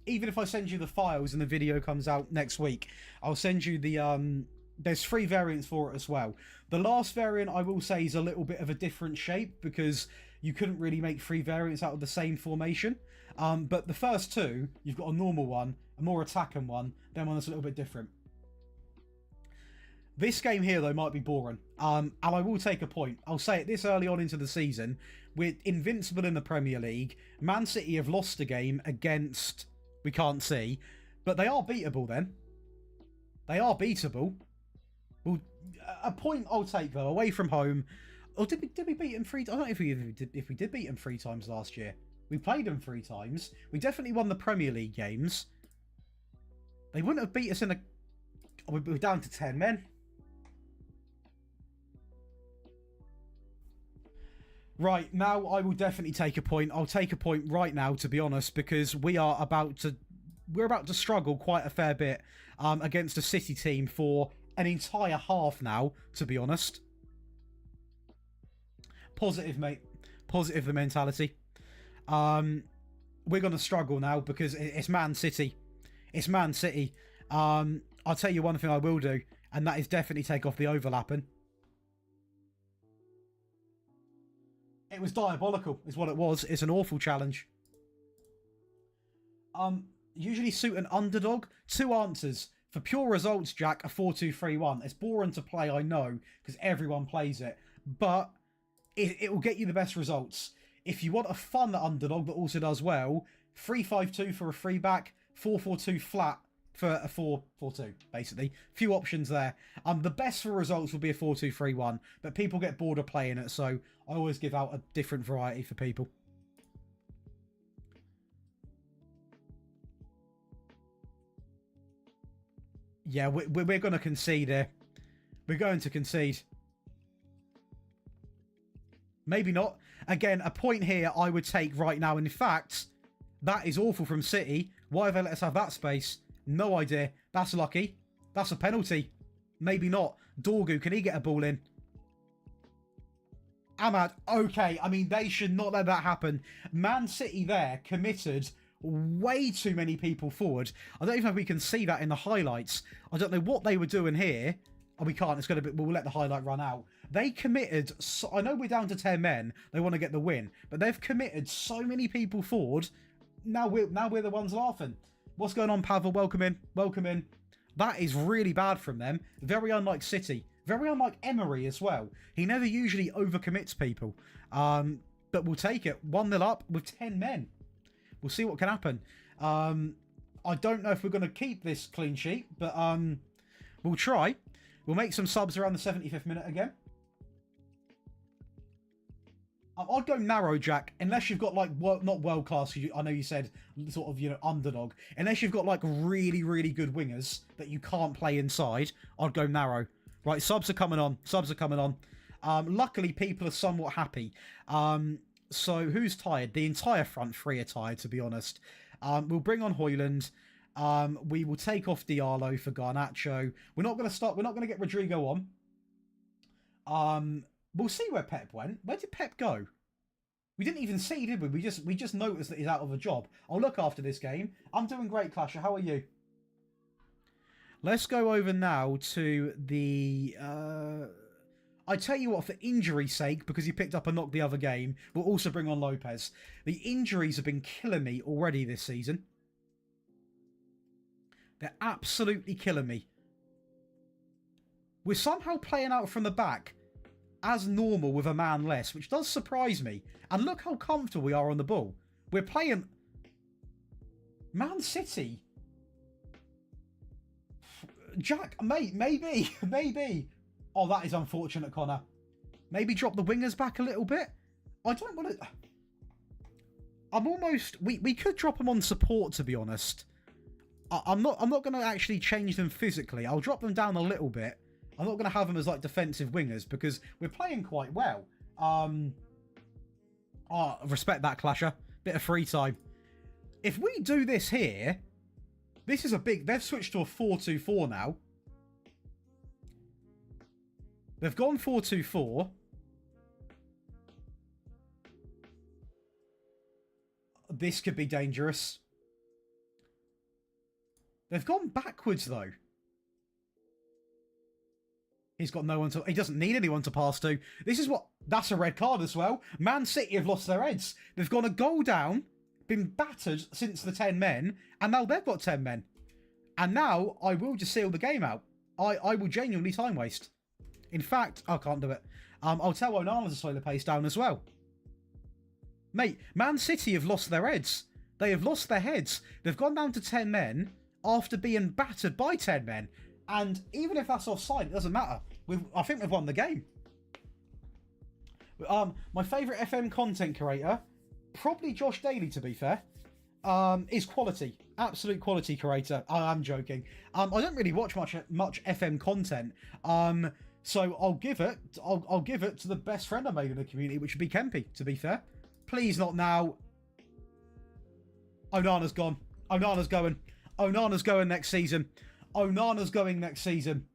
Even if I send you the files and the video comes out next week, I'll send you the... There's 3 variants for it as well. The last variant, I will say, is a little bit of a different shape because you couldn't really make 3 variants out of the same formation. But the first 2, you've got a normal one, a more attacking one, then one that's a little bit different. This game here, though, might be boring. And I will take a point. I'll say it this early on into the season. We're invincible in the Premier League. Man City have lost a game against... We can't see. But they are beatable, then. They are beatable. Well, a point I'll take, though, away from home. Or did we beat them 3 times? I don't know if we did beat them 3 times last year. We played them 3 times. We definitely won the Premier League games. They wouldn't have beat us in a... We're down to 10 men. Right, now I will definitely take a point. I'll take a point right now, to be honest, because we're about to struggle quite a fair bit against a City team for an entire half now, to be honest. Positive, mate. Positive, the mentality. We're going to struggle now because it's Man City. It's Man City. I'll tell you one thing I will do, and that is definitely take off the overlapping. It was diabolical, is what it was. It's an awful challenge. Usually suit an underdog. 2 answers. For pure results, Jack, a 4-2-3-1. It's boring to play, I know, because everyone plays it. But it will get you the best results. If you want a fun underdog that also does well, 3-5-2 for a 3-back, 4-4-2 flat for a 4-4-2, basically. Few options there. The best for results will be a 4-2-3-1, but people get bored of playing it, so I always give out a different variety for people. Yeah, we're going to concede here. We're going to concede. Maybe not. Again, a point here I would take right now. In fact, that is awful from City. Why have they let us have that space? No idea. That's lucky. That's a penalty. Maybe not. Dorgu, can he get a ball in? Ahmad, okay. I mean, they should not let that happen. Man City there committed way too many people forward. I don't even know if we can see that in the highlights. I don't know what they were doing here. Oh, we can't. It's going to be... We'll let the highlight run out. They committed... I know we're down to 10 men. They want to get the win. But they've committed so many people forward. Now we're the ones laughing. What's going on, Pavel? Welcome in. Welcome in. That is really bad from them. Very unlike City. Very unlike Emery as well. He never usually overcommits people. But we'll take it. 1-0 up with 10 men. We'll see what can happen. I don't know if we're going to keep this clean sheet, but we'll try. We'll make some subs around the 75th minute again. I'd go narrow, Jack, unless you've got, like, not world-class, I know you said sort of, you know, underdog. Unless you've got, like, really, really good wingers that you can't play inside, I'd go narrow. Right, subs are coming on. Subs are coming on. Luckily, people are somewhat happy. So, who's tired? The entire front 3 are tired, to be honest. We'll bring on Højlund. We will take off Diallo for Garnacho. We're not going to start. We're not going to get Rodrigo on. We'll see where Pep went. Where did Pep go? We didn't even see, did we? We just noticed that he's out of a job. I'll look after this game. I'm doing great, Clasher. How are you? Let's go over now to the... I tell you what, for injury's sake, because he picked up a knock the other game, we'll also bring on Lopez. The injuries have been killing me already this season. They're absolutely killing me. We're somehow playing out from the back as normal with a man less, which does surprise me. And look how comfortable we are on the ball. We're playing... Man City. Jack, mate, maybe. Maybe. Oh, that is unfortunate, Connor. Maybe drop the wingers back a little bit. I don't want to... I'm almost... We could drop them on support, to be honest. I'm not going to actually change them physically. I'll drop them down a little bit. I'm not going to have them as like defensive wingers because we're playing quite well. Respect that, Clasher. Bit of free time. If we do this here, this is a big... They've switched to a 4-2-4 now. They've gone 4-2-4. This could be dangerous. They've gone backwards, though. He's got no one to... He doesn't need anyone to pass to. This is what... That's a red card as well. Man City have lost their heads. They've gone a goal down, been battered since the 10 men, and now they've got 10 men. And now I will just seal the game out. I will genuinely time waste. In fact, I can't do it. I'll tell Onana to slow the pace down as well. Mate, Man City have lost their heads. They have lost their heads. They've gone down to 10 men after being battered by 10 men. And even if that's offside, it doesn't matter. I think we've won the game. My favourite FM content creator, probably JoshDaly, to be fair, is quality. Absolute quality creator. I'm joking. I don't really watch much FM content. So I'll give it to the best friend I made in the community, which would be Kempy, to be fair. Please not now. Onana's gone. Onana's going. Onana's going next season. Onana's going next season.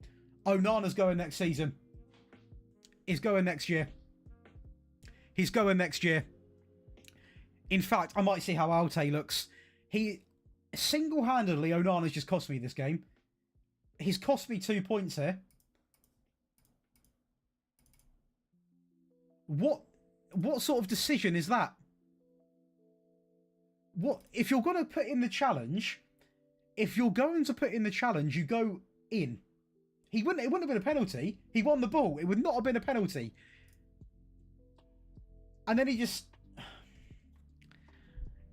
Onana's going next season. He's going next year. He's going next year. In fact, I might see how Alte looks. He single-handedly, Onana's just cost me this game. He's cost me 2 points here. What sort of decision is that? What if you're going to put in the challenge? If you're going to put in the challenge, you go in. It wouldn't have been a penalty. He won the ball. It would not have been a penalty. And then he just...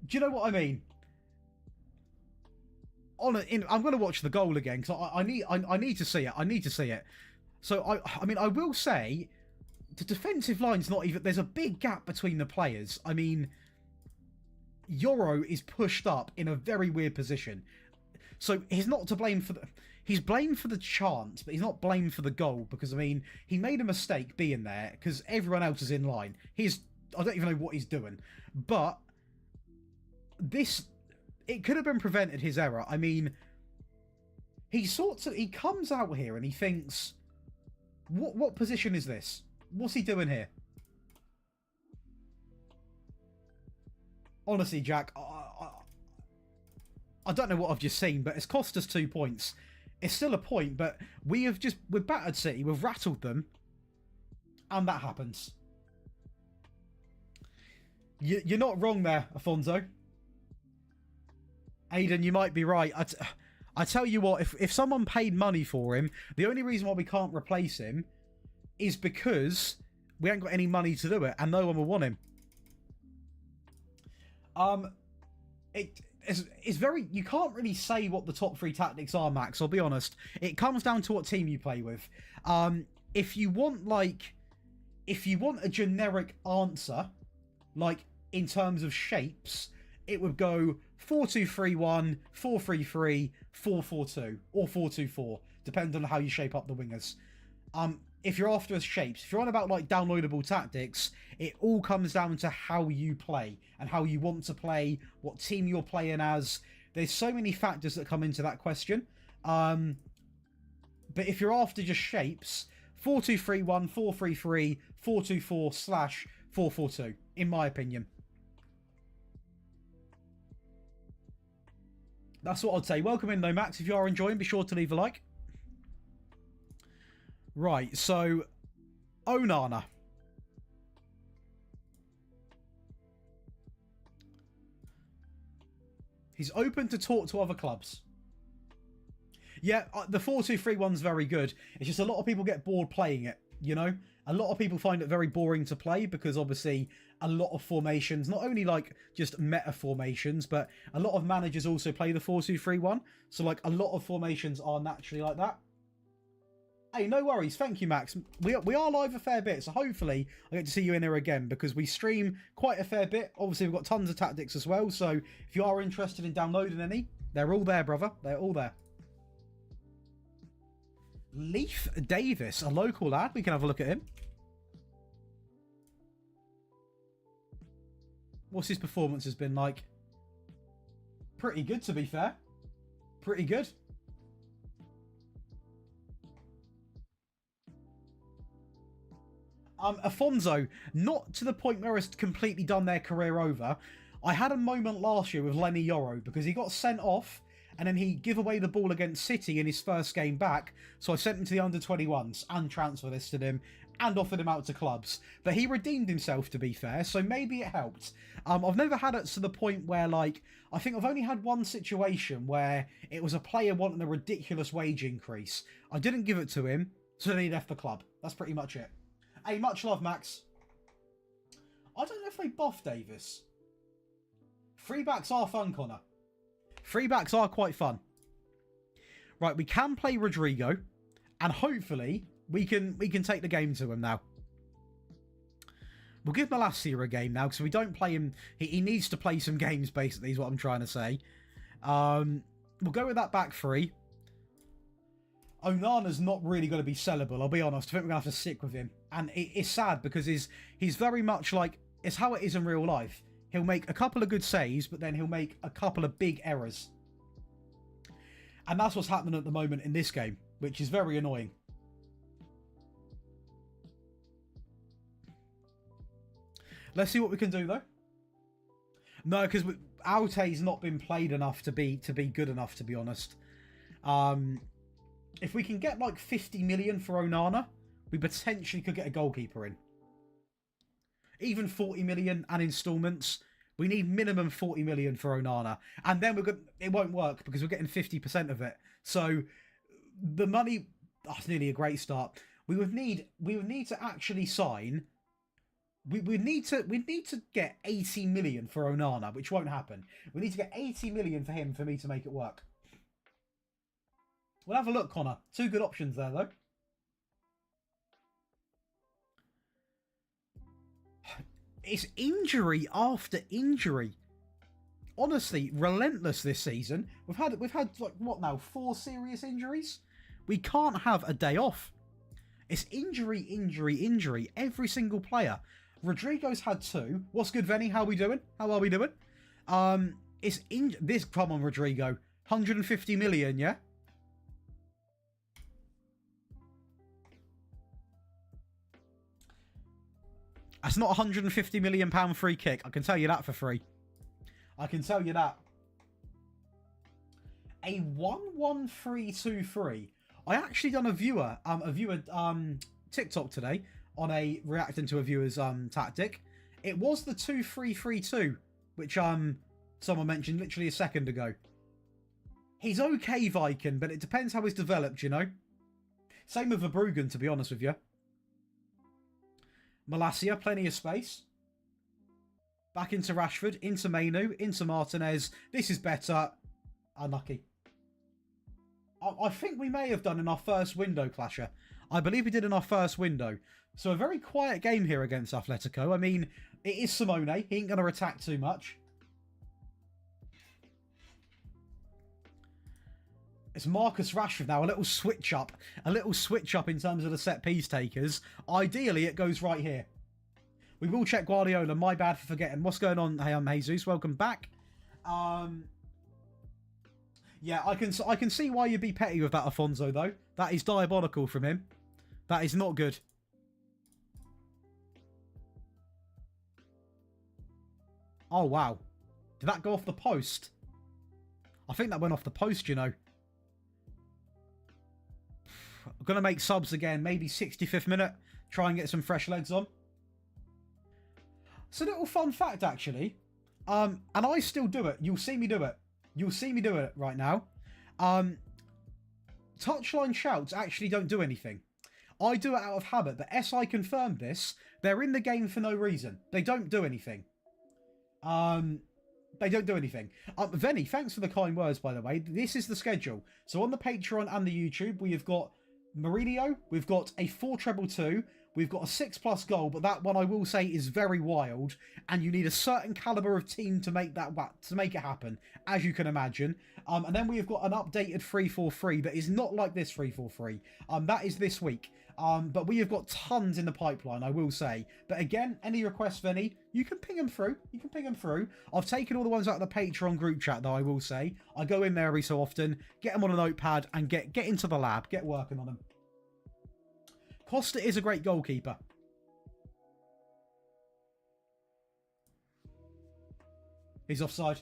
Do you know what I mean? I'm going to watch the goal again because I need to see it. I need to see it. So I mean, I will say the defensive line's not even... There's a big gap between the players. I mean, Euro is pushed up in a very weird position. So he's not to blame for the... He's blamed for the chance, but he's not blamed for the goal because, I mean, he made a mistake being there because everyone else is in line. I don't even know what he's doing. But this... It could have been prevented, his error. I mean, he comes out here and he thinks, what position is this? What's he doing here? Honestly, Jack, I don't know what I've just seen, but it's cost us 2 points. It's still a point, but we've battered City, we've rattled them, and that happens. You're not wrong there, Afonso. Aiden, you might be right. I tell you what, if someone paid money for him, the only reason why we can't replace him is because we ain't got any money to do it, and no one will want him. It's very... You can't really say what the top 3 tactics are, Max, I'll be honest. It comes down to what team you play with. If you want a generic answer, like in terms of shapes, it would go 4-2-3-1, 4-3-3, 4-4-2, or 4-2-4, depending on how you shape up the wingers. If you're after shapes, if you're on about like downloadable tactics, it all comes down to how you play and how you want to play, what team you're playing as. there's so many factors that come into that question. But if you're after just shapes, 4-2-3-1, 4-3-3, 4-2-4 / 4-4-2, in my opinion. That's what I'd say. Welcome in though, Max. If you are enjoying, be sure to leave a like. Right, so Onana. He's open to talk to other clubs. Yeah, the 4-2-3-1's very good. It's just a lot of people get bored playing it, you know? A lot of people find it very boring to play because obviously a lot of formations, not only like just meta formations, but a lot of managers also play the 4-2-3-1. So like a lot of formations are naturally like that. Hey, no worries. Thank you, Max. We are live a fair bit, so hopefully I get to see you in here again because we stream quite a fair bit. Obviously, we've got tons of tactics as well, so if you are interested in downloading any, they're all there, brother. They're all there. Leif Davis, a local lad. We can have a look at him. What's his performance has been like? Pretty good, to be fair. Pretty good. Afonso, not to the point where it's completely done their career over. I had a moment last year with Lenny Yoro because he got sent off and then he gave away the ball against City in his first game back. So I sent him to the under-21s and transfer listed him and offered him out to clubs. But he redeemed himself, to be fair, so maybe it helped. I've never had it to the point where, like, I think I've only had one situation where it was a player wanting a ridiculous wage increase. I didn't give it to him, so then he left the club. That's pretty much it. Hey, much love, Max. I don't know if they buff Davis. Free backs are fun, Connor. Free backs are quite fun. Right, we can play Rodrigo, and hopefully we can take the game to him now. We'll give Malacia a game now because we don't play him. He needs to play some games, basically, is what I'm trying to say. We'll go with that back three. Onana's not really going to be sellable, I'll be honest. I think we're going to have to stick with him. And it's sad because he's very much like... It's how it is in real life. He'll make a couple of good saves, but then he'll make a couple of big errors. And that's what's happening at the moment in this game, which is very annoying. Let's see what we can do, though. No, because Alte's not been played enough to be good enough, to be honest. If we can get like 50 million for Onana, we potentially could get a goalkeeper in. Even 40 million and installments. We need minimum 40 million for Onana. And then it won't work because we're getting 50% of it. So the money... Oh, it's nearly a great start. We would need to actually sign... We need to get 80 million for Onana, which won't happen. We need to get 80 million for him for me to make it work. We'll have a look, Connor. Two good options there, though. It's injury after injury. Honestly, relentless this season. We've had like what now? 4 serious injuries. We can't have a day off. It's injury, injury, injury. Every single player. Rodrigo's had 2. What's good, Venny? How are we doing? How are we doing? It's this. Come on, Rodrigo. 150 million, yeah. That's not a £150 million free kick. I can tell you that for free. I can tell you that. A 1-1-3-2-3. I actually done a viewer TikTok today on reacting to a viewer's tactic. It was the 2-3-3-2, which someone mentioned literally a second ago. He's okay, Viking, but it depends how he's developed, you know. Same with Verbruggen, to be honest with you. Malacia, plenty of space. Back into Rashford, into Mainu, into Martinez. This is better. Unlucky. I think we may have done in our first window, Clasher. I believe we did in our first window. So a very quiet game here against Atletico. I mean, it is Simone. He ain't going to attack too much. It's Marcus Rashford now. A little switch up. A little switch up in terms of the set piece takers. Ideally, it goes right here. We will check Guardiola. My bad for forgetting. What's going on? Hey, I'm Jesus. Welcome back. Yeah, I can see why you'd be petty with that, Afonso, though. That is diabolical from him. That is not good. Oh, wow. Did that go off the post? I think that went off the post, you know. I'm going to make subs again. Maybe 65th minute. Try and get some fresh legs on. It's a little fun fact, actually. And I still do it. You'll see me do it. You'll see me do it right now. Touchline shouts actually don't do anything. I do it out of habit, but SI confirmed this. They're in the game for no reason. They don't do anything. They don't do anything. Venny, thanks for the kind words, by the way. This is the schedule. So on the Patreon and the YouTube, we have got Mourinho, we've got a 4-2-2, we've got a 6+ goal, but that one I will say is very wild, and you need a certain caliber of team to make it happen, as you can imagine. And then we have got an updated 3-4-3 that is not like this 3-4-3. That is this week. But we have got tons in the pipeline, I will say. But again, any requests, Vinny, you can ping them through. You can ping them through. I've taken all the ones out of the Patreon group chat, though, I will say. I go in there every so often, get them on a notepad, and get into the lab. Get working on them. Costa is a great goalkeeper. He's offside.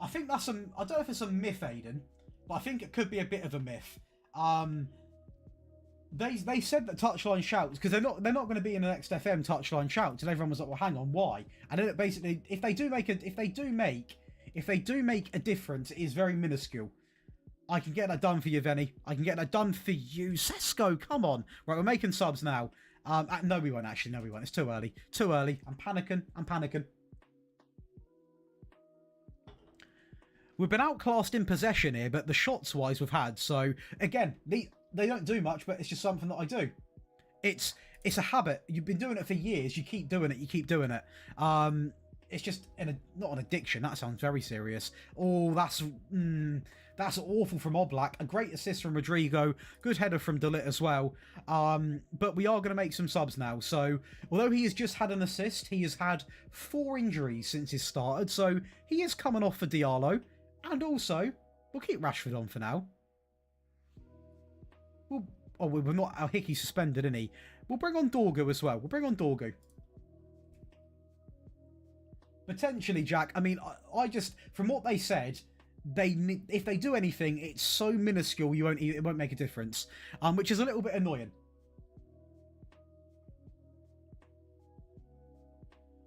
I think that's some... I don't know if it's a myth, Aiden, but I think it could be a bit of a myth. They said that touchline shouts, because they're not going to be in the next FM touchline shouts, and everyone was like, well, hang on, why? And then it basically, if they do make a difference, it is very minuscule. I can get that done for you, Venny. I can get that done for you. Sesko, come on. Right, we're making subs now. No, we won't, actually. No, we won't. It's too early. Too early. I'm panicking. We've been outclassed in possession here, but the shots-wise we've had. So, again, they don't do much, but it's just something that I do. It's a habit. You've been doing it for years. You keep doing it. It's just not an addiction. That sounds very serious. Oh, that's awful from Oblak. A great assist from Rodrigo. Good header from Dalit as well. But we are going to make some subs now. So, although he has just had an assist, he has had 4 injuries since he started. So, he is coming off for Diallo. And also, we'll keep Rashford on for now. We're not... Our Hickey suspended, isn't he? We'll bring on Dorgu as well. Potentially, Jack. I mean, I just... From what they said... if they do anything, it's so minuscule it won't make a difference, which is a little bit annoying.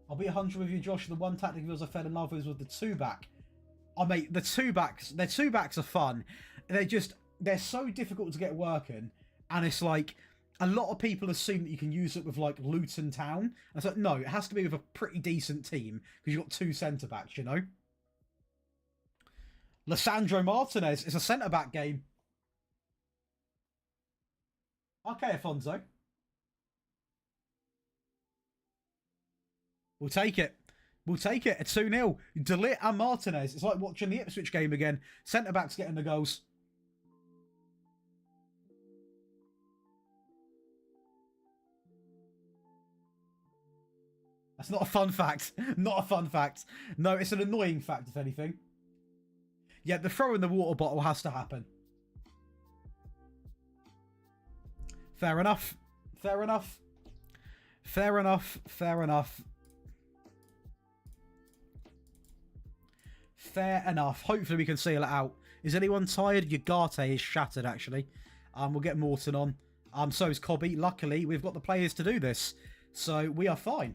I'll be 100 with you, Josh. The one tactic of yours I fell in love with was the 2-back. Oh, mate, their 2-backs are fun. They're so difficult to get working, and it's like a lot of people assume that you can use it with like Luton Town. And it's like, no, it has to be with a pretty decent team because you've got 2 centre-backs, you know. Lissandro Martinez is a centre-back game. Okay, Afonso. We'll take it. We'll take it. It's 2-0. Dalit and Martinez. It's like watching the Ipswich game again. Centre-backs getting the goals. That's not a fun fact. Not a fun fact. No, it's an annoying fact, if anything. Yeah, the throw in the water bottle has to happen. Fair enough. Fair enough. Fair enough. Fair enough. Fair enough. Hopefully we can seal it out. Is anyone tired? Ugarte is shattered, actually. We'll get Morton on. So is Cobby. Luckily, we've got the players to do this. So we are fine.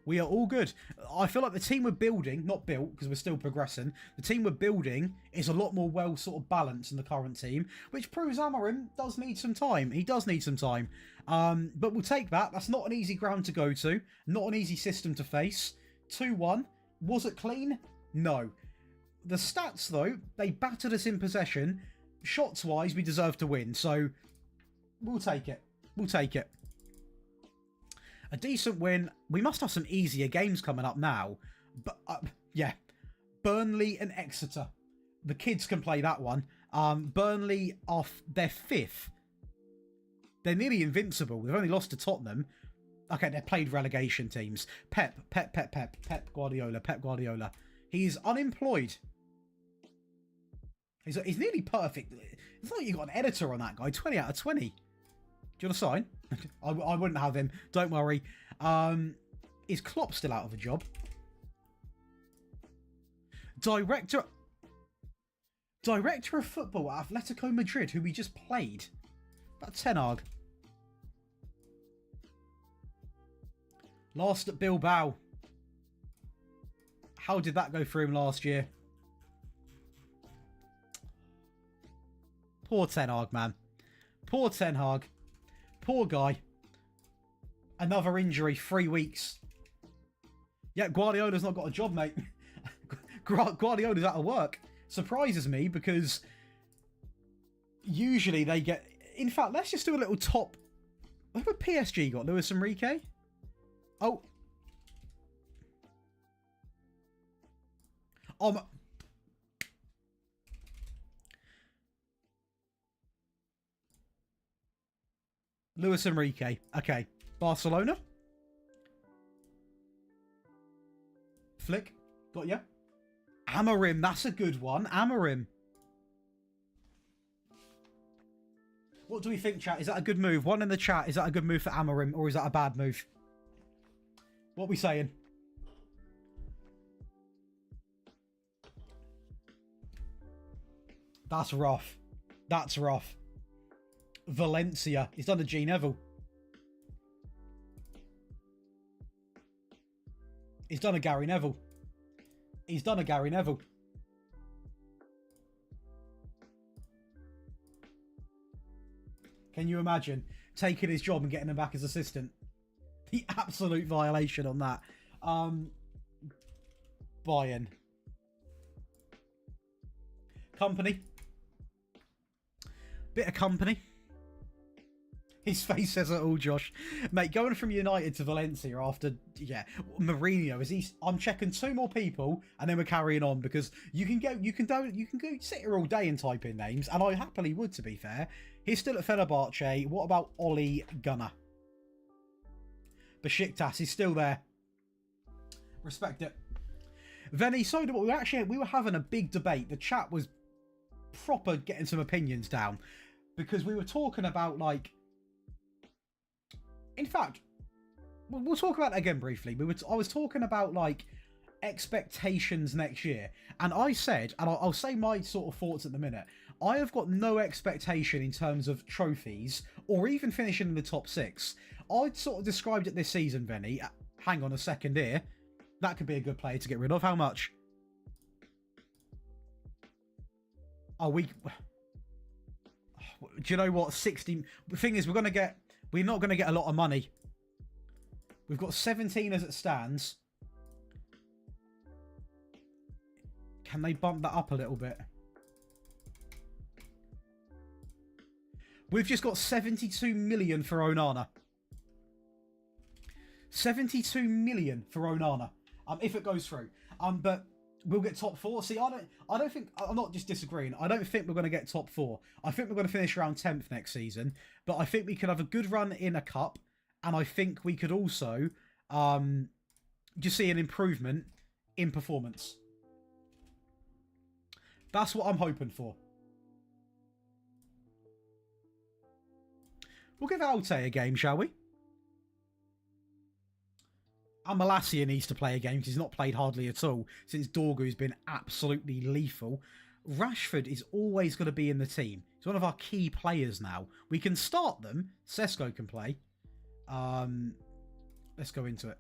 We are all good. I feel like the team we're building, not built because we're still progressing, the team we're building is a lot more well sort of balanced than the current team, which proves Amorim does need some time. He does need some time. But we'll take that. That's not an easy ground to go to. Not an easy system to face. 2-1. Was it clean? No. The stats, though, they battered us in possession. Shots-wise, we deserve to win. So, we'll take it. We'll take it. A decent win. We must have some easier games coming up now. But, yeah. Burnley and Exeter. The kids can play that one. Burnley off their 5th. They're nearly invincible. They've only lost to Tottenham. Okay, they're played relegation teams. Pep Guardiola. He's unemployed. He's nearly perfect. It's like you got an editor on that guy. 20 out of 20. Do you want to sign? I wouldn't have him. Don't worry. Is Klopp still out of a job? Director of football at Atletico Madrid, who we just played. That's Ten Hag. Last at Bilbao. How did that go for him last year? Poor Ten Hag, man. Poor Ten Hag. Poor guy. Another injury, 3 weeks. Yeah, Guardiola's not got a job, mate. Guardiola's out of work. Surprises me because usually they get... In fact, let's just do a little top... What have PSG got? Luis Enrique? Oh. Luis Enrique. Okay. Barcelona. Flick. Got ya. Amorim. That's a good one. Amorim. What do we think, chat? Is that a good move? One in the chat. Is that a good move for Amorim or is that a bad move? What are we saying? That's rough. That's rough. Valencia. He's done a G Neville. He's done a Gary Neville. He's done a Gary Neville. Can you imagine taking his job and getting him back as assistant? The absolute violation on that. Bayern. Company. Bit of company. His face says it all, Josh. Mate, going from United to Valencia after, yeah, Mourinho, is he? I'm checking 2 more people and then we're carrying on because you can go sit here all day and type in names, and I happily would, to be fair. He's still at Fenerbahce. What about Ole Gunnar? Besiktas, he's still there. Respect it. Venny, so we were having a big debate. The chat was proper getting some opinions down because we were talking about, like, in fact, we'll talk about it again briefly. I was talking about, like, expectations next year, and I said, and I'll say my sort of thoughts at the minute. I have got no expectation in terms of trophies or even finishing in the top 6. I'd sort of described it this season, Venny. Hang on a second here. That could be a good player to get rid of. How much? Oh, do you know what? 60. The thing is, we're not going to get a lot of money. We've got 17 as it stands. Can they bump that up a little bit? We've just got 72 million for Onana. 72 million for Onana. If it goes through. But we'll get top 4. See, I don't think, I'm not just disagreeing. I don't think we're going to get top 4. I think we're going to finish around 10th next season. But I think we could have a good run in a cup. And I think we could also just see an improvement in performance. That's what I'm hoping for. We'll give Alte a game, shall we? And Malacia needs to play a game because he's not played hardly at all since Dorgu's been absolutely lethal. Rashford is always going to be in the team. He's one of our key players now. We can start them. Sesko can play. Let's go into it.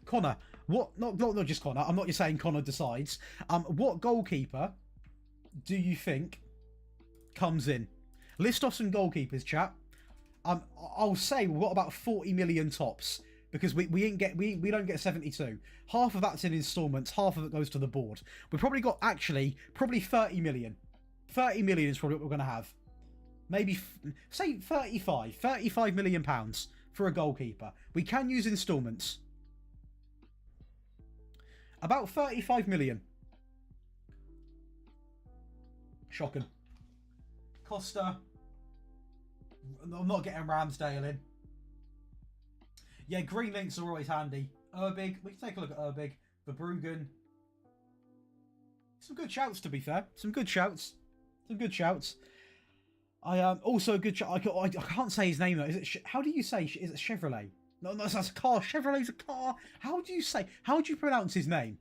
Connor. What? Not just Connor. I'm not just saying Connor decides. What goalkeeper do you think comes in? List off some goalkeepers, chat. I'll say we've got about 40 million tops because we don't get 72. Half of that's in instalments, half of it goes to the board. We've probably got probably 30 million. 30 million is probably what we're going to have. Maybe say 35 million pounds for a goalkeeper. We can use instalments. About 35 million. Shocking. Costa. I'm not getting Ramsdale in. Yeah, green links are always handy. Urbig, we can take a look at Urbig. Verbruggen. Some good shouts, to be fair. Some good shouts. Some good shouts. Also a good shout. I can't say his name though. Is it? How do you say? Is it Chevrolet? No, that's a car. Chevrolet's a car. How do you say? How do you pronounce his name?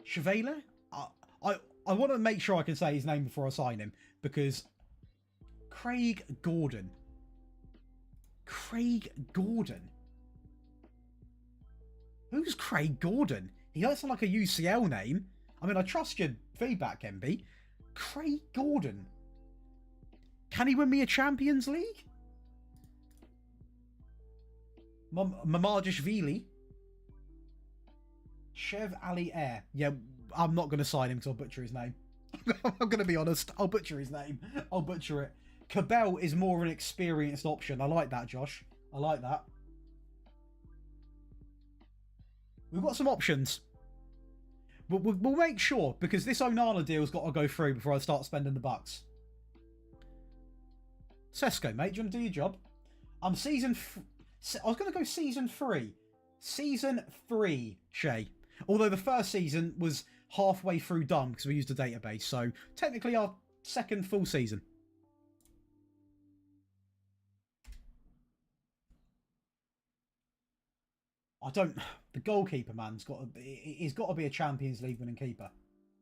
Chevrolet? I want to make sure I can say his name before I sign him, because Craig Gordon. Craig Gordon. Who's Craig Gordon? He doesn't sound like a UCL name. I mean, I trust your feedback, MB. Craig Gordon. Can he win me a Champions League? Mamardashvili. Chev Ali Air. Yeah, I'm not going to sign him because I'll butcher his name. I'm going to be honest. I'll butcher his name. I'll butcher it. Cabell is more of an experienced option. I like that, Josh. I like that. We've got some options. We'll make sure, because this Onana deal's got to go through before I start spending the bucks. Sesko, mate, do you want to do your job? I was going to go season 3. Season 3, Shay. Although the first season was halfway through done because we used a database. So technically our second full season. The goalkeeper man's he's got to be a Champions League winning keeper.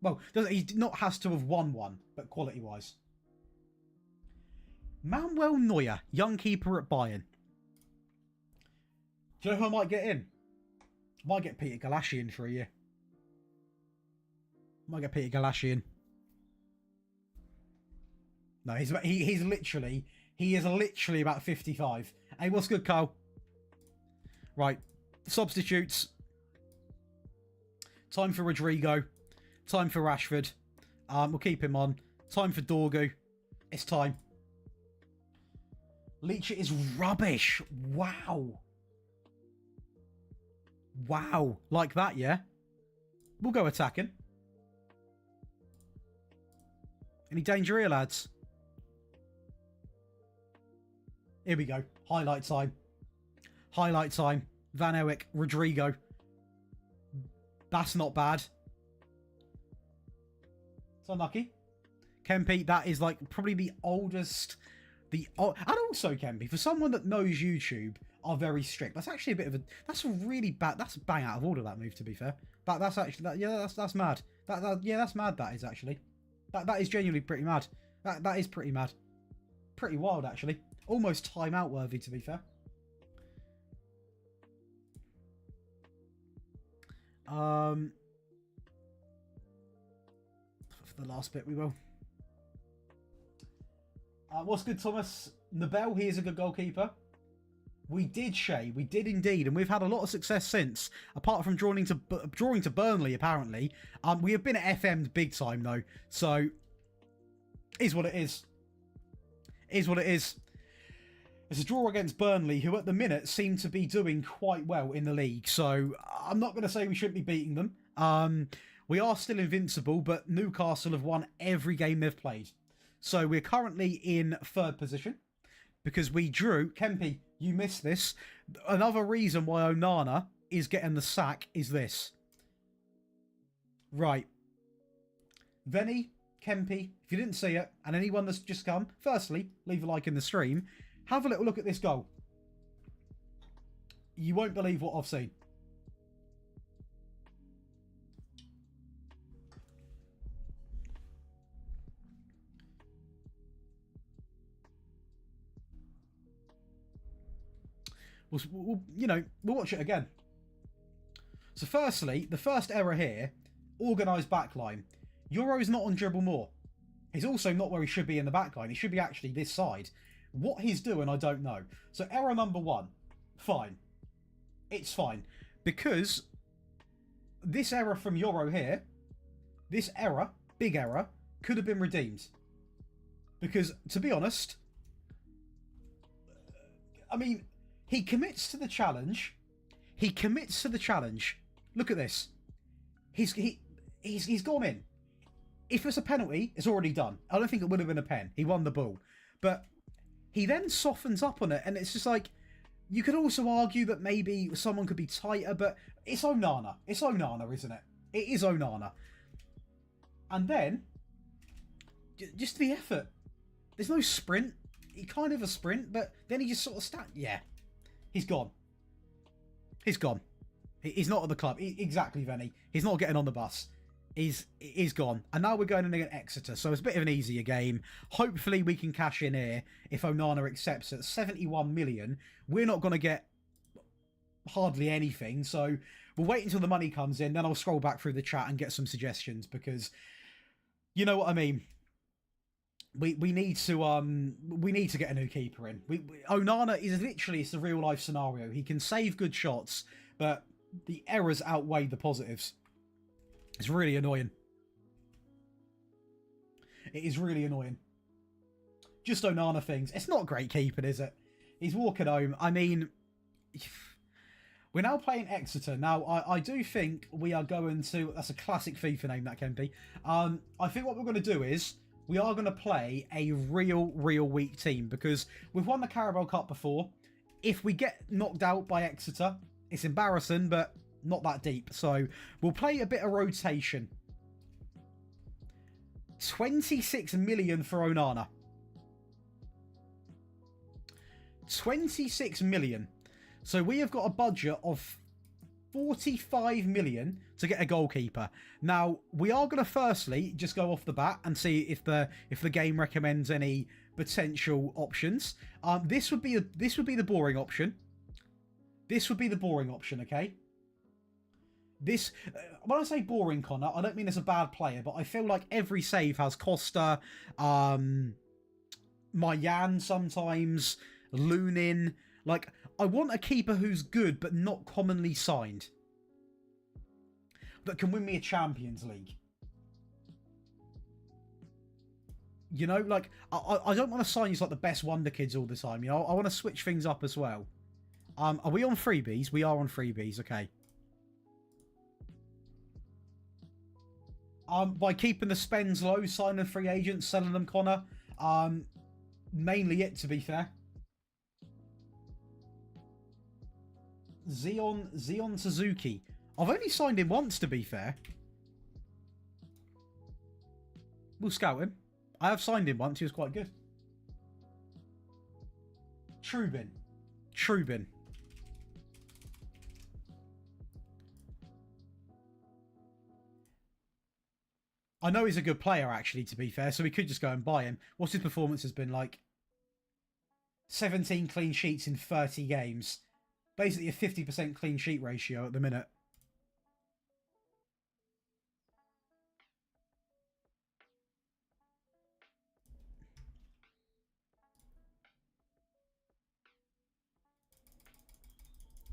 Well, he not has to have won one, but quality wise. Manuel Neuer, young keeper at Bayern. Do you know who I might get in? I might get Peter Galassi in for a year. I might get Peter Galassi in. No, he is literally about 55. Hey, what's good, Carl? Right, substitutes. Time for Rodrigo. Time for Rashford. We'll keep him on. Time for Dorgu. It's time. Leach is rubbish. Wow. Wow. Like that, yeah? We'll go attacking. Any danger here, lads? Here we go. Highlight time. Highlight time. Van Eyck, Rodrigo. That's not bad. It's unlucky. Kempe, that is like probably the oldest... And also, Kempe, for someone that knows YouTube, are very strict. That's actually a bit of a... That's a really bad... That's bang out of order, that move, to be fair. That's actually... that's mad. That's mad, that is, actually. That is genuinely pretty mad. That is pretty mad. Pretty wild, actually. Almost timeout worthy, to be fair. For the last bit, we will. What's good, Thomas? Nabel, he is a good goalkeeper. We did, Shay. We did indeed. And we've had a lot of success since. Apart from drawing to Burnley, apparently. We have been at FM'd big time, though. So, is what it is. Is what it is. It's a draw against Burnley, who at the minute seem to be doing quite well in the league. So, I'm not going to say we shouldn't be beating them. We are still invincible, but Newcastle have won every game they've played. So, we're currently in 3rd position. Because we drew... Kempe, you missed this. Another reason why Onana is getting the sack is this. Right. Venny, Kempe, if you didn't see it, and anyone that's just come, firstly, leave a like in the stream. Have a little look at this goal. You won't believe what I've seen. We'll watch it again. So firstly, the first error here, organised backline. Euro's not on dribble more. He's also not where he should be in the backline. He should be actually this side. What he's doing, I don't know. So error number 1, fine. It's fine. Because this error from Euro here, this error, big error, could have been redeemed. Because, to be honest, I mean... He commits to the challenge. He commits to the challenge. Look at this. He's gone in. If it's a penalty, it's already done. I don't think it would have been a pen. He won the ball. But he then softens up on it, and it's just like, you could also argue that maybe someone could be tighter, but it's Onana. It's Onana, isn't it? It is Onana. And then, just the effort. There's no sprint. He kind of a sprint, but then he just sort of yeah. He's gone. He's gone. He's not at the club. Exactly, Venny. He's not getting on the bus. He's gone. And now we're going in against Exeter, so it's a bit of an easier game. Hopefully we can cash in here if Onana accepts at 71 million. We're not going to get hardly anything, so we'll wait until the money comes in, then I'll scroll back through the chat and get some suggestions, because you know what I mean. We need to get a new keeper in. Onana is literally, it's a real life scenario. He can save good shots, but the errors outweigh the positives. It's really annoying. It is really annoying. Just Onana things. It's not great keeping, is it? He's walking home. I mean, we're now playing Exeter. Now, I do think we are going to... That's a classic FIFA name, that can be. I think what we're going to do is we are going to play a real weak team, because we've won the Carabao Cup before. If we get knocked out by Exeter, it's embarrassing, but not that deep. So we'll play a bit of rotation. 26 million for Onana. 26 million. So we have got a budget of 45 million to get a goalkeeper. Now, we are going to firstly just go off the bat and see if the game recommends any potential options. This would be the boring option. This would be the boring option, okay? This, when I say boring, Connor, I don't mean it's a bad player, but I feel like every save has Costa, Mayan sometimes, Lunin. Like, I want a keeper who's good, but not commonly signed. That can win me a Champions League. You know, like, I don't want to sign you like the best wonder kids all the time. You know, I want to switch things up as well. Are we on freebies? We are on freebies, okay. By keeping the spends low, signing free agents, selling them, Connor. Mainly it, to be fair. Zion Suzuki. I've only signed him once, to be fair. We'll scout him. I have signed him once. He was quite good. Trubin. I know he's a good player, actually, to be fair, so we could just go and buy him. What's his performance has been like? 17 clean sheets in 30 games. Basically a 50% clean sheet ratio at the minute.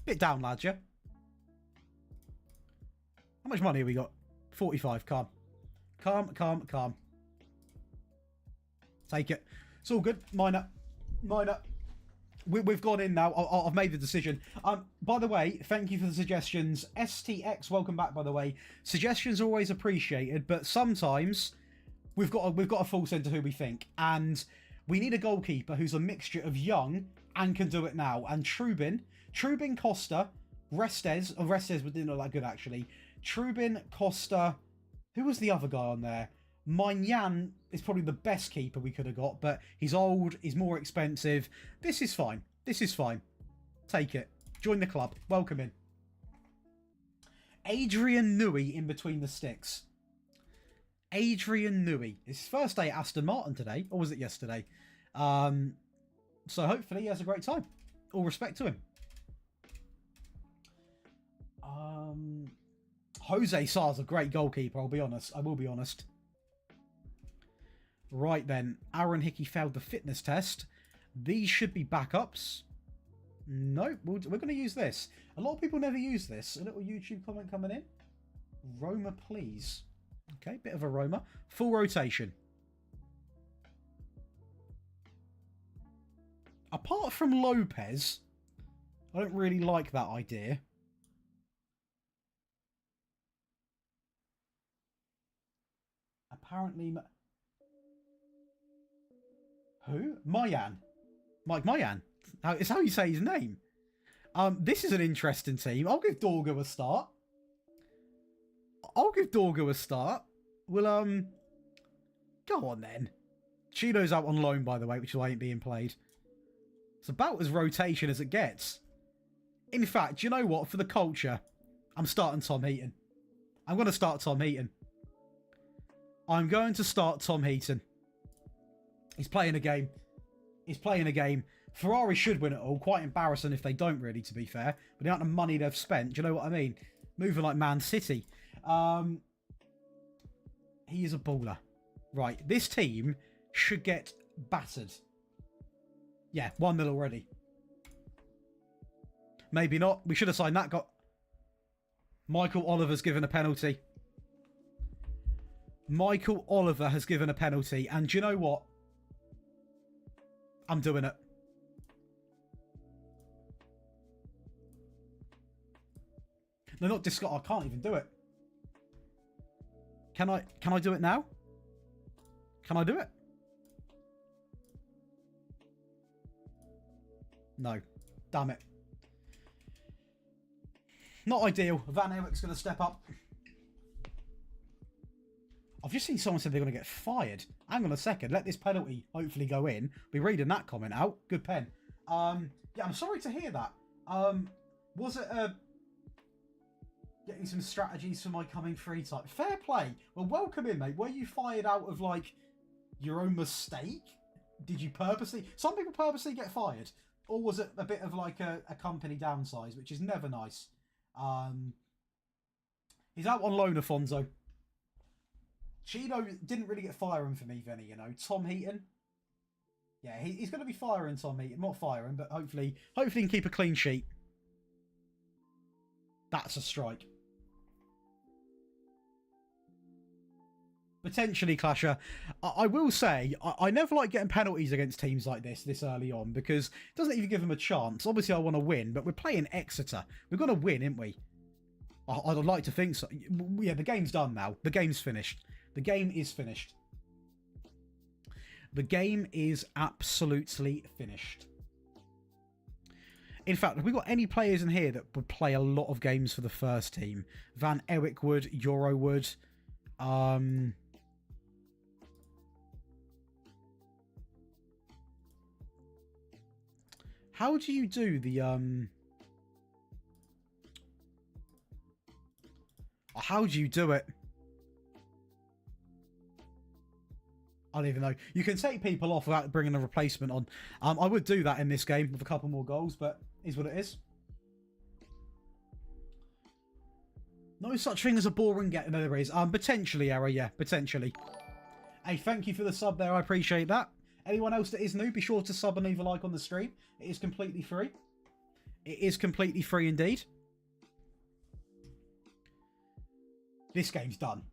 Bit down, lads, yeah? How much money have we got? 45, calm. Calm. Take it. It's all good. Minor. We've gone in now. I've made the decision. By the way, thank you for the suggestions. STX, welcome back, by the way. Suggestions are always appreciated, but sometimes we've got a full sense of who we think. And we need a goalkeeper who's a mixture of young and can do it now. And Trubin, Costa, Restes didn't look that good, actually. Trubin, Costa... Who was the other guy on there? Maignan is probably the best keeper we could have got, but he's old, he's more expensive. This is fine. Take it. Join the club. Welcome in. Adrian Newey in between the sticks. Adrian Newey. It's his first day at Aston Martin today, or was it yesterday? So hopefully he has a great time. All respect to him. Jose Sar's a great goalkeeper, I will be honest. Right then, Aaron Hickey failed the fitness test. These should be backups. Nope, we're going to use this. A lot of people never use this. A little YouTube comment coming in. Roma, please. Okay, bit of a Roma. Full rotation. Apart from Lopez, I don't really like that idea. Apparently... Who? Mayan. Mike Mayan. It's how you say his name. This is an interesting team. I'll give Dorgo a start. We'll, go on then. Cheeto's out on loan, by the way, which is why ain't being played. It's about as rotation as it gets. In fact, you know what? For the culture, I'm starting Tom Heaton. I'm going to start Tom Heaton. I'm going to start Tom Heaton. He's playing a game. He's playing a game. Ferrari should win it all. Quite embarrassing if they don't, really, to be fair. But the amount of money they've spent, do you know what I mean? Moving like Man City. He is a baller. Right, this team should get battered. Yeah, 1-0 already. Maybe not. We should have signed that. Got Michael Oliver's given a penalty. Michael Oliver has given a penalty. And do you know what? I'm doing it. No, not discard. I can't even do it. Can I do it now? Can I do it? No. Damn it. Not ideal. Van Eyck's going to step up. I've just seen someone said they're going to get fired. Hang on a second. Let this penalty hopefully go in. Be reading that comment out. Good pen. Yeah, I'm sorry to hear that. Was it getting some strategies for my coming free type? Fair play. Well, welcome in, mate. Were you fired out of, like, your own mistake? Did you purposely... Some people purposely get fired. Or was it a bit of, like, a company downsize, which is never nice. He's out on loan, Afonso. Cheeto didn't really get firing for me, Vinny, you know. Tom Heaton. Yeah, he's going to be firing Tom Heaton. Not firing, but hopefully he can keep a clean sheet. That's a strike. Potentially clasher. I will say, I never like getting penalties against teams like this early on, because it doesn't even give them a chance. Obviously, I want to win, but we're playing Exeter. We've got to win, ain't we? I'd like to think so. Yeah, the game's done now. The game's finished. The game is finished. The game is absolutely finished. In fact, have we got any players in here that would play a lot of games for the first team? Van Eyck would, Euro would. How do you do the how do you do it? I don't even know. You can take people off without bringing a replacement on. I would do that in this game with a couple more goals, but is what it is. No such thing as a boring get. No, there is. Potentially, error. Yeah, potentially. Hey, thank you for the sub there. I appreciate that. Anyone else that is new, be sure to sub and leave a like on the stream. It is completely free. It is completely free indeed. This game's done.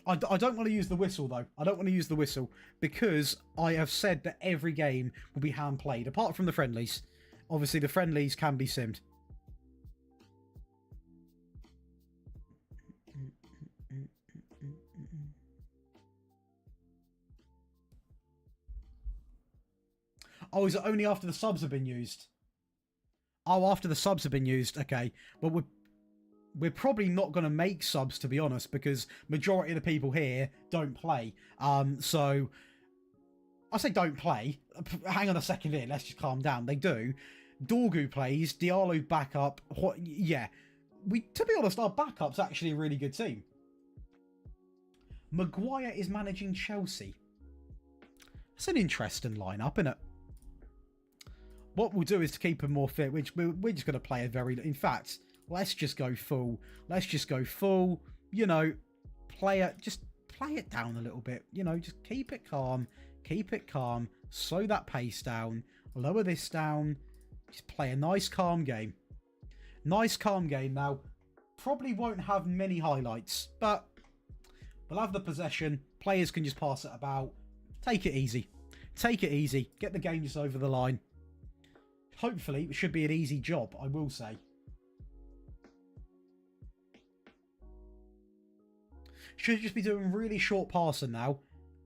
I don't want to use the whistle, though. I don't want to use the whistle because I have said that every game will be hand-played, apart from the friendlies. Obviously, the friendlies can be simmed. Oh, is it only after the subs have been used? Oh, after the subs have been used. Okay. Well, we're probably not going to make subs, to be honest, because majority of the people here don't play. So I say don't play. Hang on a second here. Let's just calm down. They do. Dorgu plays. Diallo backup. Yeah. To be honest, our backup's actually a really good team. Maguire is managing Chelsea. It's an interesting lineup, isn't it? What we'll do is to keep him more fit, which we're just going to play a very... In fact, let's just go full. Let's just go full. You know, just play it down a little bit. You know, just keep it calm. Keep it calm. Slow that pace down. Lower this down. Just play a nice, calm game. Nice, calm game. Now, probably won't have many highlights, but we'll have the possession. Players can just pass it about. Take it easy. Take it easy. Get the game just over the line. Hopefully, it should be an easy job, I will say. Should just be doing really short passing now.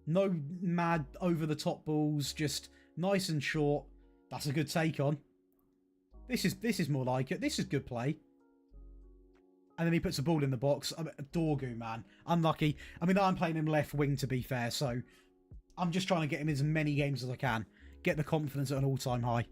No mad over-the-top balls, just nice and short. That's a good take on. This is more like it. This is good play. And then he puts a ball in the box. Dorgu, man. Unlucky. I mean, I'm playing him left wing, to be fair, so I'm just trying to get him in as many games as I can. Get the confidence at an all-time high.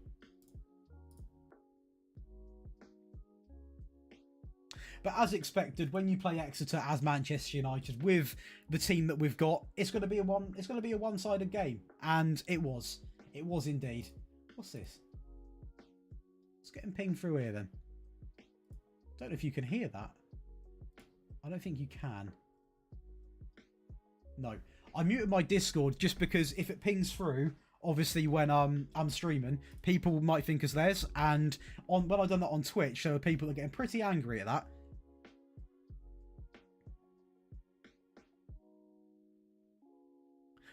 But as expected, when you play Exeter as Manchester United with the team that we've got, it's going to be a one-sided game, and it was. It was indeed. What's this? Let's get him pinged through here then. Don't know if you can hear that. I don't think you can. No. I muted my Discord just because if it pings through, obviously when I'm streaming, people might think it's theirs. And when I've done that on Twitch, so people are getting pretty angry at that.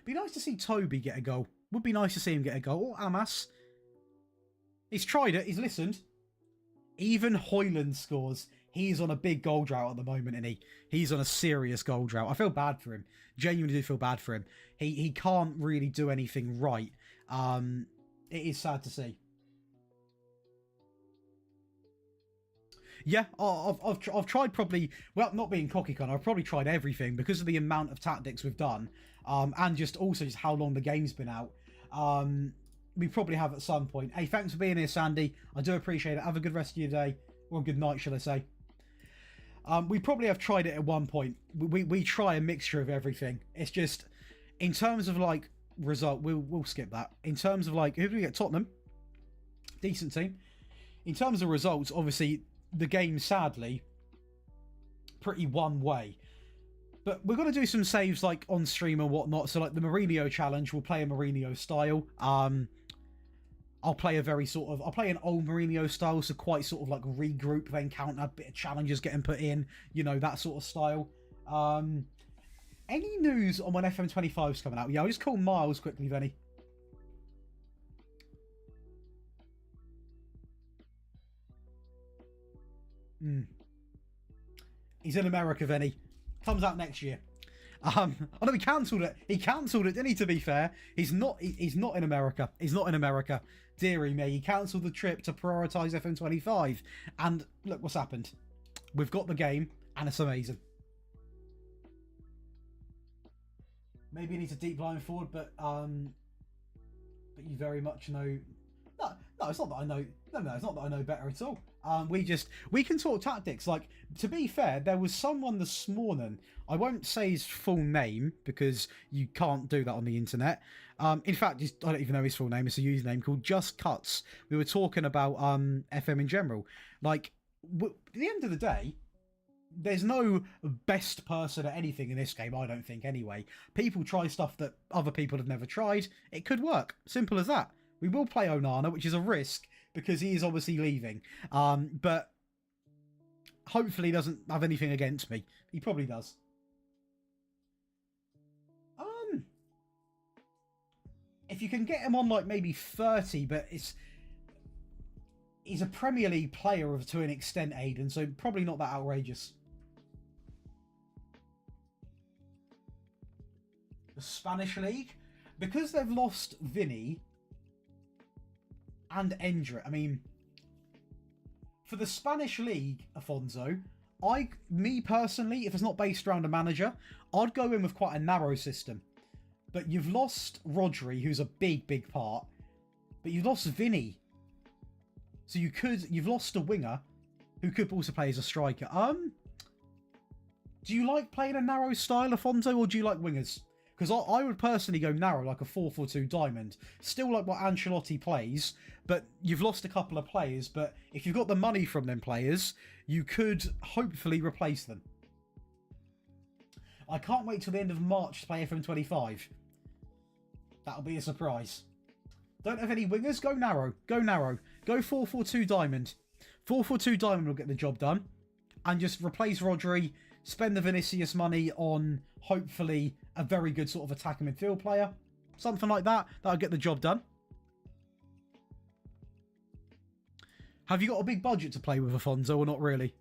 Be nice to see Toby get a goal. Would be nice to see him get a goal. Oh, Amas. He's tried it. He's listened. Even Hoyland scores. He's on a big goal drought at the moment, and he's on a serious goal drought. I feel bad for him. Genuinely do feel bad for him. He can't really do anything right. It is sad to see. Yeah, I've tried probably, well, not being cocky con, I've probably tried everything because of the amount of tactics we've done, and just also just how long the game's been out. We probably have at some point. Hey, thanks for being here, Sandy. I do appreciate it. Have a good rest of your day, or a good night, shall I say. We probably have tried it at one point. We try a mixture of everything. It's just, in terms of like result, we'll skip that. In terms of like, who do we get? Tottenham, decent team. In terms of results, obviously the game sadly pretty one way. But we're going to do some saves like on stream and whatnot. So like the Mourinho challenge, we'll play a Mourinho style. I'll play an old Mourinho style, so quite sort of like regroup, then counter, bit of challenges getting put in, you know, that sort of style. Any news on when FM25 is coming out? Yeah, I'll just call Miles quickly, Venny. He's in America, Venny. Comes out next year. I know he cancelled it. He cancelled it, didn't he, to be fair? He's not in America. He's not in America. Deary me. He cancelled the trip to prioritise FM25. And look what's happened. We've got the game, and it's amazing. Maybe he needs a deep line forward, but you very much know... No, it's not that I know... No, it's not that I know better at all. We can talk tactics. Like, to be fair, there was someone this morning, I won't say his full name because you can't do that on the internet. In fact, I don't even know his full name. It's a username called Just Cuts. We were talking about FM in general. Like, at the end of the day, there's no best person at anything in this game, I don't think, anyway. People try stuff that other people have never tried. It could work. Simple as that. We will play Onana, which is a risk, because he is obviously leaving. But hopefully he doesn't have anything against me. He probably does. If you can get him on like maybe 30, but he's a Premier League player to an extent, Aiden, so probably not that outrageous. The Spanish League? Because they've lost Vinny and Endra. I mean, for the Spanish League, Afonso, me personally, if it's not based around a manager, I'd go in with quite a narrow system. But you've lost Rodri, who's a big part, but you've lost Vinny. So you've lost a winger who could also play as a striker. Do you like playing a narrow style, Afonso, or do you like wingers? Because I would personally go narrow, like a 4-4-2 diamond. Still like what Ancelotti plays, but you've lost a couple of players. But if you've got the money from them players, you could hopefully replace them. I can't wait till the end of March to play FM25. That'll be a surprise. Don't have any wingers? Go narrow. Go narrow. Go 4-4-2 diamond. 4-4-2 diamond will get the job done. And just replace Rodri. Spend the Vinicius money on, hopefully, a very good sort of attacking midfield player. Something like that. That'll get the job done. Have you got a big budget to play with, Afonso, or not really?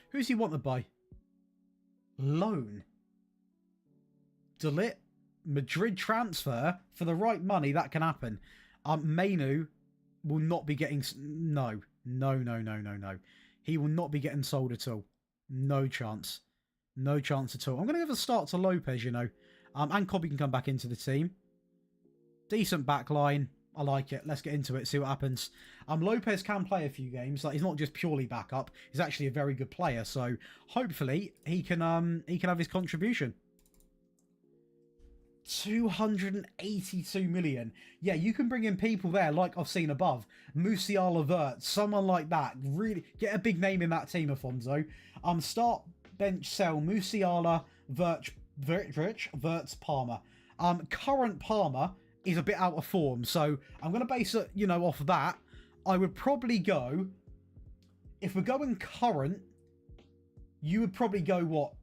Who's he wanted by? Loan. Delit. Madrid transfer for the right money, that can happen. Mainu will not be getting... No. He will not be getting sold at all. No chance. No chance at all. I'm going to give a start to Lopez, you know. And Cobby can come back into the team. Decent back line. I like it. Let's get into it, see what happens. Lopez can play a few games. Like, he's not just purely backup. He's actually a very good player. So hopefully he can have his contribution. 282 million. Yeah, you can bring in people there like I've seen above. Musiala, Wirtz, someone like that. Really get a big name in that team, Afonso. Start, bench, sell Musiala, Wirtz, Palmer. Current Palmer is a bit out of form, so I'm going to base it, you know, off of that. I would probably go, if we're going current, you would probably go what?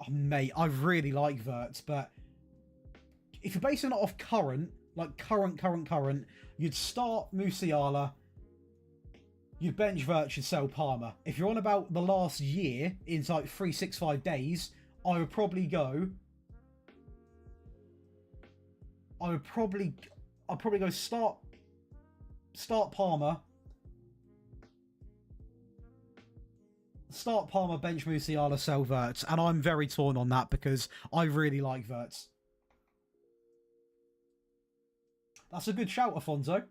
Oh, mate, I really like Wirtz, but if you're basing it off current, like current, you'd start Musiala, you'd bench Wirtz, you'd sell Palmer. If you're on about the last year, in like 365 days, I would probably go... I'd probably go start Palmer. Start Palmer, bench Musiala, sell Wirtz. And I'm very torn on that because I really like Wirtz. That's a good shout, Afonso.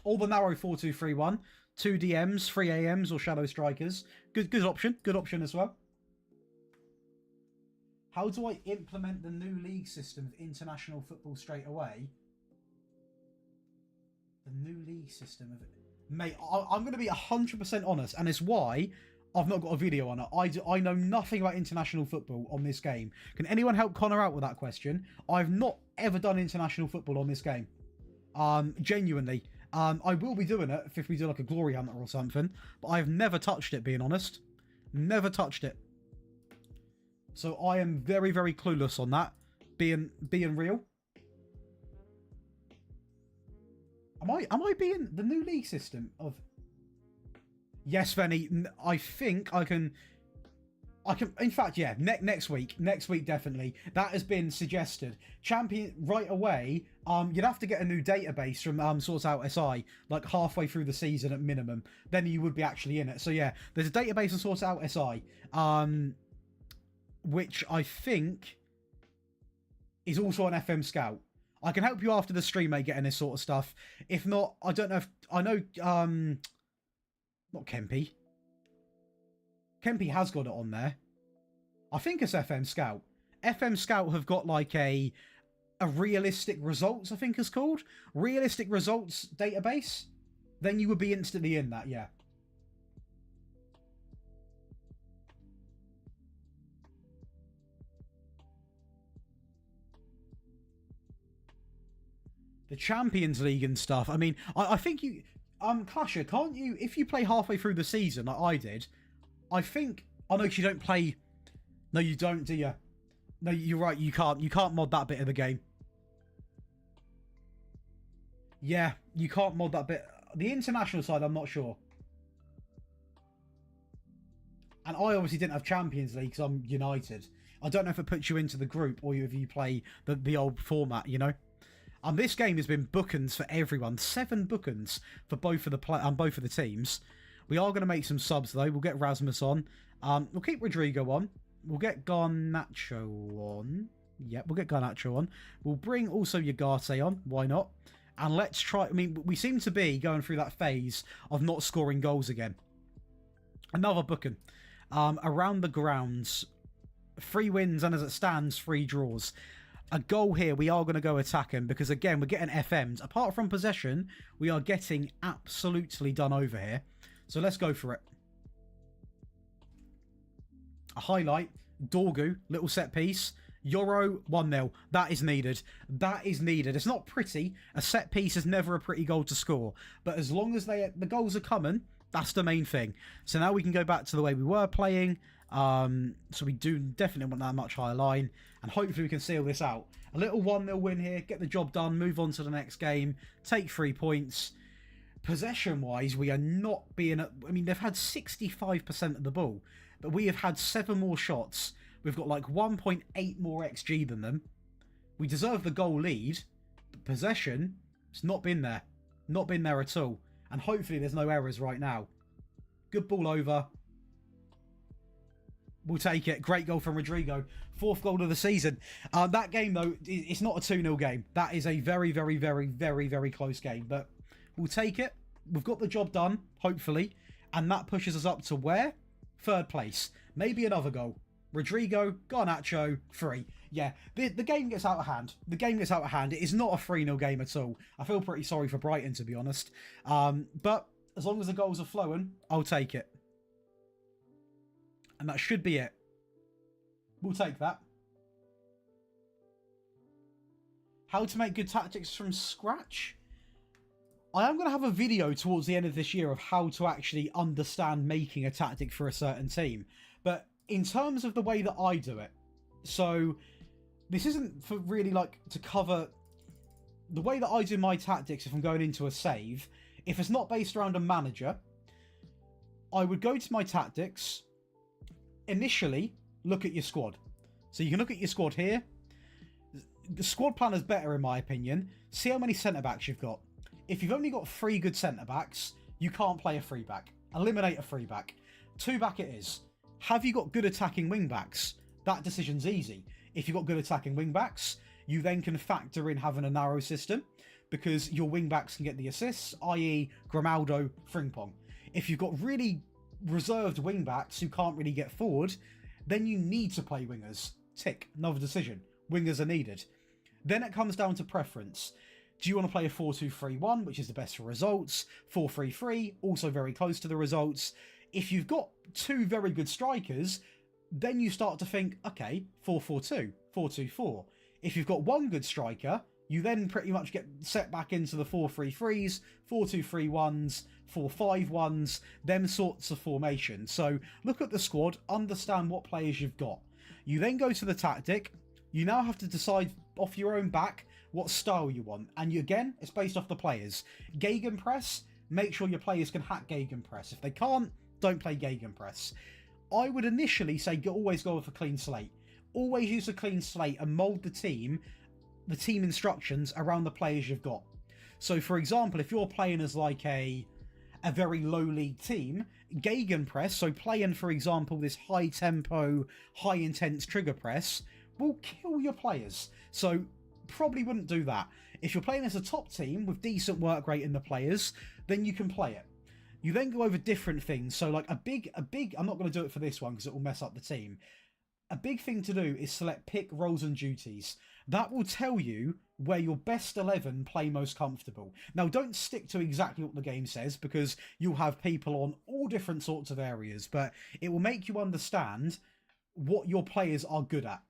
All the narrow 4-2-3-1. 2 DMs, 3 AMs or shadow strikers. Good option. Good option as well. How do I implement the new league system of international football straight away? The new league system of... Mate, I'm going to be 100% honest, and it's why I've not got a video on it. I know nothing about international football on this game. Can anyone help Connor out with that question? I've not ever done international football on this game. Genuinely. I will be doing it if we do like a glory hunter or something, but I've never touched it, being honest. Never touched it. So I am very, very clueless on that, being real. Am I being the new league system of... Yes, Venny, I think I can, in fact, yeah, next week definitely. That has been suggested. Champion, right away, you'd have to get a new database from Sort Out SI, like halfway through the season at minimum. Then you would be actually in it. So yeah, there's a database on Sort Out SI, which I think is also on FM Scout. I can help you after the stream, mate, getting this sort of stuff. If not, I don't know if... I know... not Kempy. Kempy has got it on there. I think it's FM Scout. FM Scout have got like a realistic results, I think it's called. Realistic results database. Then you would be instantly in that, yeah. The Champions League and stuff. I mean, I think you... Clasher, can't you... If you play halfway through the season, like I did, I think... Oh, no, you don't play... No, you don't, do you? No, you're right, you can't. You can't mod that bit of the game. Yeah, you can't mod that bit. The international side, I'm not sure. And I obviously didn't have Champions League because I'm United. I don't know if it puts you into the group or if you play the old format, you know? This game has been bookings for everyone. 7 bookings for both of the teams. We are going to make some subs though. We'll get Rasmus on. We'll keep Rodrigo on. We'll get Garnacho on. Yep, we'll get Garnacho on. We'll bring also Ugarte on. Why not? And let's try... I mean, we seem to be going through that phase of not scoring goals again. Another booking. Around the grounds. 3 wins and as it stands, 3 draws. A goal here, we are going to go attacking because, again, we're getting FMs. Apart from possession, we are getting absolutely done over here. So let's go for it. A highlight. Dorgu, little set piece. Euro, 1-0. That is needed. That is needed. It's not pretty. A set piece is never a pretty goal to score. But as long as the goals are coming, that's the main thing. So now we can go back to the way we were playing. So we do definitely want that much higher line. And hopefully we can seal this out. A little 1-0 win here. Get the job done. Move on to the next game. Take 3 points. Possession-wise, we are not being... I mean, they've had 65% of the ball. But we have had 7 more shots. We've got like 1.8 more XG than them. We deserve the goal lead. But possession, it's not been there. Not been there at all. And hopefully there's no errors right now. Good ball over. We'll take it. Great goal from Rodrigo. 4th goal of the season. That game, though, it's not a 2-0 game. That is a very, very, very, very, very close game. But we'll take it. We've got the job done, hopefully. And that pushes us up to where? 3rd place. Maybe another goal. Rodrigo, Garnacho, 3. Yeah, the game gets out of hand. The game gets out of hand. It is not a 3-0 game at all. I feel pretty sorry for Brighton, to be honest. But as long as the goals are flowing, I'll take it. And that should be it. We'll take that. How to make good tactics from scratch? I am going to have a video towards the end of this year of how to actually understand making a tactic for a certain team. But in terms of the way that I do it, so this isn't for really like to cover the way that I do my tactics if I'm going into a save. If it's not based around a manager, I would go to my tactics. Initially, look at your squad. So you can look at your squad here. The squad plan is better in my opinion. See how many centre-backs you've got. If you've only got 3 good centre-backs, you can't play a 3-back. Eliminate a 3-back. 2-back it is. Have you got good attacking wing-backs? That decision's easy. If you've got good attacking wing-backs, you then can factor in having a narrow system because your wing-backs can get the assists, i.e. Grimaldo, Frimpong. If you've got really reserved wing-backs who can't really get forward, then you need to play wingers. Tick. Another decision. Wingers are needed. Then it comes down to preference. Do you want to play a 4-2-3-1, which is the best for results? 4-3-3, also very close to the results. If you've got 2 very good strikers, then you start to think, okay, 4-4-2, 4-2-4. If you've got 1 good striker, you then pretty much get set back into the 4-3-3s, 4-2-3-1s, 4-5-1s, them sorts of formations. So look at the squad, understand what players you've got. You then go to the tactic. You now have to decide off your own back what style you want. And again, it's based off the players. Gegenpress, make sure your players can hack Gegenpress. If they can't, don't play Gegenpress. I would initially say always go with a clean slate. Always use a clean slate and mould the team instructions around the players you've got. So for example, if you're playing as like a very low league team, Gegenpress, so playing for example this high tempo, high intense trigger press, will kill your players. So probably wouldn't do that. If you're playing as a top team with decent work rate in the players, then you can play it. You then go over different things. So like a big, I'm not going to do it for this one because it will mess up the team. A big thing to do is select pick roles and duties. That will tell you where your best 11 play most comfortable. Now, don't stick to exactly what the game says because you'll have people on all different sorts of areas, but it will make you understand what your players are good at.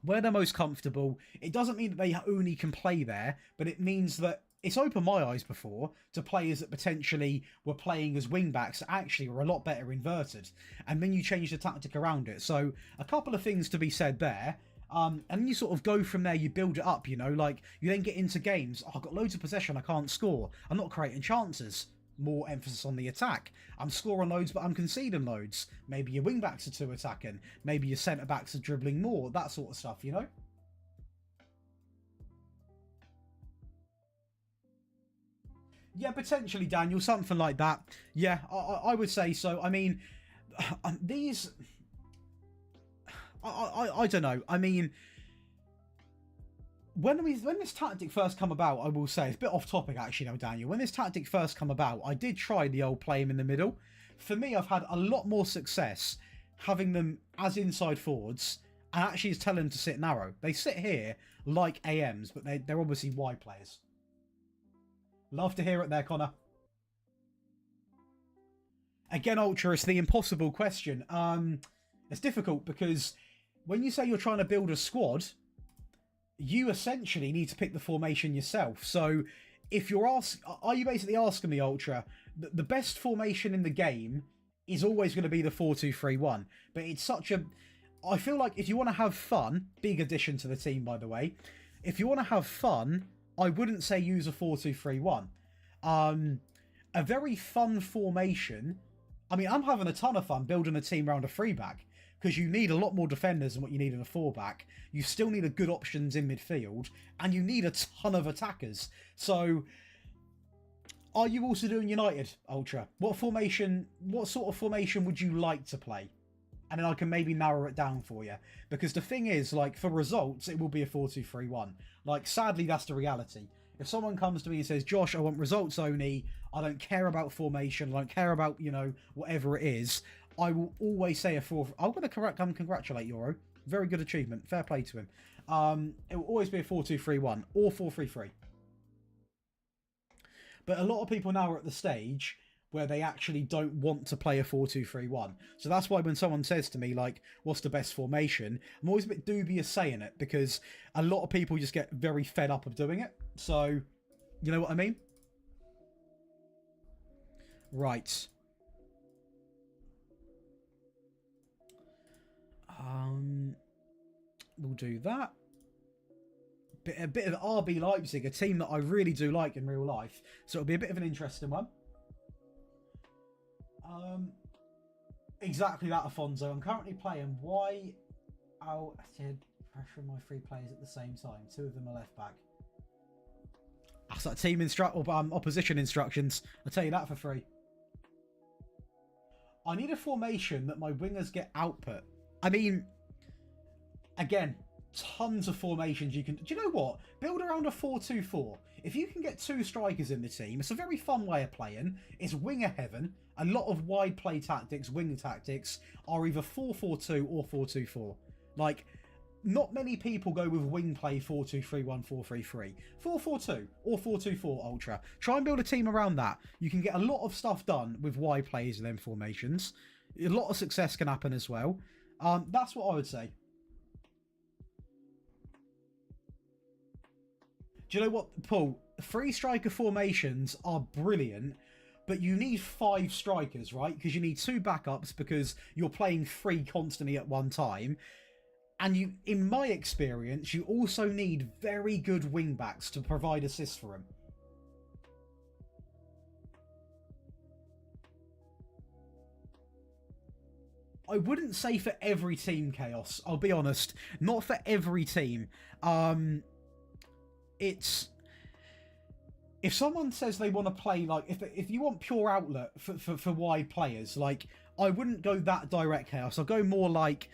Where they're most comfortable. It doesn't mean that they only can play there, but it means that it's opened my eyes before to players that potentially were playing as wing-backs that actually were a lot better inverted. And then you change the tactic around it. So a couple of things to be said there. And then you sort of go from there, you build it up, you know, like you then get into games. Oh, I've got loads of possession, I can't score. I'm not creating chances. More emphasis on the attack. I'm scoring loads, but I'm conceding loads. Maybe your wing-backs are too attacking. Maybe your centre-backs are dribbling more. That sort of stuff, you know? Yeah, potentially, Daniel, something like that. Yeah, I would say so. I mean, these... I don't know. I mean, when this tactic first come about, I will say, it's a bit off topic actually now, Daniel. When this tactic first come about, I did try the old play him in the middle. For me, I've had a lot more success having them as inside forwards and actually just telling them to sit narrow. They sit here like AMs, but they're obviously wide players. Love to hear it there, Connor. Again, Ultra, it's the impossible question. It's difficult because when you say you're trying to build a squad, you essentially need to pick the formation yourself. So if you're are you basically asking me, Ultra, the best formation in the game is always going to be the 4-2-3-1. But it's such a... I feel like if you want to have fun, big addition to the team, by the way. If you want to have fun, I wouldn't say use a 4-2-3-1. A very fun formation... I mean, I'm having a ton of fun building a team around a 3-back. because you need a lot more defenders than what you need in a 4-back. You still need a good options in midfield, and you need a ton of attackers. So, are you also doing United, Ultra? What sort of formation would you like to play? And then I can maybe narrow it down for you. Because the thing is, like, for results, it will be a 4-2-3-1. Like, sadly, that's the reality. If someone comes to me and says, Josh, I want results only, I don't care about formation, I don't care about, you know, whatever it is, I will always say a 4... I'm going to congratulate Euro. Very good achievement. Fair play to him. It will always be a 4-2-3-1 or 4-3-3. But a lot of people now are at the stage where they actually don't want to play a 4-2-3-1. So that's why when someone says to me, like, what's the best formation? I'm always a bit dubious saying it because a lot of people just get very fed up of doing it. So, you know what I mean? Right. We'll do that. A bit of RB Leipzig, a team that I really do like in real life. So it'll be a bit of an interesting one. Exactly that, Afonso. I'm currently playing I did pressure my 3 players at the same time. 2 of them are left back. That's like team opposition instructions. I'll tell you that for free. I need a formation that my wingers get output. I mean, again, tons of formations you can... Do you know what? Build around a 4-2-4. If you can get 2 strikers in the team, it's a very fun way of playing. It's winger heaven. A lot of wide play tactics, wing tactics, are either 4-4-2 or 4-2-4. Like, not many people go with wing play 4-2-3-1, 4-3-3. 4-4-2 or 4-2-4 Ultra. Try and build a team around that. You can get a lot of stuff done with wide plays and them formations. A lot of success can happen as well. That's what I would say. Do you know what, Paul? 3 striker formations are brilliant, but you need 5 strikers, right? Because you need 2 backups because you're playing 3 constantly at one time. And you, in my experience, you also need very good wing backs to provide assists for them. I wouldn't say for every team, Chaos. I'll be honest. Not for every team. It's... If someone says they want to play, like, if you want pure outlet for wide players, like, I wouldn't go that direct, Chaos. I'll go more like...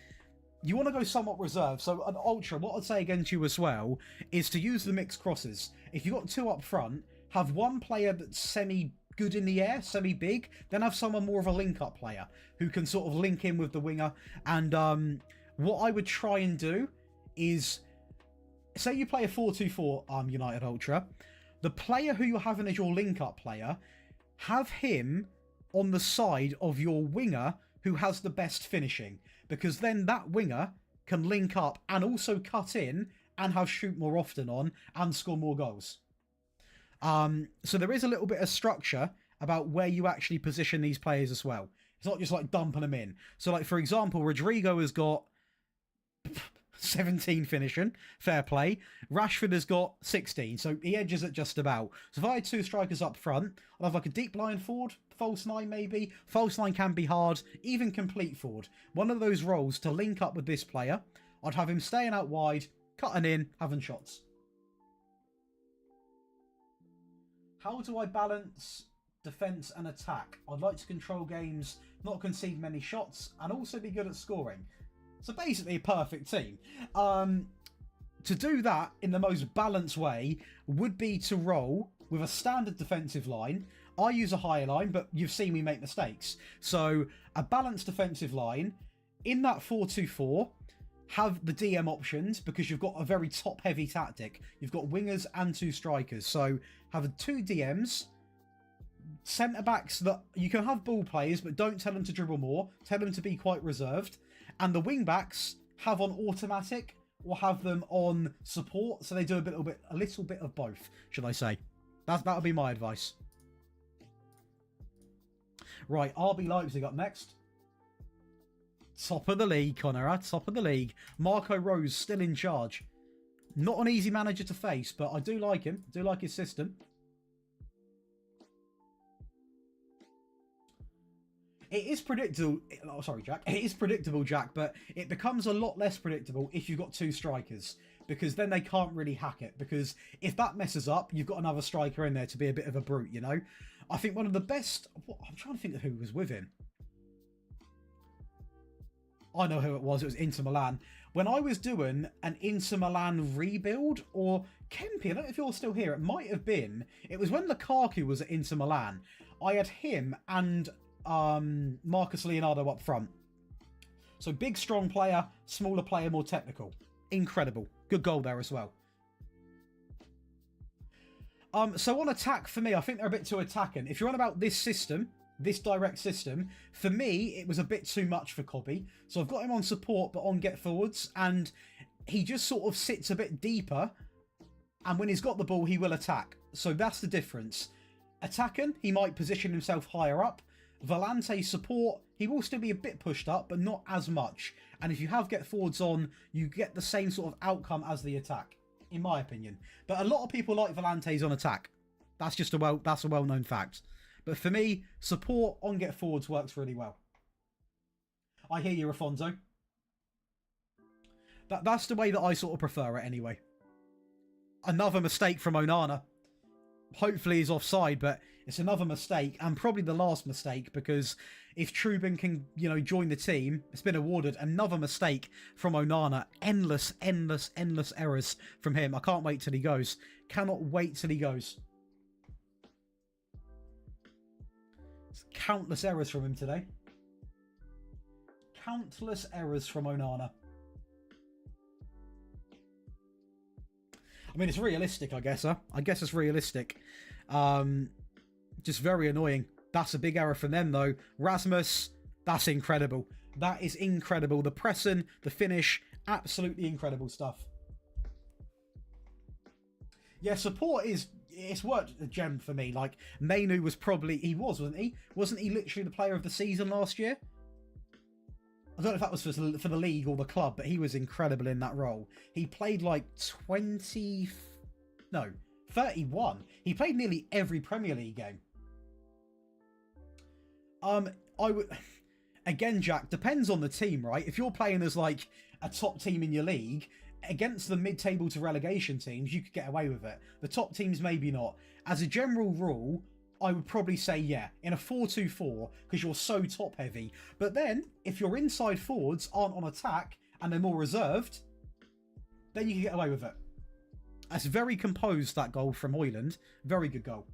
You want to go somewhat reserved. So an Ultra, what I'd say against you as well, is to use the mixed crosses. If you've got 2 up front, have one player that's semi-good in the air, semi-big, then have someone more of a link-up player who can sort of link in with the winger. And what I would try and do is, say you play a 4-2-4 United Ultra, the player who you're having as your link-up player, have him on the side of your winger who has the best finishing. Because then that winger can link up and also cut in and have shoot more often on and score more goals. So there is a little bit of structure about where you actually position these players as well. It's not just like dumping them in. So like, for example, Rodrigo has got 17 finishing, fair play. Rashford has got 16, so he edges it just about. So if I had 2 strikers up front, I'd have like a deep line forward, false 9 maybe. False 9 can be hard, even complete forward. One of those roles to link up with this player. I'd have him staying out wide, cutting in, having shots. How do I balance defence and attack? I'd like to control games, not concede many shots, and also be good at scoring. So basically a perfect team. To do that in the most balanced way would be to roll with a standard defensive line. I use a higher line, but you've seen me make mistakes. So a balanced defensive line. In that 4-2-4, have the DM options because you've got a very top-heavy tactic. You've got wingers and 2 strikers. So have 2 DMs, centre-backs that you can have ball players, but don't tell them to dribble more. Tell them to be quite reserved. And the wing-backs have on automatic or have them on support. So they do a little bit of both, should I say. That would be my advice. Right, RB Leipzig up next. Top of the league, Conrad. Top of the league. Marco Rose still in charge. Not an easy manager to face, but I do like him. I do like his system. It is predictable. Oh, sorry, Jack. It is predictable, Jack, but it becomes a lot less predictable if you've got two strikers, because then they can't really hack it. Because if that messes up, you've got another striker in there to be a bit of a brute, you know? I think one of the best... I'm trying to think of who was with him. I know who it was. It was Inter Milan. When I was doing an Inter Milan rebuild, or Kempy, I don't know if you're still here, it might have been. It was when Lukaku was at Inter Milan. I had him and Marcus Leonardo up front. So big, strong player, smaller player, more technical. Incredible. Good goal there as well. So on attack, for me, I think they're a bit too attacking. If you're on about this system, this direct system, for me, it was a bit too much for Cobby. So I've got him on support, but on get forwards, and he just sort of sits a bit deeper, and when he's got the ball, he will attack. So that's the difference. Attacking, he might position himself higher up. Volante support, he will still be a bit pushed up, but not as much. And if you have get forwards on, you get the same sort of outcome as the attack, in my opinion. But a lot of people like Volantes on attack. That's just a well-known fact. But for me, support on get forwards works really well. I hear you, Afonso. That's the way that I sort of prefer it anyway. Another mistake from Onana. Hopefully he's offside, but it's another mistake, and probably the last mistake, because if Trubin can, you know, join the team, it's been awarded. Another mistake from Onana. Endless errors from him. I can't wait till he goes. Cannot wait till he goes. Countless errors from him today. Countless errors from Onana. I mean, it's realistic, I guess, huh? I guess it's realistic. Just very annoying. That's a big error from them, though. Rasmus, that's incredible. That is incredible. The pressing, the finish, absolutely incredible stuff. Yeah, support is... It's worked a gem for me. Like, Mainu was probably... He was, wasn't he? Wasn't he literally the player of the season last year? I don't know if that was for the league or the club, but he was incredible in that role. He played like 31. He played nearly every Premier League game. I would... Again, Jack, depends on the team, right? If you're playing as like a top team in your league... Against the mid-table to relegation teams, you could get away with it. The top teams, maybe not. As a general rule, I would probably say, yeah, in a 4-2-4, because you're so top-heavy. But then, if your inside forwards aren't on attack, and they're more reserved, then you can get away with it. That's very composed, that goal from Højlund. Very good goal.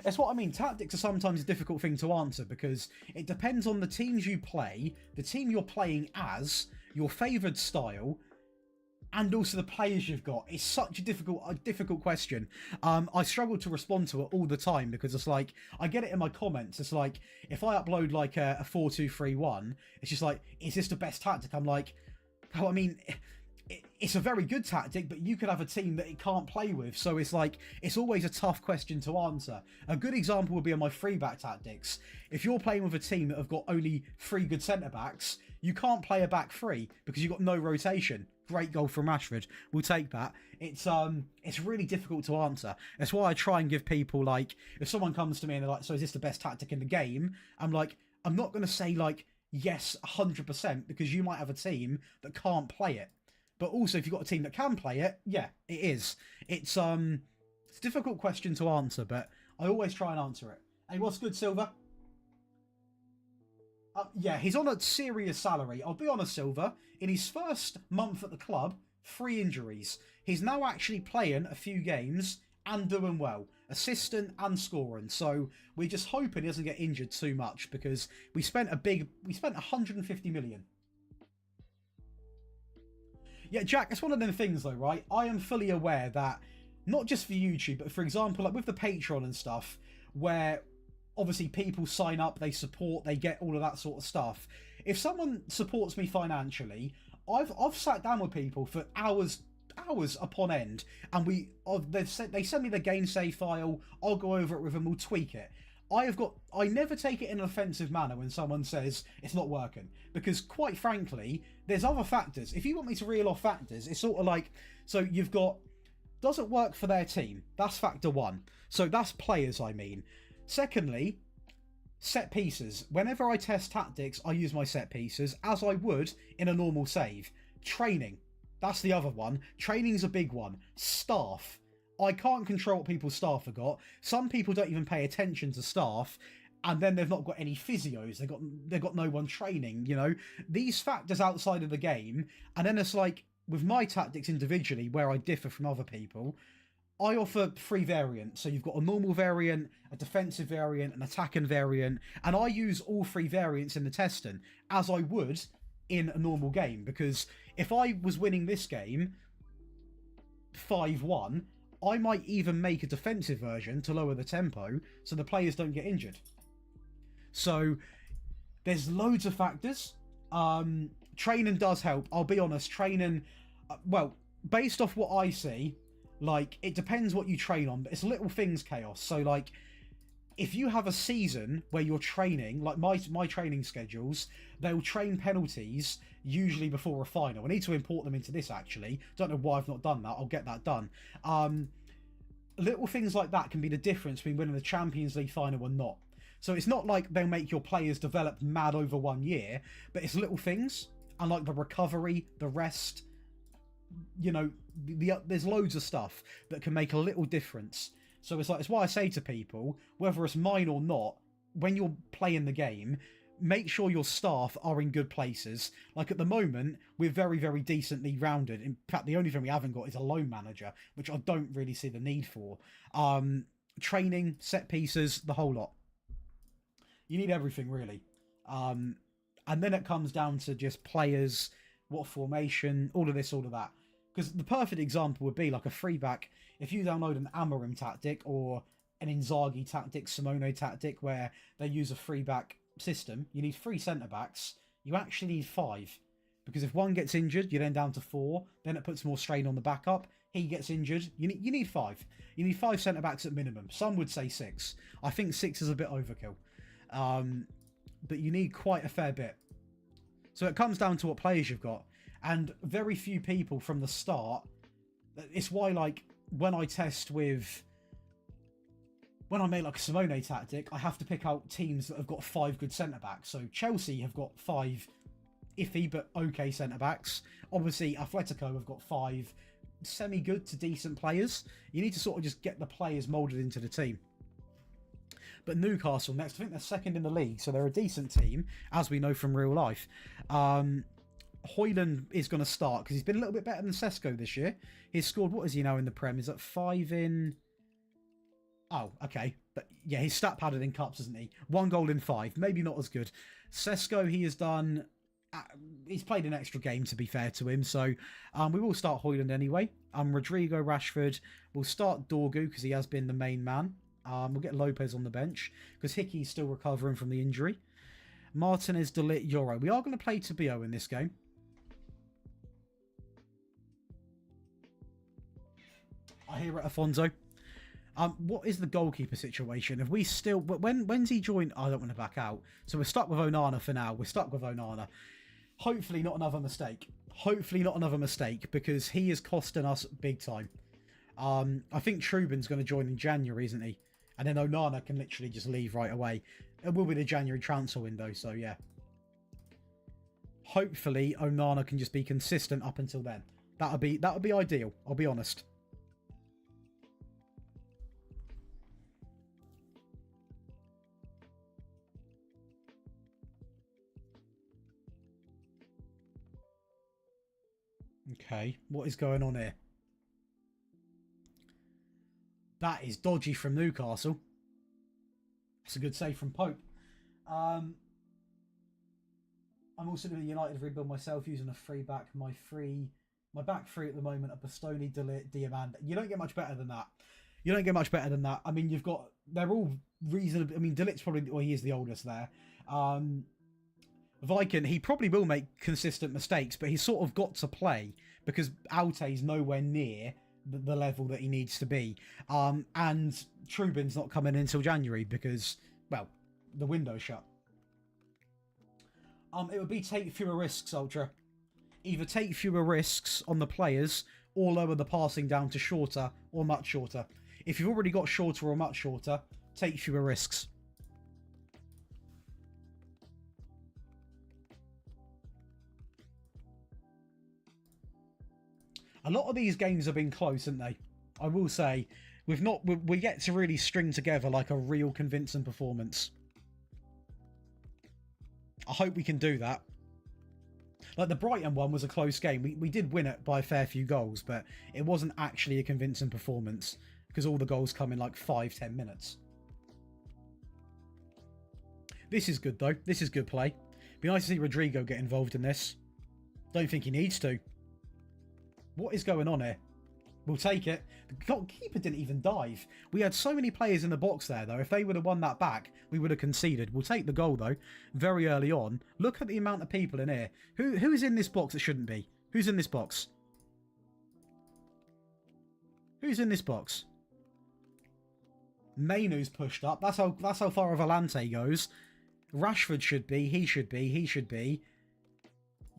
That's what I mean. Tactics are sometimes a difficult thing to answer, because it depends on the teams you play, the team you're playing as, your favoured style, and also the players you've got. It's such a difficult question. I struggle to respond to it all the time, because it's like, I get it in my comments. It's like, if I upload like a 4-2-3-1, it's just like, is this the best tactic? I'm like, oh, I mean, it's a very good tactic, but you could have a team that it can't play with. So it's like, it's always a tough question to answer. A good example would be on my 3-back tactics. If you're playing with a team that have got only 3 good centre-backs, you can't play a back 3 because you've got no rotation. Great goal from Rashford. We'll take that. It's really difficult to answer. That's why I try and give people, like, if someone comes to me and they're like, so is this the best tactic in the game? I'm like, I'm not going to say, like, yes, 100%, because you might have a team that can't play it. But also, if you've got a team that can play it, yeah, it is. It's a difficult question to answer, but I always try and answer it. Hey, what's good, Silver? Yeah, he's on a serious salary. I'll be honest, Silver. In his first month at the club, 3 injuries. He's now actually playing a few games and doing well. Assisting and scoring. So we're just hoping he doesn't get injured too much, because we spent 150 million. Yeah, Jack, it's one of them things though, right? I am fully aware that, not just for YouTube, but for example, like with the Patreon and stuff, where obviously people sign up, they support, they get all of that sort of stuff. If someone supports me financially, I've sat down with people for hours upon end, and they send me the game save file, I'll go over it with them, we'll tweak it. I never take it in an offensive manner when someone says it's not working, because quite frankly, there's other factors. If you want me to reel off factors, it's sort of like, so you've got, does it work for their team? That's factor 1. So that's players, I mean. Secondly, Set pieces. Whenever I test tactics, I use my set pieces as I would in a normal save. Training. That's the other one. Training's a big one. Staff. I can't control what people's staff have got. Some people don't even pay attention to staff, and then they've not got any physios. They've got no one training, you know. These factors outside of the game, and then it's like, with my tactics individually, where I differ from other people, I offer 3 variants. So you've got a normal variant, a defensive variant, an attacking variant, and I use all 3 variants in the testing, as I would in a normal game, because if I was winning this game 5-1, I might even make a defensive version to lower the tempo so the players don't get injured. So there's loads of factors. Training does help. I'll be honest, training, well, based off what I see, like, it depends what you train on, but it's little things, Chaos. So, like, if you have a season where you're training, like my training schedules, they'll train penalties usually before a final. I need to import them into this, actually. Don't know why I've not done that. I'll get that done. Little things like that can be the difference between winning the Champions League final or not. So it's not like they'll make your players develop mad over 1 year, but it's little things, and like the recovery, the rest, you know, there's loads of stuff that can make a little difference. So it's like, it's why I say to people, whether it's mine or not, when you're playing the game, make sure your staff are in good places. Like at the moment, we're very, very decently rounded. In fact, the only thing we haven't got is a loan manager, which I don't really see the need for. Training, set pieces, the whole lot. You need everything, really. And then it comes down to just players, what formation, all of this, all of that. Because the perfect example would be like a 3-back. If you download an Amorim tactic or an Inzaghi tactic, Simone tactic, where they use a 3-back system, you need 3 centre-backs. You actually need 5. Because if one gets injured, you're then down to 4. Then it puts more strain on the backup. He gets injured. You need 5. You need 5 centre-backs at minimum. Some would say 6. I think 6 is a bit overkill. But you need quite a fair bit. So it comes down to what players you've got. And very few people from the start. It's why, like, when I test with... When I make, like, a Simone tactic, I have to pick out teams that have got 5 good centre-backs. So Chelsea have got 5 iffy but okay centre-backs. Obviously, Atletico have got 5 semi-good to decent players. You need to sort of just get the players moulded into the team. But Newcastle next, I think they're second in the league, so they're a decent team, as we know from real life. Højlund is going to start, because he's been a little bit better than Sesko this year. He's scored, what is he now in the Prem? Is that 5 in... Oh, okay. But yeah, he's stat padded in cups, isn't he? 1 goal in 5. Maybe not as good. Sesko, he has done... he's played an extra game, to be fair to him, so we will start Højlund anyway. Rodrigo, Rashford. We'll start Dorgu, because he has been the main man. We'll get Lopez on the bench, because Hickey's still recovering from the injury. Martinez, De Ligt, Euro. We are going to play Tabio in this game. I hear it, Afonso. What is the goalkeeper situation? Have we still... When's he joined? I don't want to back out. So we're stuck with Onana for now. We're stuck with Onana. Hopefully not another mistake. Hopefully not another mistake, because he is costing us big time. I think Trubin's going to join in January, isn't he? And then Onana can literally just leave right away. It will be the January transfer window, so yeah. Hopefully Onana can just be consistent up until then. That would be ideal, I'll be honest. Okay, what is going on here? That is dodgy from Newcastle. That's a good save from Pope. I'm also doing a United rebuild myself using a 3-back. My back 3 at the moment are Bastoni, De Ligt, Diamand. You don't get much better than that. You don't get much better than that. I mean, you've got... They're all reasonable... I mean, De Ligt's probably... Well, he is the oldest there. Viking, he probably will make consistent mistakes, but he's sort of got to play because Alte's nowhere near the level that he needs to be. And Trubin's not coming in until January because, well, the window's shut. It would be take fewer risks, Ultra. Either take fewer risks on the players or lower the passing down to shorter or much shorter. If you've already got shorter or much shorter, take fewer risks. A lot of these games have been close, haven't they? I will say, we get to really string together like a real convincing performance. I hope we can do that. Like the Brighton one was a close game. We did win it by a fair few goals, but it wasn't actually a convincing performance because all the goals come in like 5-10 minutes. This is good though. This is good play. Be nice to see Rodrigo get involved in this. Don't think he needs to. What is going on here? We'll take it. The keeper didn't even dive. We had so many players in the box there, though. If they would have won that back, we would have conceded. We'll take the goal, though, very early on. Look at the amount of people in here. Who is in this box that shouldn't be? Who's in this box? Who's in this box? Mainu's pushed up. That's how far Volante goes. Rashford should be. He should be. He should be.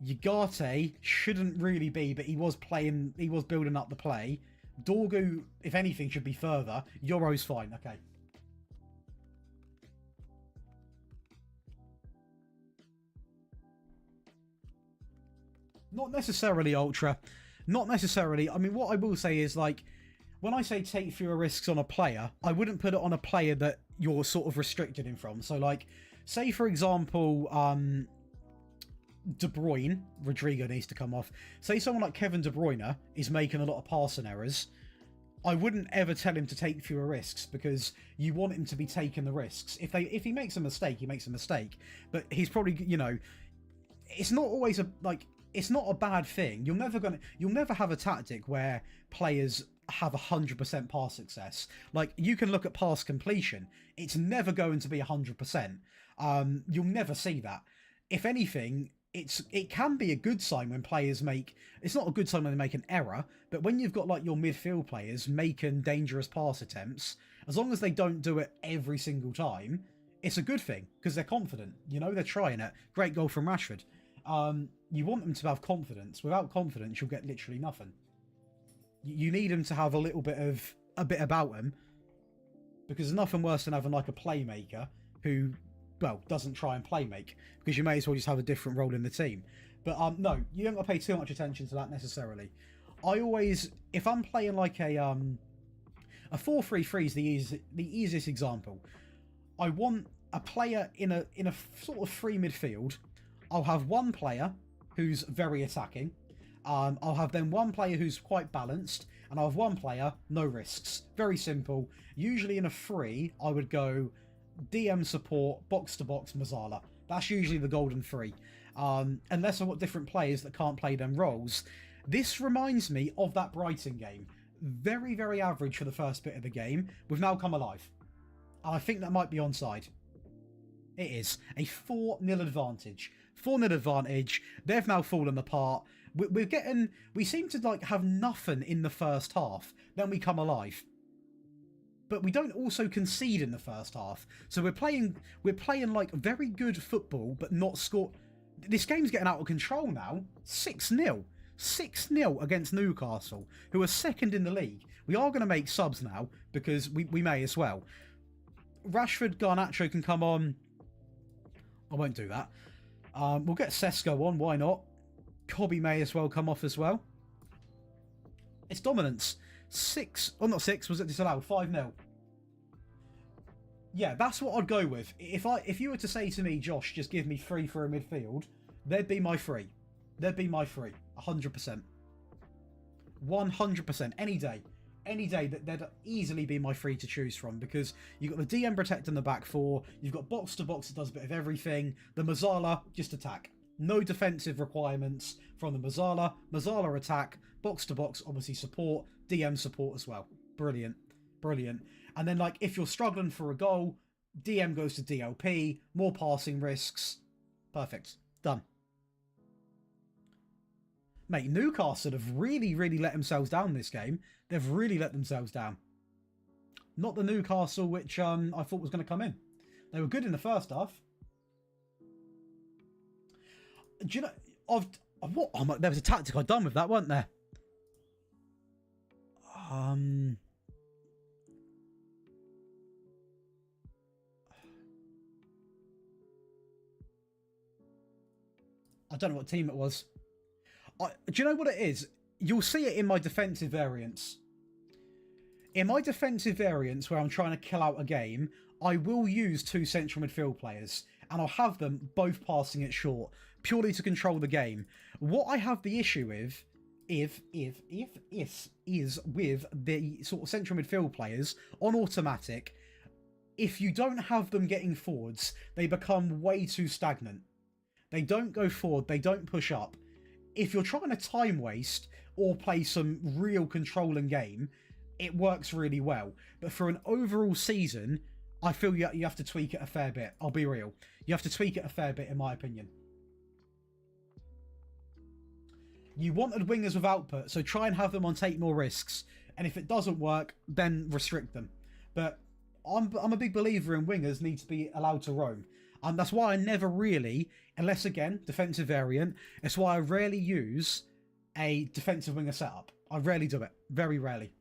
Ugarte shouldn't really be, but he was playing. He was building up the play. Dorgu, if anything, should be further. Euro's fine. Okay. Not necessarily ultra. Not necessarily. I mean, what I will say is, like, when I say take fewer risks on a player, I wouldn't put it on a player that you're sort of restricted him from. So, like, say, for example, De Bruyne, Rodrigo needs to come off. Say someone like Kevin De Bruyne is making a lot of passing errors. I wouldn't ever tell him to take fewer risks because you want him to be taking the risks. If he makes a mistake, he makes a mistake. But he's probably, you know, it's not always it's not a bad thing. You'll never have a tactic where players have 100% pass success. Like, you can look at pass completion. It's never going to be 100%. You'll never see that. If anything, it can be a good sign when players make... It's not a good sign when they make an error, but when you've got, like, your midfield players making dangerous pass attempts, as long as they don't do it every single time, it's a good thing, because they're confident. You know, they're trying it. Great goal from Rashford. You want them to have confidence. Without confidence, you'll get literally nothing. You need them to have a bit about them, because there's nothing worse than having, like, a playmaker who... well, doesn't try and play make, because you may as well just have a different role in the team. But no, you don't got to pay too much attention to that necessarily. I always, if I'm playing like a 4-3-3 is the easiest example. I want a player in a sort of free midfield. I'll have one player who's very attacking. I'll have then one player who's quite balanced, and I'll have one player no risks. Very simple. Usually in a free, I would go DM support, box to box, Mazzala. That's usually the golden three. Unless I've got different players that can't play them roles. This reminds me of that Brighton game. Very, very average for the first bit of the game. We've now come alive. And I think that might be onside. It is. A 4-0 advantage. 4-0 advantage. They've now fallen apart. We seem to like have nothing in the first half. Then we come alive. But we don't also concede in the first half. So we're playing like very good football, but not score. This game's getting out of control now. 6-0. 6-0 against Newcastle, who are second in the league. We are going to make subs now, because we may as well. Rashford, Garnacho can come on. I won't do that. We'll get Sesko on, why not? Cobby may as well come off as well. It's dominance. 6, or not 6, was it disallowed? 5-0. Yeah, that's what I'd go with. If you were to say to me, Josh, just give me 3 for a midfield, there'd be my 3. There'd be my 3. 100%. 100%. Any day. Any day, there'd easily be my 3 to choose from, because you've got the DM protecting the back 4, you've got box to box that does a bit of everything, the Mazzala, just attack. No defensive requirements from the Mazzala. Mazzala attack, box to box, obviously support, DM support as well. Brilliant. Brilliant. And then, like, if you're struggling for a goal, DM goes to DLP, more passing risks. Perfect. Done. Mate, Newcastle have really, really let themselves down this game. They've really let themselves down. Not the Newcastle which I thought was going to come in. They were good in the first half. Do you know... there was a tactic I'd done with that, wasn't there? I don't know what team it was. Do you know what it is? you'll see it in my defensive variants. In my defensive variants, where I'm trying to kill out a game, I will use 2 central midfield players, and I'll have them both passing it short, purely to control the game. What I have the issue with, is with the sort of central midfield players on automatic. If you don't have them getting forwards, they become way too stagnant. They don't go forward, they don't push up. If you're trying to time waste or play some real controlling game, it works really well. But for an overall season, I feel you have to tweak it a fair bit. I'll be real. You have to tweak it a fair bit, in my opinion. You wanted wingers with output, so try and have them on take more risks. And if it doesn't work, then restrict them. But I'm a big believer in wingers need to be allowed to roam. And that's why I never really, unless again, defensive variant, it's why I rarely use a defensive winger setup. I rarely do it. Very rarely.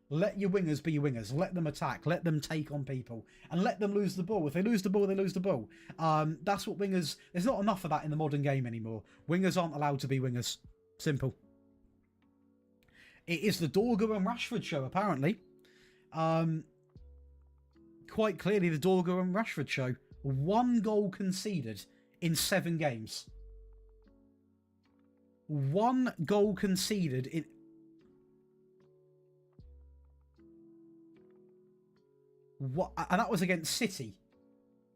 Let your wingers be your wingers. Let them attack. Let them take on people. And let them lose the ball. If they lose the ball, they lose the ball. That's what wingers... There's not enough of that in the modern game anymore. Wingers aren't allowed to be wingers. Simple. It is the Dorgo and Rashford show, apparently. Quite clearly the Dorgo and Rashford show. 1 goal conceded in 7 games. 1 goal conceded in... What? And that was against City.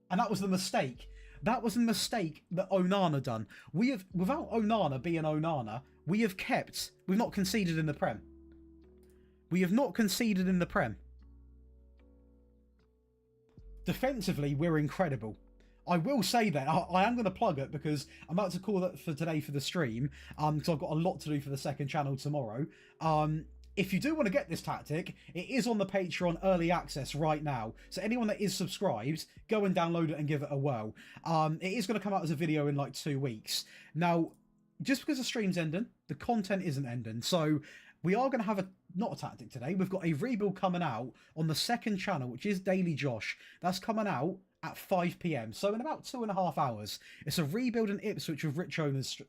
And that was the mistake. That was the mistake that Onana done. We have, without Onana being Onana, we've not conceded in the Prem. We have not conceded in the Prem. Defensively, we're incredible. I will say that. I am going to plug it because I'm about to call that for today for the stream. Because I've got a lot to do for the second channel tomorrow. If you do want to get this tactic, it is on the Patreon early access right now. So anyone that is subscribed, go and download it and give it a whirl. It is going to come out as a video in like 2 weeks. Now, just because the stream's ending, the content isn't ending. So we are going to have not a tactic today. We've got a rebuild coming out on the second channel, which is Daily Josh. That's coming out at 5 PM. So in about 2.5 hours. It's a rebuild in Ipswich with Rich Owners,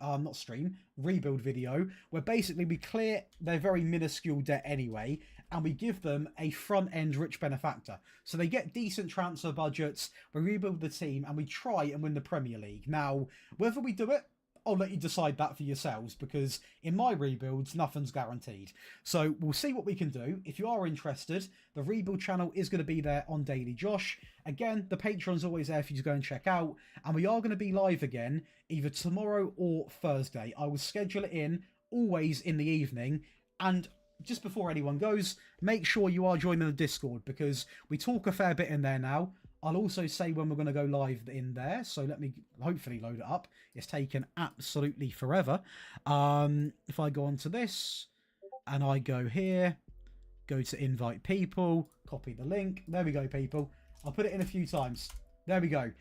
rebuild video, where basically we clear their very minuscule debt anyway, and we give them a front-end rich benefactor. So they get decent transfer budgets, we rebuild the team, and we try and win the Premier League. Now, whether we do it, I'll let you decide that for yourselves, because in my rebuilds, nothing's guaranteed. So we'll see what we can do. If you are interested, the rebuild channel is going to be there on Daily Josh. Again, the Patreon's always there for you to go and check out. And we are going to be live again, either tomorrow or Thursday. I will schedule it in, always in the evening. And just before anyone goes, make sure you are joining the Discord, because we talk a fair bit in there now. I'll also say when we're going to go live in there, so let me hopefully load it up. It's taken absolutely forever. If I go on to this, and I go here, go to invite people, copy the link. There we go, people. I'll put it in a few times. There we go.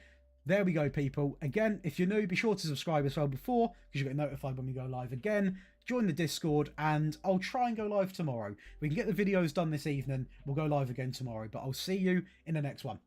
There we go, people. Again, if you're new, be sure to subscribe as well before, because you get notified when we go live again. Join the Discord, and I'll try and go live tomorrow. We can get the videos done this evening. We'll go live again tomorrow, but I'll see you in the next one.